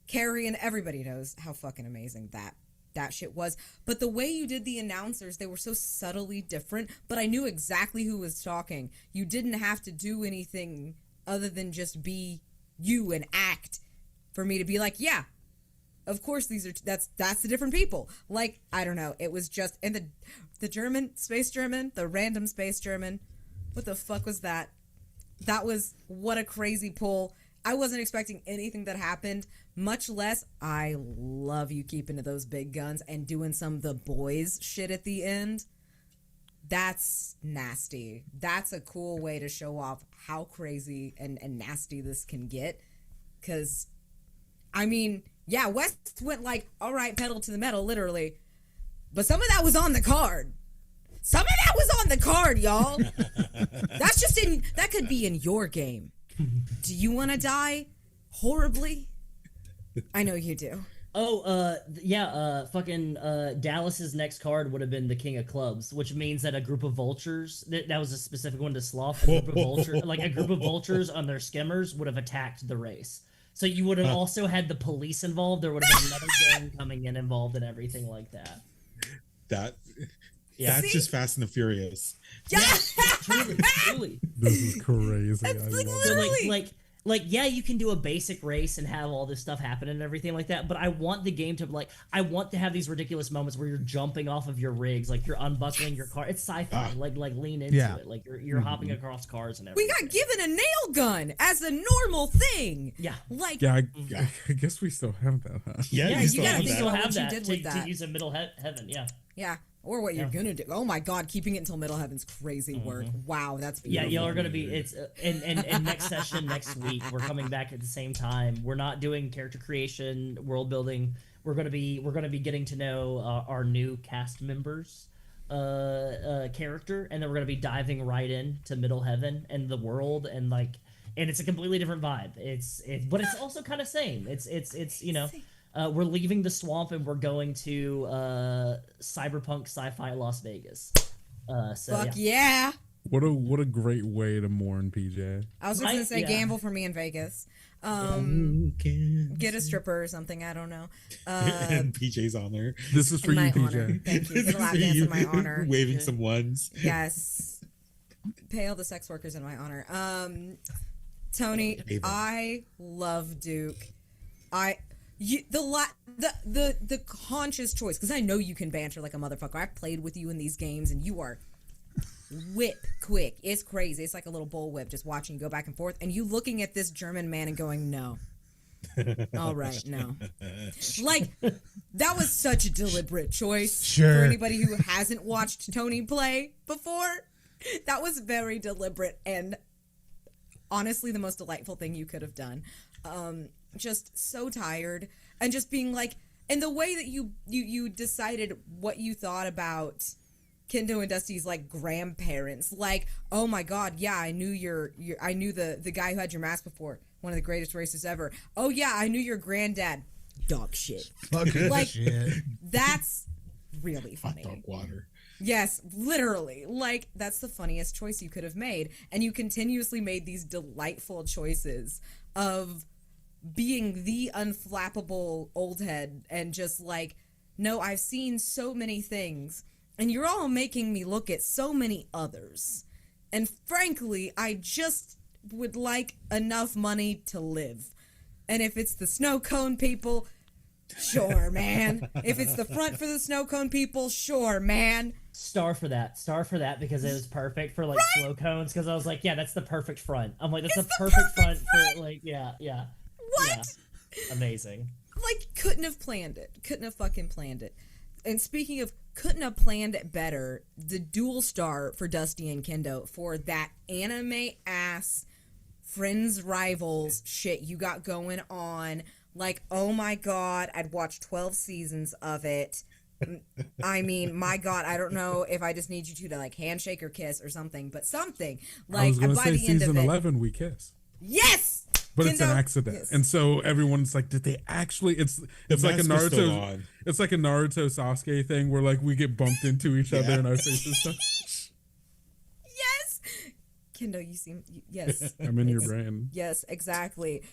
Carrie, and everybody knows how fucking amazing that shit was. But the way you did the announcers, they were so subtly different, but I knew exactly who was talking. You didn't have to do anything other than just be you and act for me to be like, yeah, of course that's the different people. Like, I don't know, it was just, and the German, space German, the random space German, what the fuck was that? That was, what a crazy pull. I wasn't expecting anything that happened, much less I love you keeping to those big guns and doing some of the boys shit at the end. That's nasty. That's a cool way to show off how crazy and nasty this can get. Because, I mean, yeah, West went like, all right, pedal to the metal, literally. But some of that was on the card. Some of that was on the card, y'all. That could be in your game. Do you want to die horribly? I know you do. Oh, fucking Dallas's next card would have been the King of Clubs, which means that a group of vultures, that was a specific one to Slough, a group of vultures on their skimmers would have attacked the race. So you would have also had the police involved. There would have been another gang coming in involved and everything like that. That's just Fast and the Furious. Yeah, truly. This is crazy. I love it. So like, yeah, you can do a basic race and have all this stuff happen and everything like that, but I want the game to, I want to have these ridiculous moments where you're jumping off of your rigs, like you're unbuckling your car. It's sci-fi, like lean into it. Like you're hopping across cars and everything. We got given a nail gun as a normal thing. Yeah. Like, yeah, I guess we still have that, huh? Yeah, you still have that to use in Middle Heaven, yeah. Yeah. Or what you're gonna do. Oh my god, keeping it until Middle Heaven's crazy work. Wow, that's beautiful. Yeah, y'all are gonna be, it's and next session next week we're coming back at the same time. We're not doing character creation, world building. We're gonna be getting to know our new cast members character, and then we're gonna be diving right into Middle Heaven and the world, and it's a completely different vibe. But it's also kind of same. It's you know. We're leaving the swamp and we're going to cyberpunk sci-fi Las Vegas. Fuck yeah! What a great way to mourn, PJ. I was just gonna say gamble for me in Vegas. Get a stripper or something. I don't know. And PJ's honor. This is for you, PJ. Honor. Thank you. Get a lap dance in my honor. Waving some ones. Yes. Pay all the sex workers in my honor. Tony, I love Duke. The conscious choice, because I know you can banter like a motherfucker. I've played with you in these games, and you are whip quick. It's crazy. It's like a little bullwhip just watching you go back and forth, and you looking at this German man and going, no. All right, no. Like, that was such a deliberate choice for anybody who hasn't watched Tony play before. That was very deliberate and honestly the most delightful thing you could have done. Just so tired, and just being like, and the way that you decided what you thought about Kendo and Dusty's like grandparents, like, oh my god, yeah, I knew I knew the guy who had your mask before, one of the greatest races ever. Oh yeah, I knew your granddad. Dog shit. Like, shit. That's really funny. Hot dog water. Yes, literally. Like, that's the funniest choice you could have made, and you continuously made these delightful choices of being the unflappable old head and just like, no, I've seen so many things. And you're all making me look at so many others. And frankly, I just would like enough money to live. And if it's the snow cone people, sure, man. If it's the front for the snow cone people, sure, man. Star for that because it was perfect for like slow cones. Because I was like, yeah, that's the perfect front. I'm like, that's the perfect front for like, yeah. What? Yeah. Amazing. Like, couldn't have planned it. Couldn't have fucking planned it. And speaking of couldn't have planned it better, the dual star for Dusty and Kendo for that anime ass friends rivals shit you got going on. Like, oh my god, I'd watched 12 seasons of it. I mean, my god, I don't know if I just need you two to like handshake or kiss or something, but something. Like, I was gonna by say the end season of it, 11 we kiss. Yes. But Kendo, it's an accident, yes. and so everyone's like, "Did they actually?" It's like a Naruto. It's like a Naruto Sasuke thing where like we get bumped into each other and our faces touch. Yes, Kendo, you seem yes. I'm in your brain. Yes, exactly.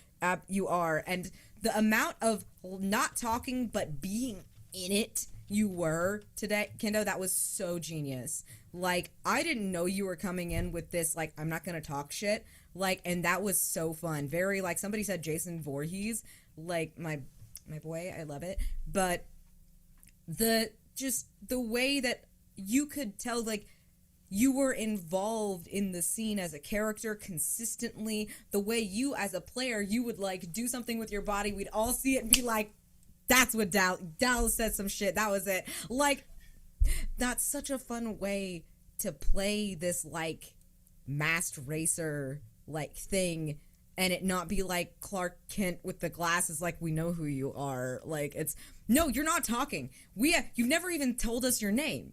You are, and the amount of not talking but being in it you were today, Kendo, that was so genius. Like, I didn't know you were coming in with this like, I'm not gonna talk shit. Like, and that was so fun. Very, like, somebody said Jason Voorhees, like, my boy, I love it. But the way that you could tell, like, you were involved in the scene as a character consistently, the way you, as a player, you would, like, do something with your body, we'd all see it and be like, that's what Dallas said some shit, that was it. Like, that's such a fun way to play this, like, masked racer like thing, and it not be like Clark Kent with the glasses, like, we know who you are. Like, it's no, you're not talking. You've never even told us your name.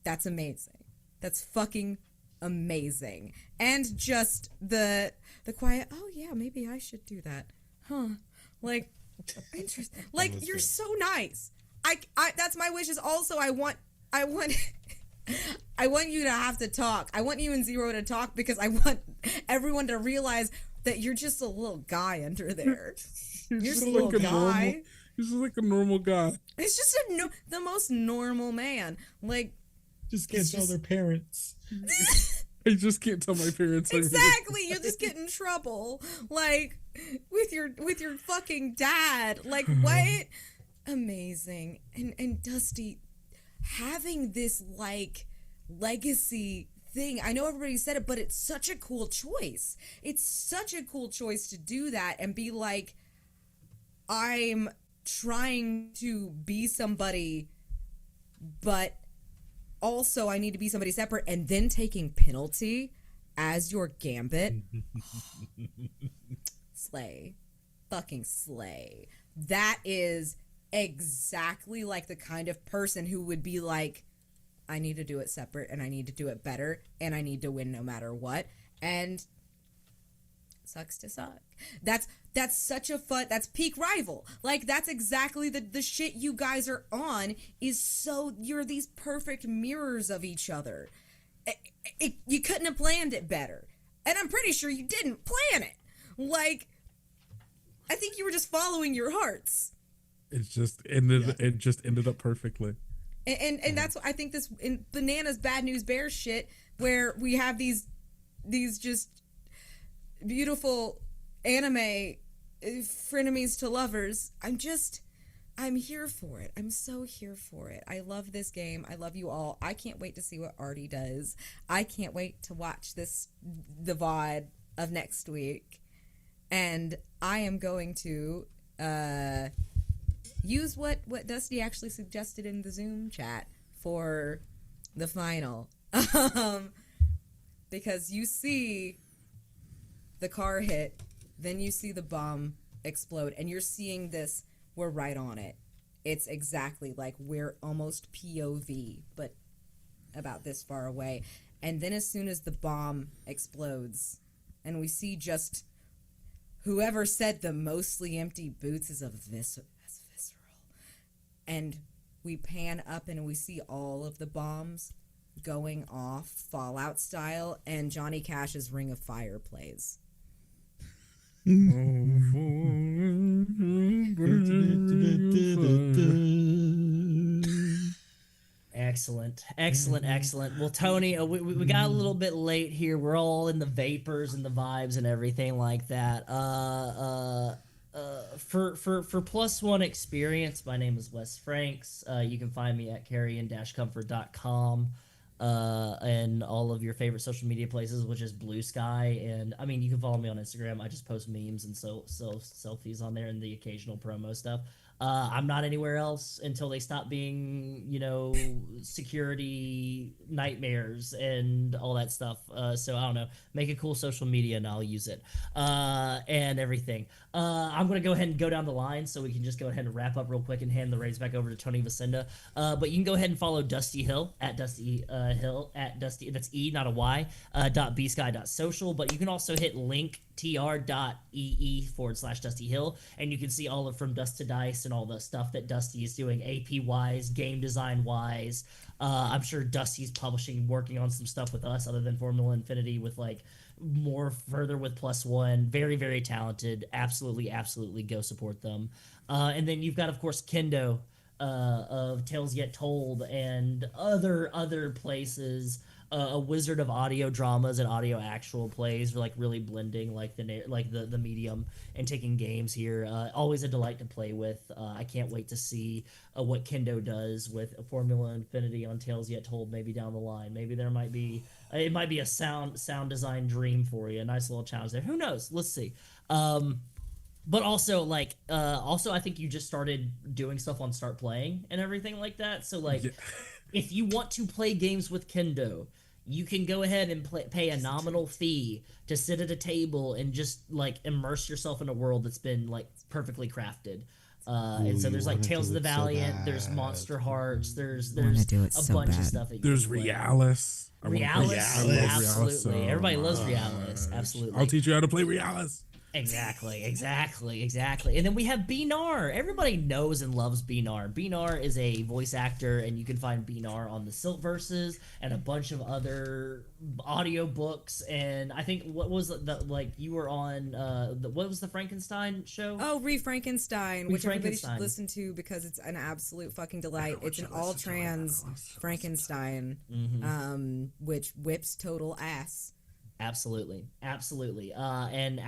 That's amazing. That's fucking amazing. And just the quiet, oh yeah, maybe I should do that. Huh. Like, interesting. Like, you're so nice. I that's my wish is also I want I want you to have to talk. I want you and Zero to talk because I want everyone to realize that you're just a little guy under there. You're just a little guy. He's just like a normal guy. It's just the most normal man. Like, just can't tell their parents. I just can't tell my parents. Exactly. You'll just get in trouble. Like, with your fucking dad. Like, what? Amazing. And Dusty, having this like legacy thing, I know everybody said it, but it's such a cool choice. It's such a cool choice to do that and be like, I'm trying to be somebody, but also I need to be somebody separate, and then taking penalty as your gambit. Slay. Fucking slay. That is exactly like the kind of person who would be like, I need to do it separate, and I need to do it better, and I need to win no matter what. And sucks to suck. That's such a fun, that's peak rival. Like, that's exactly the shit you guys are on, is so, you're these perfect mirrors of each other. You couldn't have planned it better. And I'm pretty sure you didn't plan it. Like, I think you were just following your hearts. It just ended up perfectly. And that's what I think this in bananas bad news bears shit, where we have these just beautiful anime frenemies to lovers. I'm here for it. I'm so here for it. I love this game. I love you all. I can't wait to see what Artie does. I can't wait to watch the VOD of next week. And I am going to use what Dusty actually suggested in the Zoom chat for the final. Because you see the car hit, then you see the bomb explode, and you're seeing this. We're right on it. It's exactly like we're almost POV, but about this far away. And then as soon as the bomb explodes, and we see just whoever said the mostly empty boots is visceral. And we pan up and we see all of the bombs going off Fallout style, and Johnny Cash's Ring of Fire plays. Excellent. Well, Tony, we got a little bit late here. We're all in the vapors and the vibes and everything like that. For Plus One Experience, my name is Wes Franks. You can find me at carrion-comfort.com. And all of your favorite social media places, which is Blue Sky. And I mean, you can follow me on Instagram. I just post memes and so selfies on there and the occasional promo stuff. I'm not anywhere else until they stop being, security nightmares and all that stuff. So I don't know, make a cool social media and I'll use it, and everything. I'm going to go ahead and go down the line so we can just go ahead and wrap up real quick and hand the reins back over to Tony Vicinda. But you can go ahead and follow Dusty Hill at Dusty Hill at Dusty. That's E, not a Y, .bsky.social. But you can also hit link tr.ee/Dusty Hill, and you can see all of From Dust to Dice and all the stuff that Dusty is doing AP wise, game design wise. I'm sure Dusty's working on some stuff with us other than Forumla Infiniti, with like more further with Plus One. Very, very talented. Absolutely go support them. And then you've got, of course, Kendo of Tales Yet Told and other places. A wizard of audio dramas and audio actual plays, like really blending the medium and taking games here. Always a delight to play with. I can't wait to see what Kendo does with Forumla Infiniti on Tales Yet Told. Maybe down the line, maybe there might be a sound design dream for you. A nice little challenge there. Who knows? Let's see. But also, I think you just started doing stuff on Start Playing and everything like that. So, if you want to play games with Kendo, you can go ahead and pay a nominal fee to sit at a table and just, immerse yourself in a world that's been, perfectly crafted. And so there's, Tales of the Valiant, there's Monster Hearts, there's a bunch of stuff. There's Realis. Realis, absolutely. Everybody loves Realis, absolutely. I'll teach you how to play Realis. Exactly. And then we have Narr. Everybody knows and loves Narr. Narr is a voice actor, and you can find Narr on the Siltverses and a bunch of other audiobooks. And I think what was you were on what was the Frankenstein show? Oh, Frankenstein, which everybody should listen to because it's an absolute fucking delight. It's an all trans Frankenstein, which whips total ass. Absolutely. And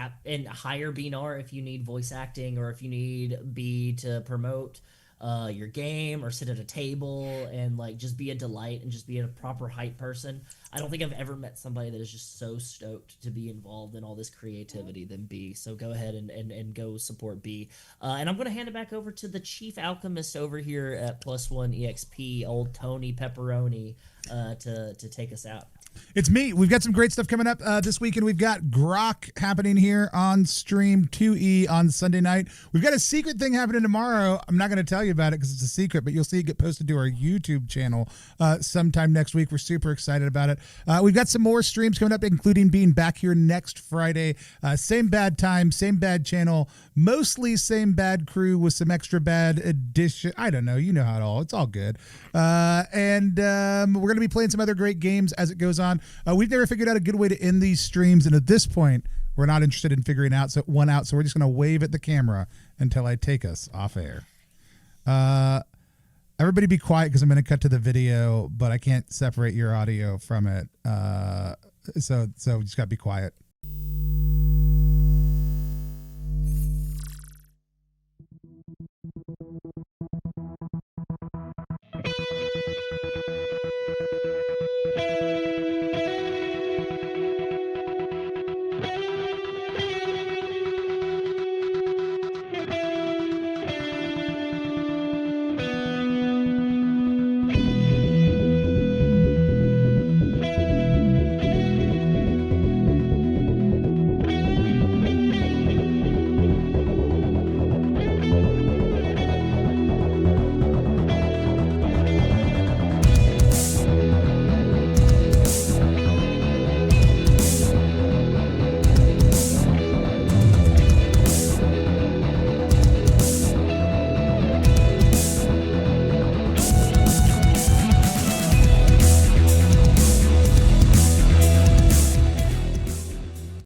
hire Narr if you need voice acting, or if you need B to promote your game or sit at a table and just be a delight and just be a proper hype person. I don't think I've ever met somebody that is just so stoked to be involved in all this creativity than B. So go ahead and go support B. And I'm going to hand it back over to the chief alchemist over here at Plus One EXP, old Tony Pepperoni, to take us out. It's me. We've got some great stuff coming up this weekend. We've got Grok happening here on stream 2E on Sunday night. We've got a secret thing happening tomorrow. I'm not going to tell you about it because it's a secret, but you'll see it get posted to our YouTube channel sometime next week. We're super excited about it. We've got some more streams coming up, including being back here next Friday. Same bad time, same bad channel, mostly same bad crew with some extra bad addition. I don't know. You know how it's all good. And we're going to be playing some other great games as it goes goes on. We've never figured out a good way to end these streams, and at this point, we're not interested in figuring out one out. So we're just going to wave at the camera until I take us off air. Everybody be quiet because I'm going to cut to the video, but I can't separate your audio from it. So just got to be quiet.